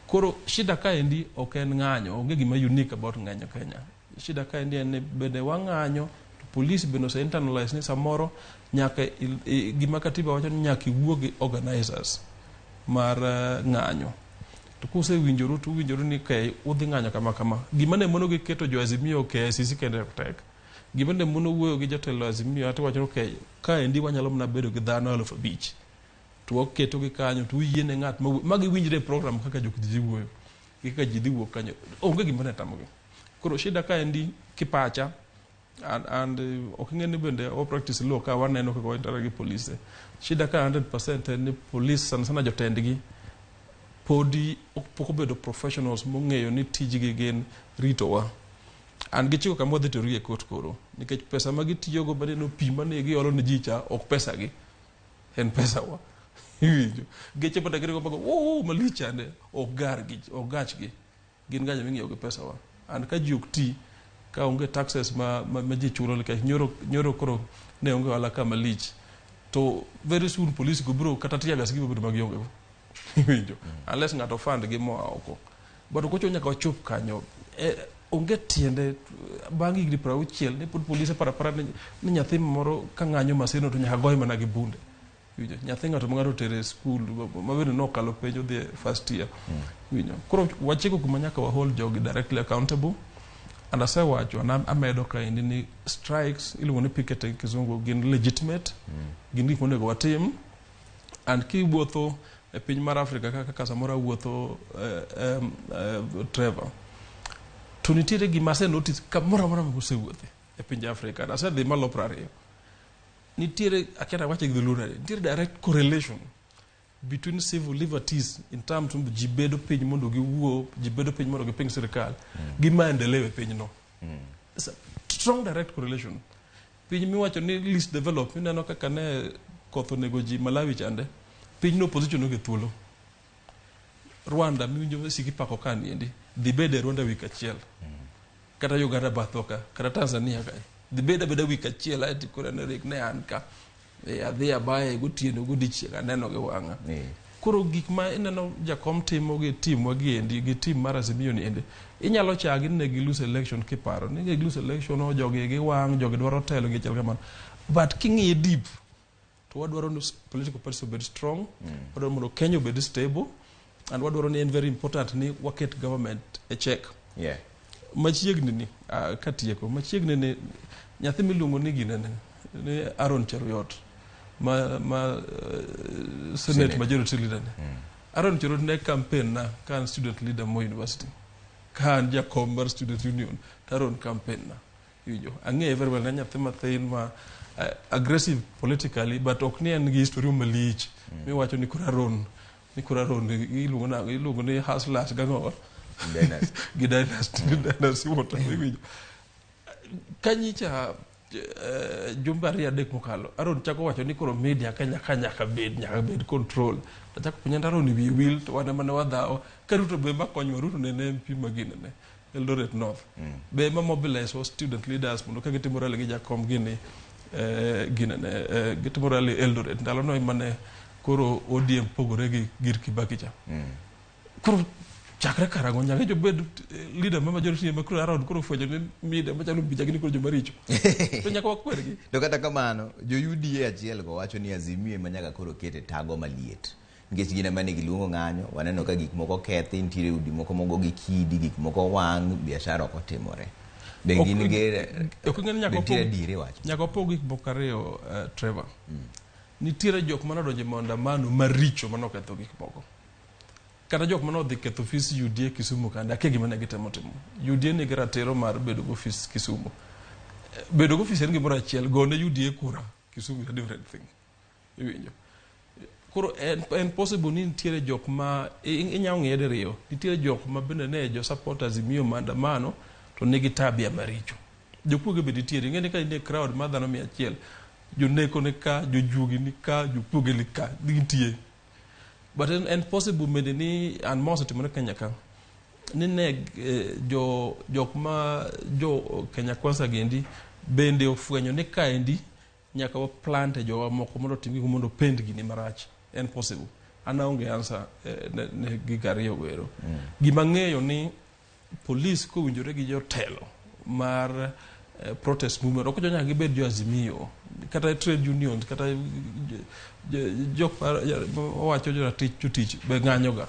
Koro shida ka endi ok en ng'anyo, onge gima unique about ng'anyo Kenya. Shida ka endi en bende wang'anyo to police bende ose internalize ni samoro nyaka gima katiba wacho ni nyaka iwuog gi organizers mar ng'anyo. To kuse winjoru to winjoru ni kay udhi ng'anyo kama. Gima ne mono gi keto jo Azimio KICC kende tek. Gima ne mono wuoyo gi jotelo Azimio ati wacho okay ka endi wanyalo mna bedo gi dhano 5,000. To waketo gi kanyo to yiene ng'at magi winjre program kaka jok ji wuoyo kaka ji dhi wuok kanyo onge gima ne tamogi. Koro shida ka endi kipacha and ok ng'eni bende o practice law ka waneno kaka wantara gi police. Shida ka 100% ni police sana jotendgi podi pok obedo professionals mong'eyo ni tijgi gin ritowa. An gichiko kama wadhi terogi e court koro nikech pesa ma gitiyogo bende no pi mane giolo ne ji cha ok pesa gi en pesa wa. Geche pata gire go malicha ne ok gach gi gin gaje ming'iewo gi pesa wa. An ka ji ok ti ka onge taxes ma ji chulo nikech nyoro koro ne onge wala ka malich to very soon police go bro kata tiya gas gibo bedo magionge go. Unless ng'ato fund gi moa oko. But kocho nyaka ochop kanyo onge tiende bang' higni 60 ni police parapara ni nyathi moro ka ng'anyo masino to nyaka goye mana gi bunde. Nyathi ng'ato mang'ato tere school mabende nokalo penjo dhi first year. Koro wachiko kuma nyaka wa hold jogi directly accountable. And asewacho amedo ka indi ni strikes iluongo ni picketing kizungu gin legitimate. Gin gik monego watim. And kiwuotho e piny mar Afrika kaka samoro wuotho Trevor. To nitiere gima ase notice kamoro amora mosewuothe e piny Afrika. Asedhi malo 20. Nitiere akena wache gi luna nitiere direct correlation between civil liberties in terms of jibedo piny mondo giwuo jibedo piny mondo giping sirikal gi maendeleo e piny no. Strong direct correlation. Piny miwacho ni least developed ineno kaka ne koth onego ji Malawi chande piny no opposition oge thuolo. Rwanda miwinjo siki pako kani endi dhi bede Rwanda wik achiel kata Uganda bathoka kata Tanzania kae dhi beda wik achiel ati kore ne rik ne an ka adhi abaye gotieno godichieng aneno gi wang'a. Koro gik ma ineno jakom timo gi tim wagi endi gi tim mar Azimio ni endi inyalo chagi ne gi lose election kiparo ni gi lose election o jogi gi wang' jogi dwaro telo gi chal kamano but king'iye deep to wadwaro ni political parties obed strong wadwaro mondo Kenya obed stable and wadwaro ni en very important ni waket government a check. machiegni ni katieko machiegni ni nyathi miluongo ni ginene ni Aaron Cheruiyot ma Senate Majority Leader ne. Aaron Cheruiyot ne campaign na kan student leader Moi University. Kan jakom mar student union Aaron campaign na. Ijo ang'e very well na nyathi mathin ma aggressive politically but ok ni en gi history malich. Mi wacho ni Aaron iluongo ni hustlers gango. Dynasty woto iwinjo. Kanyicha jumbe ariyo adek mokalo Aaron chako wacho ni koro media nyaka bed control. Tachako puonjo Aaron wi wil to wan mane wadhaw ka Ruto be makonywa Ruto ne MP maginene Eldoret North. Be ma mobilize was student leaders mondo ka gitimo rally gi jakom gini gitimo rally Eldoret ndalo no mane koro ODM pogore gi gir Kibaki cha. Koro chakre karago nyaka jobed leader ma majority ma kuro Aaron koro fwenyo ni media machalo bija gini koro jomaricho. To nyaka wakwergi. To kata kamano jo UDA achiel go wacho ni Azimio ma nyaka koro kete tago maliet. Nikech gine mane giluongo ng'anyo waneno ka gik moko kethi nitiere udi moko mogo gi kidi gik moko wang' biashara ok otimore. Bengine gere nitiere dire wacho. Nyaka opog gik moko ariyo Trevor. Nitiere jok manodonjo maandamano maricho manoketho gik moko. Kata jok manodhi ketho ofis UDA Kisumu kanda ake gima ne gitemo timo. UDA nigi ratiro mar bedo gi ofis Kisumu. Bedo gi ofis en gimoro achiel, gone UDA kura Kisumu is a different thing. Iwinjo. Koro en possible ni nitiere jok ma inyalo ng'e diriyo. Nitiere jok ma bende ne jo supporters Azimio maandamano to nigi tabia maricho. Jokuoge be nitiere, ing'e ni ka in crowd ma dhano 100, joneko ni ka, jojuogi ni ka, jokuoge ni ka, nitie. But en possible mende ni an mouse timore Kenya ka. Ni ne jok ma jo Kenya Kwanza gendi bende ofwenyo ni kaendi nyaka wa plant jo moko mondo timi mondo pend gini marach. En possible. Ana onge answer ne gigariyo wero. Gima ng'eyo ni police ko winjore gi jotelo mar protest movement ok nyaka gibed jo Azimio kata trade unions kata jok wacho jo tich be ng'anyo ga.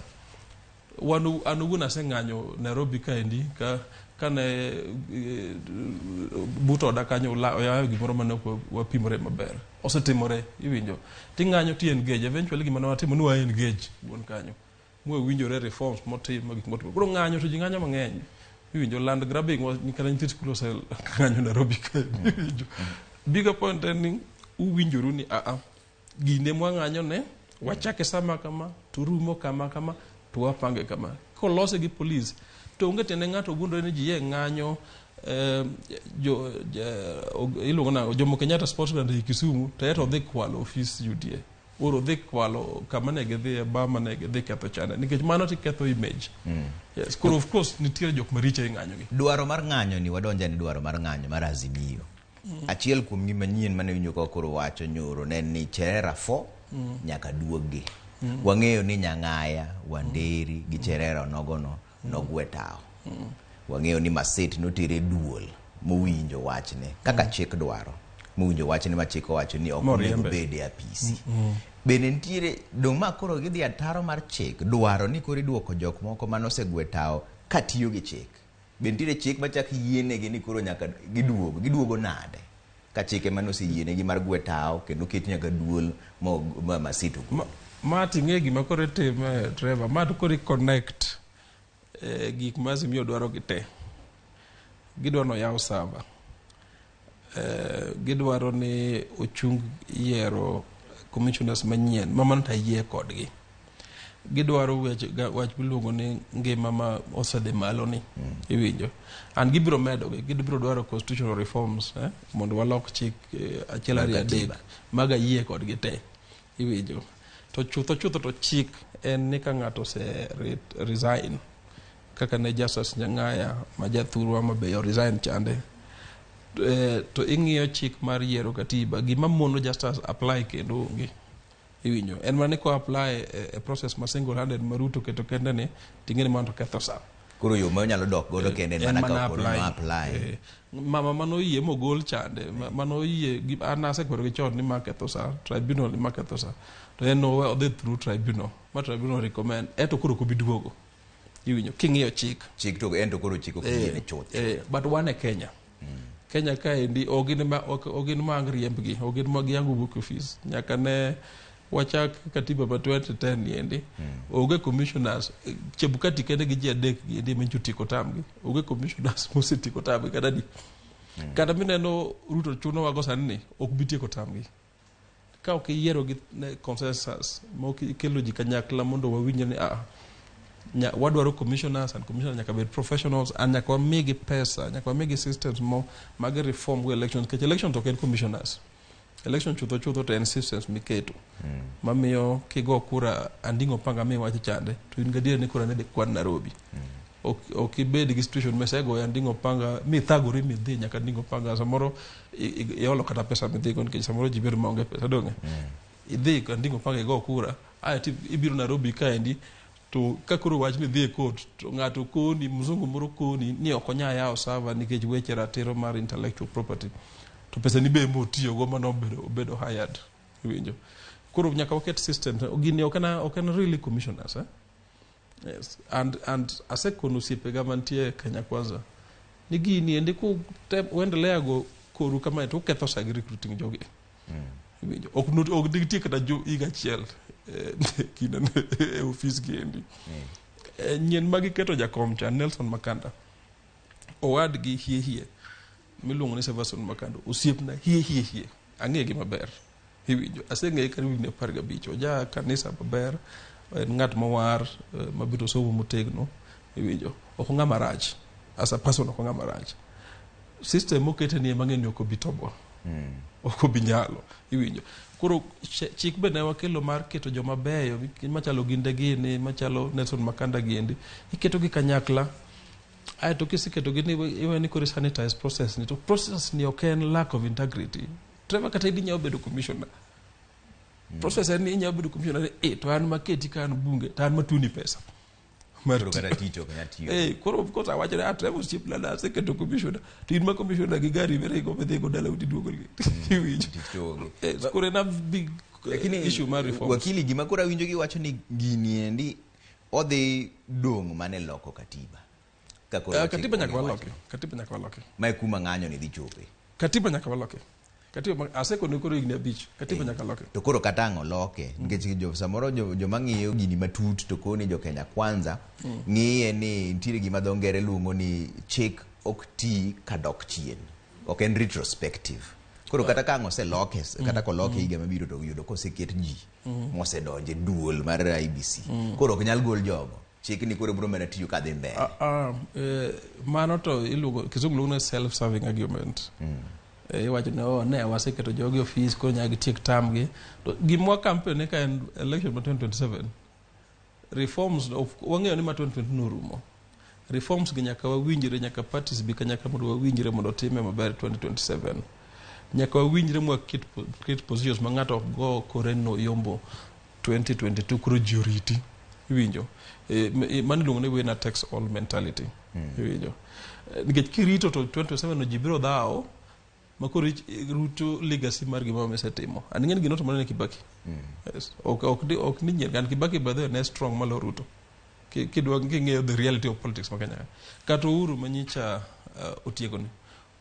Wan owuon aseng'anyo Nairobi kaendi kane buto da kanyo oyayo gimoro mane wapimore maber. Osetimore iwinjo. Ting'anyo ti engage eventually gima ne watimo ni wa engage wuon kanyo. Mwe winjore reforms motim gik motimo. Koro ng'anyo to ji ng'anyo mang'eny. Iwinjo land grabbing ni kana nyithi skul ose ng'anyo Nairobi kaendi iwinjo. Bigger point en ni uwinjoru ni gine mwa ng'anyo ne wachake sama kama turumo kama to wapange kama. Kolose gi police to onge tene ng'ato gundo ni ji ng'anyo iluongo na Jomo Kenyatta Sports Ground e Kisumu to eto dhi kwalo office UDA oro dhi kwalo kama ne gidhi bama ne gidhi ketho chana nikech mano ti ketho image. Yes, koro of course nitiere jok maricho e ng'anyo gi. Dwaro mar ng'anyo ni wadonja ni dwaro mar ng'anyo mar Azimio. Achiel kuom gima nyien mane winjo ka koro wacho nyoro ne ni Cherera nyaka duogi. Wang'eyo ni Nyang'aya, Wanderi gi Cherera nogono nogwe tao. Wang'eyo ni Maset notere duol mowinjo wachne kaka chik dwaro. Mowinjo wachne ma chik wacho ni ok onego bed e apisi. Bende nitiere dong' ma koro gidhi ataro mar chik dwaro ni koro iduoko jok moko manosegwe tao katiyo gi chik. Bende nitiere chik machak yienegi ni koro nyaka giduogo nade ka chike manosiyienegi mar gwe tao kendo ket nyaka duol ma Maset ma ting'e gima koro time Trevor ma to koro connect gik ma Azimio dwaro gi te. Gidwaro yaw saba. Gidwaro ni ochung yiero commissioners manyien mamano ta yie kodgi. Gidwaro wach miluongo ni ngima ma osedhi malo ni iwinjo. An gibiro medo gibiro dwaro constitutional reforms mondo walok chik achiel ariyo adek maga yie kodgi te iwinjo. To chutho to chik en ni ka ng'ato se resign kaka ne Justice Nyang'aya ma jathurwa mabeyo resign chande to ing'iyo chik mar yiero katiba gima mono justice apply kendo onge iwinjo. En mane ko apply a process ma single handed Maruto keto kende ni ting'eni man to ketho sa. Koro yo ma nyalo dok godo kende mana ka apply. Mama mano yie mogol chande mano yie anase kwero gi chon ni maketho sa tribunal ni maketho sa to en no odhi through tribunal ma tribunal recommend eto koro ko biduogo Iwinjo king'iyo chik to ento koro chik ok yiene chuth. But wan e Kenya. Kenya kaendi ogin mag riembgi, ogin mag yango book office. Nyaka ne wachak katiba ma 2010 niendi. Oge commissioners Chebukati kende gi ji adek giendi menchutiko tamgi. Oge commissioners mositiko tamgi kada di. Kada mineno Ruto chuno wago sani ok bitieko tamgi. Ka ok yiero gi consensus mo kelo ji kanyakla mondo wawinjo ni wadwaro commissioners and commissioners nyaka bed professionals and nyaka wamigi pesa, nyaka wamigi systems mo mag reform go elections. Kech elections ok en commissioners. Election chutho to en systems miketo. Mamiyo kigo kura andingo panga mi wacho chande to in gadier ni kura ne de kwan Nairobi. Ok ibed gi situation mesego andingo panga mi thagori mi dhi nyaka andingo panga samoro iolo kata pesa mi dhi kon ke samoro jiber maonge pesa donge. Idhi andingo panga igo kura ibiro Nairobi kaendi to kakoro wach ni dhi e court to ng'ato koni mzungu moro koni ni ok onya yawo server nikech weche ratiro mar intellectual property to pesa ni be motiyo go mano obedo hired winjo. Koro nyaka waket system gini ok en really commissioners yes and asekono siepe gamantie Kenya Kwanza ni gini ende ku uendelea go koru kama to ketho sag recruiting jogi winjo ok digiti kata jo iga chiel kina office giendi nyen magi keto jakom cha Nelson Makanda owad gi hie miluongo ni Severson Makanda osiepna hie ang'e gi maber hiwinjo aseng'e karibu ne 15 oja kanisa maber en ng'at mawar mabiro somo motegno hiwinjo ok ng'ama rach as a person ok ng'ama rach system mokete ni mang'eny ok obitobo ok obinyalo hiwinjo. Koro chik be ne wakelo mar keto joma beyo machalo ginde gini machalo Nelson Makanda giendi iketo gi kanyakla aeto kisiketo gi ni iwe ni koro sanitize process ni to process ni ok en lack of integrity. Trevor kata idi nyawo bedo commissioner process ni inyawo bedo commissioner to an maketi kan bunge to an matuni pesa Koro kata ticho kanya tiyo. Koro of course awachre Trevor chip la seketo commissioner to in ma commissioner gi gari mere go bedhe go dala udiduogo gi kore na big issue mar reform. Wakili gima kora winjo gi wacho ni gini endi odhi dong mane loko katiba. Katiba nyaka waloke. Mae kuma ng'anyo ni dhi chope. Katiba nyaka waloke. Katiba aseko ni koro igni abich. Katiba nyaka loke. To koro katang'o loke nikech jo samoro joma ng'iyo gini matut to koni jo Kenya Kwanza ng'iye ni nitiere gima dho ngere luongo ni chik ok ti kadok chien. Ok en retrospective. Koro kata kang'o se loke kata koloke higa mabiro to yudo koseket ji mosedonje duol mar IBC. Koro ok nyal gol jogo. Chik ni koro bro mana tiyo kadhi mbele. Mano to iluongo kizungu luongo ni self serving argument. Iwacho ne waseketo jogi office ko nyagi tiek tamgi to gimwa campaign ka en election ma 2027 reforms of wang'eyo ni ma 2020 norumo reforms gi nyaka wawinjire nyaka parties bi kanyaka mondo wawinjire mondo time maber 2027 nyaka wawinjire mwa kit positions ma ng'ato go koreno yombo 2022 kuro juriti winjo mani luongo ni winner takes all mentality winjo nikech kirito to 2027 no jibiro dhao makoro Ruto legacy mar gima mesetimo aning'en gino to manene Kibaki yes ok ni nyen kan Kibaki by the way ne strong malo Ruto kidwa ng'eyo the reality of politics ma Kenya kata Uhuru manyicha otiego ni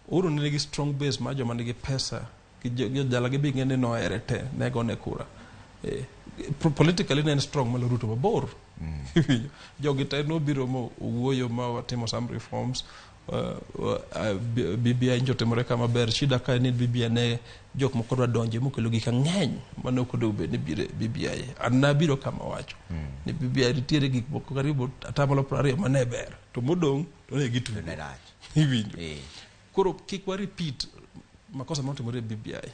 Uhuru nigi strong base ma joma nigi pesa jala gi bing'e ni no erete ne go ne kura politically ne strong malo Ruto mabor jogi te no biro mo wuoyo ma watimo some reforms BBI njotemore kama ber shida ka ni BBI ne jok moko dwa donje mokelo gik ng'eny mane ok odewo bed ni BBI an biro kama wacho ni BBI nitiere gik moko karibu atamalo 20 mane ber to modong to ne gitu ne rach iwinjo koro kik wa repeat makosa motimore BBI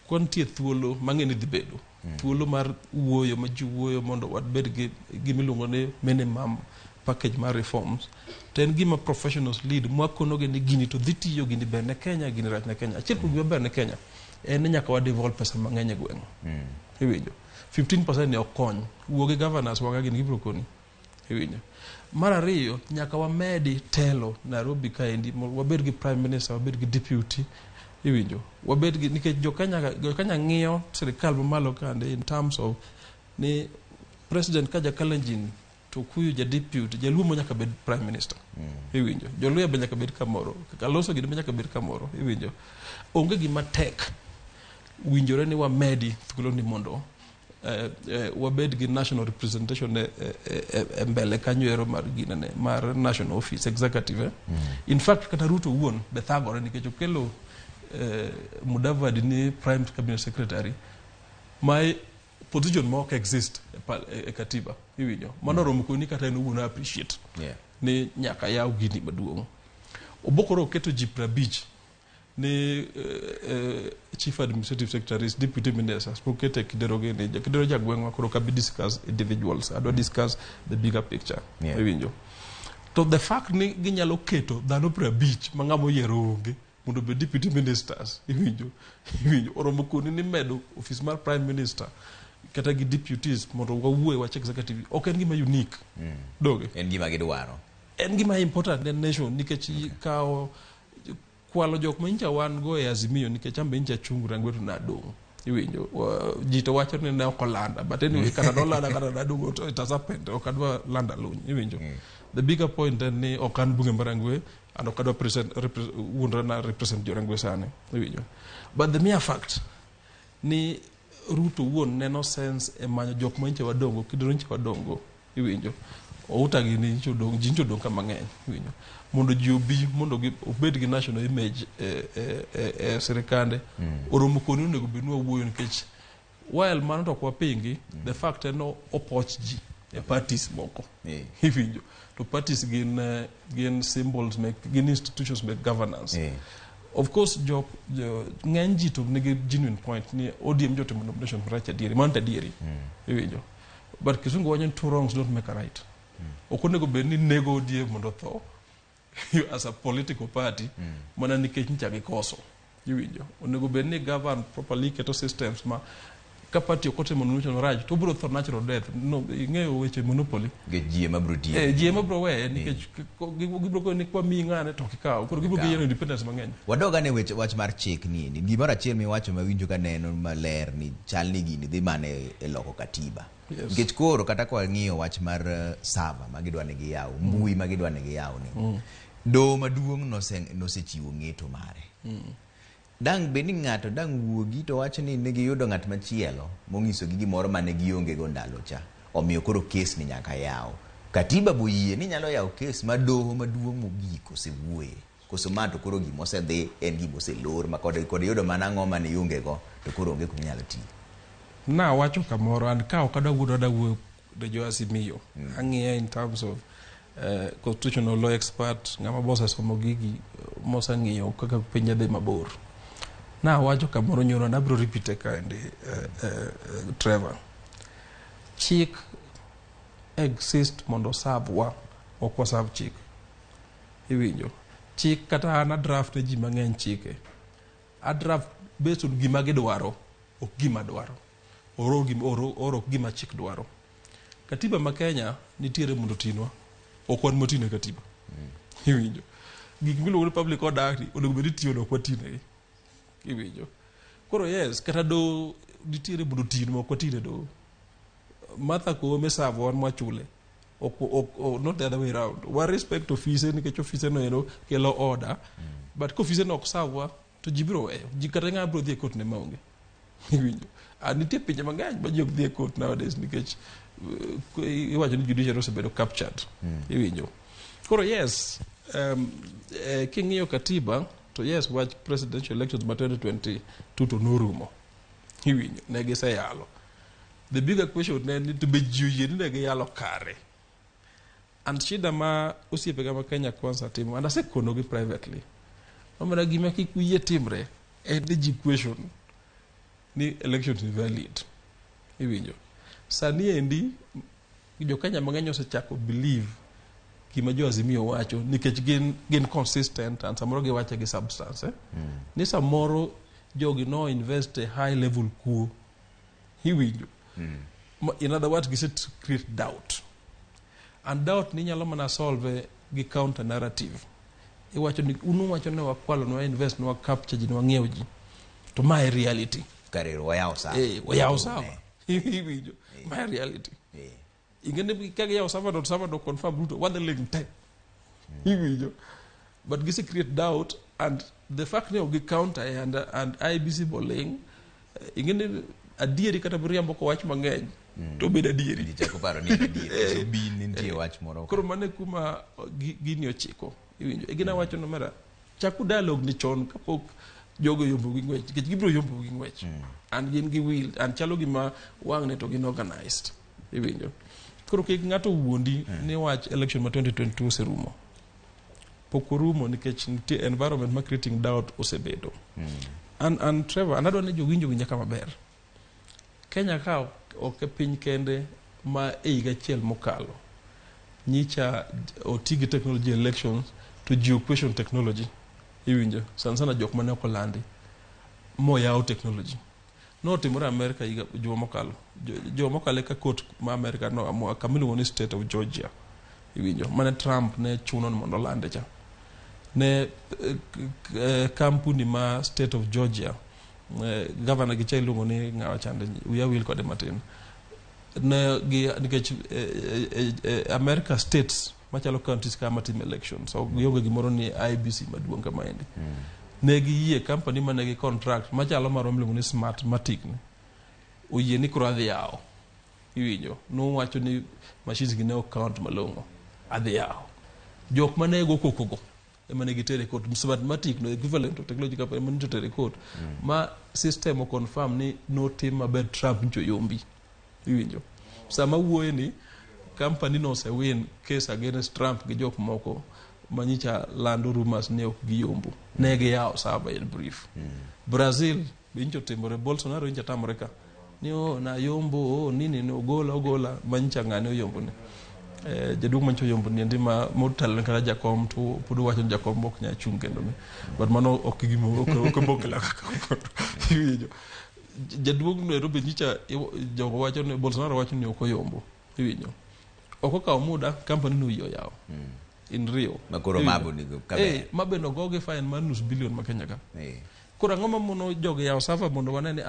kwantie thuolo mang'eni dhi bedo thuolo mar wuoyo ma ji wuoyo mondo wabed gi gimiluongo ni minimum package mar reforms ten gima professionals lead mwakonoge ni gini to dhi tiyo gini ber ne Kenya gini rach ne Kenya achiel kuom gima ber ne Kenya en ni nyaka wa devolve pesa mang'eny e gweng' iwinjo 15% ni okony wuogi governors waga gini gibiro koni iwinjo mar ariyo nyaka wamedi telo Nairobi kaendi wabed gi prime minister wabed gi deputy iwinjo wabed gi nikech jo Kenya ng'iyo sirikal mamalo kande in terms of ni president kaja Kalenjin to Okuyu ja deputy, jaluo mo nyaka bed prime minister. Iwinjo. Joluo be nyaka bed kamoro. Kaloso gidi nyaka bed kamoro. Iwinjo. Onge gima tek. Winjore ni wamedi thuolo ni mondo wabed gi national representation mbele kanyo mar ginane mar national office executive. In fact kata Ruto wuon bethagore nikech okelo Mudavadi ni prime cabinet secretary. My position more exist e katiba. Iwinjo. Mano romo ko ni kata en wuon appreciate. Ni nyaka yaw gini maduong'. Obokoro keto Jipra Beach ni chief administrative secretaries, deputy ministers, pokete kidero jagwengwa koro kabi discuss individuals. I don't discuss the bigger picture. Iwinjo. To the fact ni ginyalo keto dhano 50 mangamo yiero onge mondo be deputy ministers. Iwinjo. Oromo koni ni medo office mar prime minister kata gi deputies mondo wawuoye wach executive. Ok en gima unique. Doge. En gima gidwaro. En gima important ne nation nikech kao kwalo jok mancha wan go e Azimio nikech ambe ncha chungu rangwetu na dong. Iwinjo. Jito wacho ni ne okolanda. But anyway, kata dolanda kata na dong it has happened. Okadwa landa lunyi. Iwinjo. The bigger point ni okan bunge marangwe and okadwa represent jorangwe sane. Iwinjo. But the mere fact ni Ruto wuon neno sense e manyo jok mancha wadongo kidoro ncha wadongo. Iwinjo. Outagi ni jincho dong kama ng'eny. Iwinjo. Mondo ji mondo obed gi national image serikande oromo koni onego bedwa wuoyo nikech while mano to kwa pingi the fact no opoch ji e parties moko iwinjo to parties gin symbols gin institutions make governance of course ng'eny ji to nigi genuine point ni ODM jotimo nomination right adieri man adieri iwinjo but kisungu wanyo two wrongs don't make a right okonego bedni nego ODM mondo tho as a political party mana nikech ncha gikoso iwinjo onego bedni govern properly keto systems ma ka party okotimo nomination right to bro through natural death no ing'eyo weche monopoly gejie mabro die jie mabro we nikech gibro ko ni kwa mi ng'ane to kikaw koro gibro giyeno independence mang'eny wadoga ne weche wach mar chik ni gimoro achiel miwacho mawinjo ka neno maler ni chal ni gini dhi mane e loko katiba nikech koro kata kwa ng'iyo wach mar sava magidwa ne giyaw mbui magidwa ne giyaw ni do maduong' nosechiwo ng'eto mare dang beni ng'ato dang wuogi to wacho ni ne giyudo ng'at machielo mong'iso gi gimoro mane gionge go ndalo cha omiyo koro kes ni nyaka yaw katiba boyie ni nyalo yaw kes ma doho maduong' mogik osewuoye koso ma to koro gimo osedhi en gimo oselor ma kod yudo mana ng'oma ne ionge go to koro onge kunyalo ti na wacho kamoro an ka okada wuoyo de jo Azimio ang'iya in terms of constitutional law expert ngama bosa somo gigi mosa ng'iyo kaka piny dhi mabor na wacho kamoro nyoro na bro repeat kind Trevor chik exist mondo sabwa okwa sab chik iwinjo chik kata na draft ne ji mang'eny chike a draft based on gima gidwaro ok gima dwaro oro gima chik dwaro katiba ma Kenya nitiere mondo tinwa okwan motine katiba iwinjo gik miluongo public order act onego bedi tiyo no kwa tine iwinjo koro yes kata do nitiere mondo tinwa kwa tine do Martha Koome savo wan mwachule not the other way around one respect office nikech office no eno kelo order but ko office no oksavwa to jibiro weyo jikata ng'a bro dhi court ne maonge iwinjo nitie pinje mang'eny ma ji ok dhi court nowadays nikech iwacho ni judiciary osebedo captured iwinjo koro yes king'iyo katiba to yes wach presidential elections ma 2022 to norumo iwinjo ne giseyalo the bigger question ne to be ji ni ne giyalo kare and shida ma osiepe kama Kenya Kwanza timo and asekonogi privately omera gima kik wiye timre en the question ni elections is valid iwinjo sani endi jo Kenya mang'eny osechako believe gima jo Azimio wacho nikech gin consistent and samoro giwacho gi substance ni samoro jogi no invest a high level kuo iwinjo in other words giset create doubt and doubt ni nyalo mana solve gi counter narrative iwacho ni unu wacho ne wakwalo no invest no capture ji no wang'iew ji to my reality karero wayaw sawa wayaw sawa iwinjo my reality ingene kage yaw server do confirm Ruto wadhe ling te iwinjo but gisi create doubt and the fact ne ogi counter and IBC boling ingene adieri kata buriambo ko wach mang'eny to bed adieri chako paro ni adieri so bin nitie wach moro koro mane kuma gini ochiko iwinjo gina wacho no mara chaku dialogue ni chon kapok jogo yombo gi ngwech nikech gibiro yombo gi ngwech and gin gi will and chalo gima wang ne to gin organized iwinjo koro kik ng'ato wuondi ni wach election ma 2022 serumo pok orumo nikech nitie environment ma creating doubt osebedo and Trevor anadwa ni jowinjo nyaka maber Kenya ka ok piny kende ma e higa achiel mokalo nyicha otigi technology elections to geoquation technology iwinjo sana jok mane ok olandi moyaw technology no timore America higa juma mokalo ka court ma America no amua kamiluongo ni state of Georgia iwinjo mane Trump ne chuno mondo lande cha ne kampuni ma state of Georgia governor gi chailuongo ni ngawa chande uya wil kode matin ne gi nikech America states machalo counties kama tim elections so gionge gimoro ni IBC maduong kama endi ne gi yie company mane gi contract machalo marom luongo ni Smartmatic ne oyie ni kro adhi yawo iwinjo no wacho ni machines gi ne account malongo adhi yawo jok mane go kokogo emane gitere court Smartmatic no equivalent to technology company emane gitere court ma system o confirm ni no tim maber Trump ncho yombi iwinjo sama wuoye ni company no se win case against Trump gi jok moko manyicha lando rumors ne ok giyombo ne gi yawo saba in brief Brazil bincho timore Bolsonaro incha tamore ka ni na yombo nini no gola manyicha ngane yombo ne jadung mancho yombo ni ndima motal kala jakom to pudu wacho jakom bok nya chung kendo me but mano ok gimo ok bokla wijo jadung no robe nyicha jogo wacho ne Bolsonaro wacho ni ok yombo wijo oko ka muda company no yo yawo in Rio makoro mabu ni kabe mabe no goge fine manus billion ma Kenya ka kora ngoma mono jogo yawo safa mondo wanene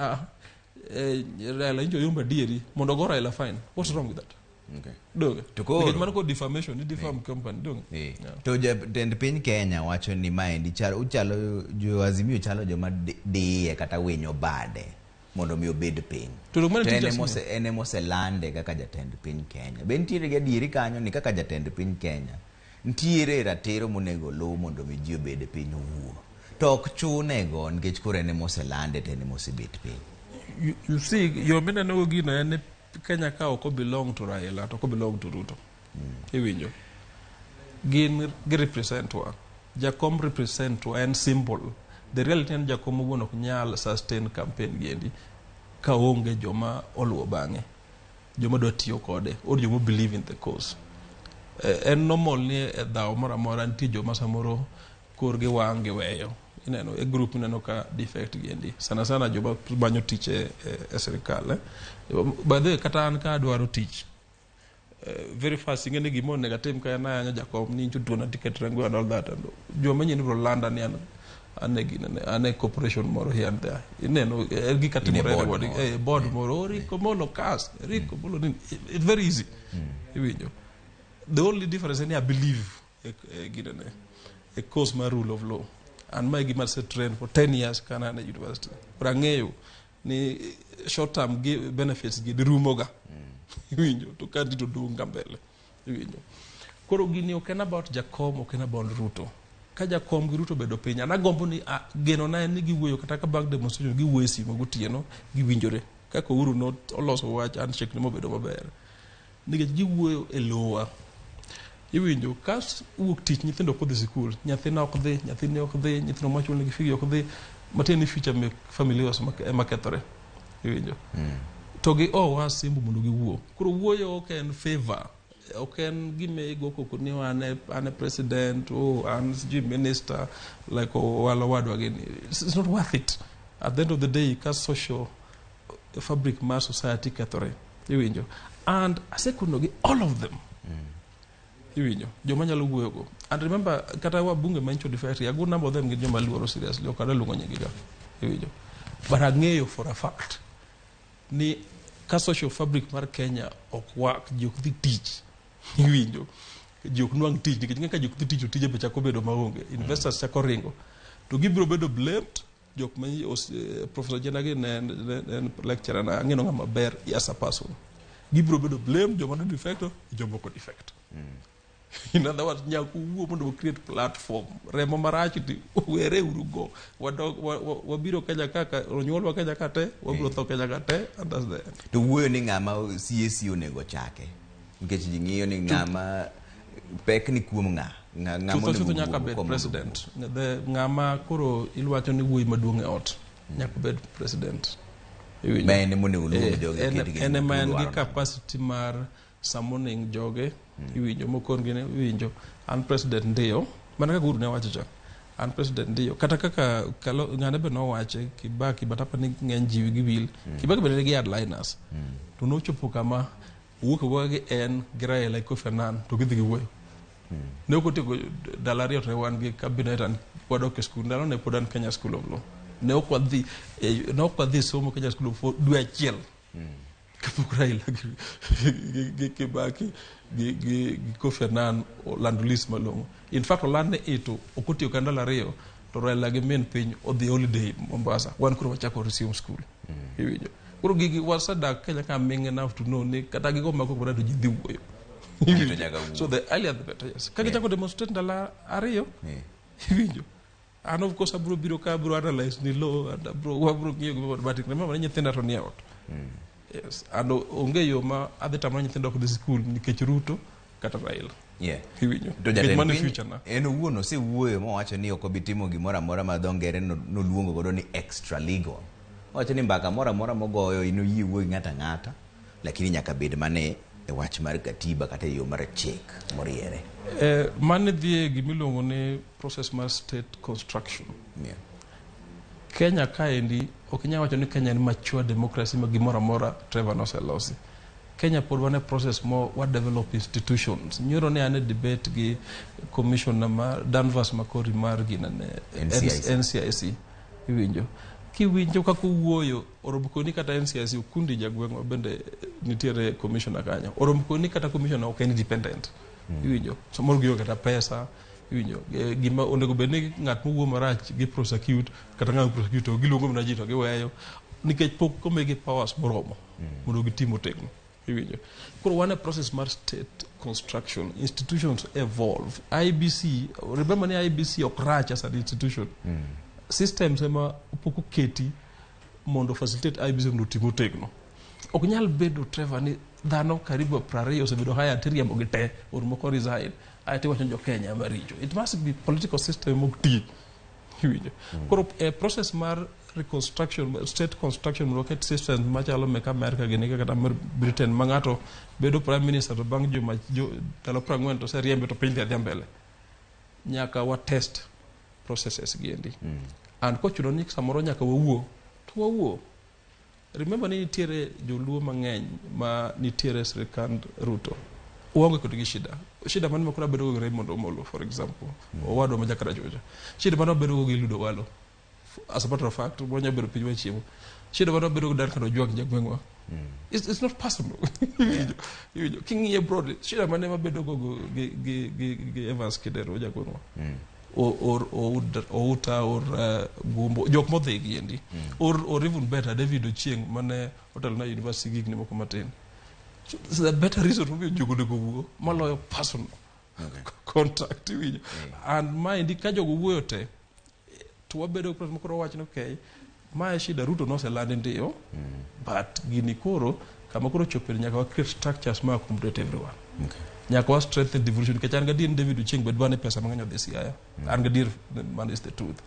Raila injo yomba dieri mondo go Raila fine what's wrong with that okay doge to ko defamation ni defam company doge to tend piny Kenya wacho ni maendi chalo jo azimio chalo jo madiye kata winyo bade mondo mi obed piny to ene mose lande kaka jatend piny Kenya be ntiere ga dieri kanyo ni kaka jatend piny Kenya ntiere ratiro monego lu mondo mi ji obed piny owuo to ok chune go nikech kore ene mose lande te ene mose bet piny you see yo mena no gino ene Kenya ka ok belong to Raila to belong to Ruto iwinjo gin represent wa jakom represent wa and symbol the reality and jakom wuon ok nyal sustain campaign gendi ka onge joma oluwo bange joma do tiyo kode or joma believe in the cause en normal ni dhaw mora ntie joma samoro korgi wange weyo ineno e group ineno ka defect gendi sana joma manyo tich e serikal badhe kata an ka dwaro tich very fast ingene gimo negative ka na anya jakom ni chudo na ticket rango and all that and joma nyini bro landa ni ane corporation moro here and there ineno gi katimore board moro riko mono cast riko bolo ni it's very easy iwinjo the only difference is I believe a course my rule of law and my give myself train for 10 years kana na university rangeyo ni short term benefits gi rumoga iwinjo to kandi to dunga mbele iwinjo koro gini okena about jakom okena about Ruto ka jakom gi Ruto bedo piny ana gombo ni geno na ni giwuoyo kata ka bag demonstration giwuoyo simo gotieno giwinjore kako uru no oloso wach and check ni mobedo maber nikech giwuoyo e lowa iwinjo kas wuok tich nyithindo kodhi sikul nyathina ok dhi nyathini ok dhi nyithindo machul ni figi ok dhi mateni future me family was makethore iwinjo to gi wasimbu mondo giwuo koro wuoyo ok en favor ok en gime go koko ni ane president an minister like walo wadu again it's not worth it at the end of the day kas social fabric ma society kethore iwinjo and asekuno gi all of them iwinjo joma nyalo wuoyo go and remember kata wa bunge mancho defect a good number of them gin joma luoro seriously okada lungo nyigiga iwinjo but ang'eyo for a fact ni ka social fabric mar Kenya ok wak jok dhi tich iwinjo jok nwang' tich nikech ng'e ka jok dhi tich tije be chako bedo maonge investors chako ringo to gibiro bedo blamed jok ma Professor Jenagi ne lecturer na ang'eno ng'ama ber as a person gibiro bedo blamed joma no defecto jomoko defect in other words nyaka wuo mondo create platform remo marach ti were urugo wabiro Kenya kaka onyuolwa Kenya kate wabiro tho Kenya kate and that's the end. To wuoyo ni ng'ama CSC onego chake nikech ji ng'iyo ni ng'ama pek ni kuom ng'ama onego nyaka bed president ng'ama koro ilwacho ni wuoyi maduong' e ot nyaka bed president mene monego luong joge ene ma en gi capacity mar summoning joge iwinjo mokon gine iwinjo an president ndiyo mana kaka Uhuru ne wacho cha an president ndiyo kata kaka ng'ane be nowache Kibaki batapa ni ng'eny ji gi wil Kibaki bende gi hardliners to nochopo kama wuok gi en gi Raila Kofi Annan to gidhi gi wuoyo ne ok otieko dala ariyo to wan gi cabinet and wadok e skul ndalo ne pod an Kenya School of Law ne ok wadhi somo Kenya School of Law dwe achiel kapok Raila gi Kibaki gi Kofi Annan lando list malong'o in fact oland ne ito ok otiyo ka ndalo ariyo to Raila gi min piny odhi holiday Mombasa wan koro wachako resume school iwinjo koro gigi wasadak Kenya ka ming enough to know ni kata gigo mako bado ji dhi wuoyo so the earlier the better yes kagi chako demonstrate ndalo ariyo iwinjo and of course abro biro ka abro analyze ni law and abro ng'iyo gima but remember nyithindo to ni out yes and onge yo ma adhi tamo nyithindo ok dhi skul nikech Ruto kata Raila iwinjo to jatend en owuon osewuoyo mowacho ni ok obi timo gimoro amora ma dho ngere noluongo godo ni extra legal owacho ni mbaka moro amora mogoyo inoyie wuoyo ng'ata ng'ata lakini nyaka bed mane e wach mar katiba kata yo mar chik moriere mane dhie gimiluongo ni process mar state construction Kenya kaendi ok nyalo wacho ni Kenya ni mature democracy ma gimoro amora Trevor noselosi Kenya pod wane process mo wa develop institutions nyoro ne ane debate gi commissioner ma Danvers Makori mar gina ne NCIC iwinjo kiwinjo kaka wuoyo orobukoni kata NCIC ukundi jagweng'o bende nitiere commissioner kanyo orobukoni kata commissioner ok independent iwinjo samoro giyo kata pesa iwinjo gima onego bed ni ng'at mowuo marach gi prosecute kata ng'at prosecute giluongo mana ji to giweyo nikech pok omegi powers moromo mondo gitimo tegno iwinjo koro one process mar state construction institutions evolve IBC remember ni IBC ok rach as an institution systems ema pok oketi mondo facilitate IBC mondo timo tegno ok nyal bedo Trevor ni dhano karibu 20 osebedo haya tiriamo gi te or moko resign ayete wacho jo Kenya maricho it must be political system mokti iwinjo koro process mar reconstruction state construction rocket systems machalo mek America gini kata mar Britain ma ng'ato bedo prime minister to bang' juma talo 40 to seriembe to piny dhi mbele nyaka wa test processes giendi and kochuno ni samoro nyaka wawuo remember ni nitiere joluo mang'eny ma nitiere sirikand Ruto uonge kod gi shida man makura bedo go Raymond Omolo for example owado ma jakara joja shida man bedo go gi Ludo Walo as a matter of fact bonya bedo piny wachiemo shida man bedo go dar kano juak jagwengwa it's not possible king broadly shida man ma bedo go gi Evans Kidero jagwengwa or Uta or Gumbo jok modhi giendi or even better David Ochieng mane hotel na university gig ni moko matin so the better reason to be jogo de go maloyo personal contact winyo and mind ka jogo wuoyo te to wabedo ko moko wach no okay ma shida Ruto no se land ndio but gini koro kama koro chopel nyaka wa create structures ma accommodate everyone nyaka wa strengthen devolution ke chan gadin David Ochieng bedwane pesa mang'anyo desi aya an gadir man is the truth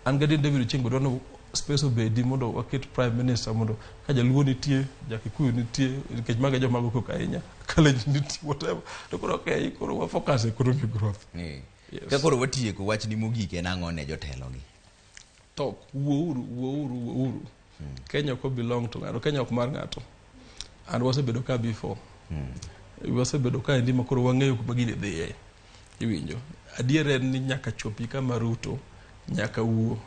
an gadin David Ochieng bedwane space obedi mondo waket prime minister mondo ka jaluo nitie jakikuyu nitie nikech maga joma go kokainya college nitie whatever to koro okay koro wa focus economic growth ka koro watieko wach ni mogik en ang'o ne jotelo gi to wuouru Kenya ko belong to ng'ato Kenya ok mar ng'ato and wasebedo ka before wasebedo ka ndima koro wang'eyo kuma gine dhiye iwinjo adier en ni nyaka chopi kama Ruto nyaka wuo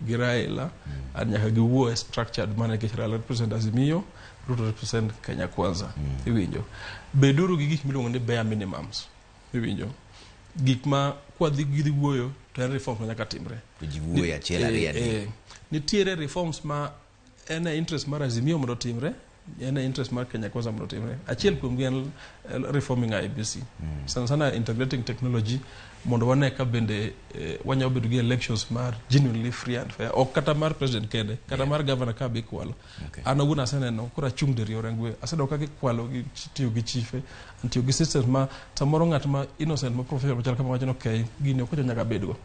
gi Raila and nyaka giwuo structured manner ke Raila represent Azimio Ruto represent Kenya Kwanza. Iwinjo. Beduru gi gik miluongo ni bare minimums. Iwinjo. Gik ma kwa dhi wuoyo to en reforms nyaka timre. Jiwuoyo achiel ariyo. Nitiere reforms ma en interest mar Azimio mondo timre, en interest mar Kenya Kwanza mondo timre. Achiel kuom gi en reforming IEBC. Sana integrating technology mondo wane ka bende wanyalo bedo gi elections mar genuinely free and fair. Ok kata mar president kende, kata mar governor ka bi kwalo. An awuon aseneno kora chung de riyo rengwe. Aseneno kaka kwalo gi tiyo gi chife, tiyo gi systems ma samoro ng'at ma innocent ma professional machal kama wacho okay, gini ok nyaka bedgo.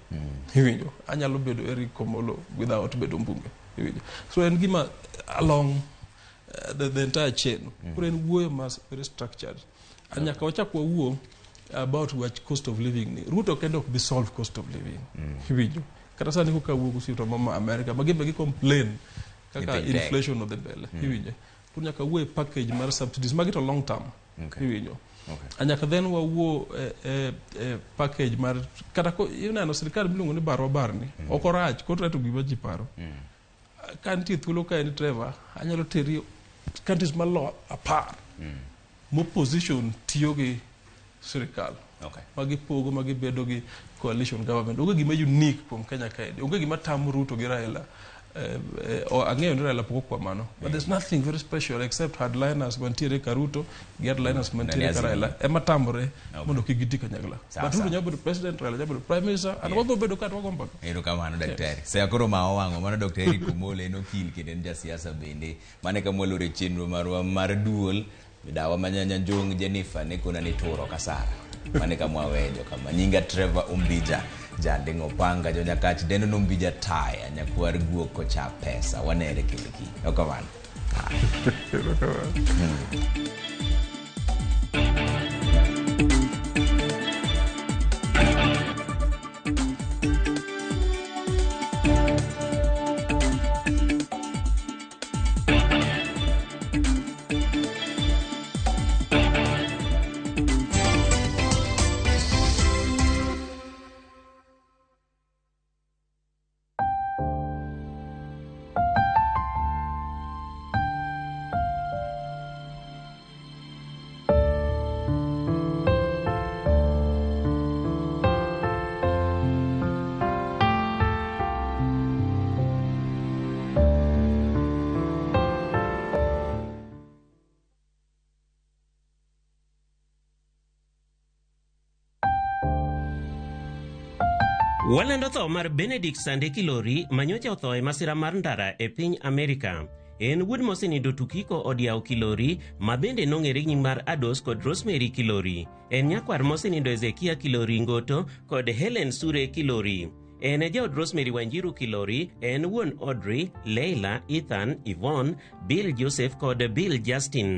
Iwinjo. Anyalo bedo Eric Komolo without bedo mbunge. Iwinjo. So en gima along the entire chain. Kura en wuoyo mas very structured. Anyaka wachak wawuo about what cost of living ni. Ruto kendo ok bi solve cost of living. Iwinjo. Kata sani ko kawuok usito mama America magimbe gi complain kaka inflation of the belle. Iwinjo. Kunya ka wuo package mar subsidies magito long term. Iwinjo. Anyaka then wawuo package mar kata ko inano sirkal miluongo ni baro barni. Ok orach kotra to gima ji paro. Kanti thuolo ka en Trevor anyalo teri countries malo apart. Mo position tiyo gi sirikal. Magi pogo magi bedo gi coalition government. Onge gima unique kuom Kenya kae. Onge gima tam Ruto gi Raila. Ang'eyo ni Raila poko kwa mano. But there's nothing very special except hardliners mantiere ka Ruto, hardliners mantiere ka Raila. Ema tamore mondo kigiti kanyagla. But Ruto nyalo bedo president, Raila nyalo bedo prime minister, and wabo bedo ka twako mpaka. Ero kamano daktari. Saya koro maowango mano daktari Komole no kil kiden ja siasa bende. Mane kamwalore chenro marwa mar duol midawa manyanya jong Jennifer ne kuna ni turo kasara. Mane kamwawejo kama nyinga Trevor Ombija jandingo panga jo nyakach deno Ombija taya nyakwar guoko cha pesa wanere kiliki. Okamano. Walendo tho mar Benedict Sande Kilori manyocha otho e masira mar ndara e piny Amerika. En wuod mosenindo Tukiko Odiao Kilori ma bende nong'ere nying mar Ados kod Rosemary Kilori. En nyakwar mosenindo Ezekia Kilori Ngoto kod Helen Sure Kilori. En jaod Rosemary Wanjiru Kilori, en wuon Audrey, Leila, Ethan, Yvonne, Bill Joseph kod Bill Justin.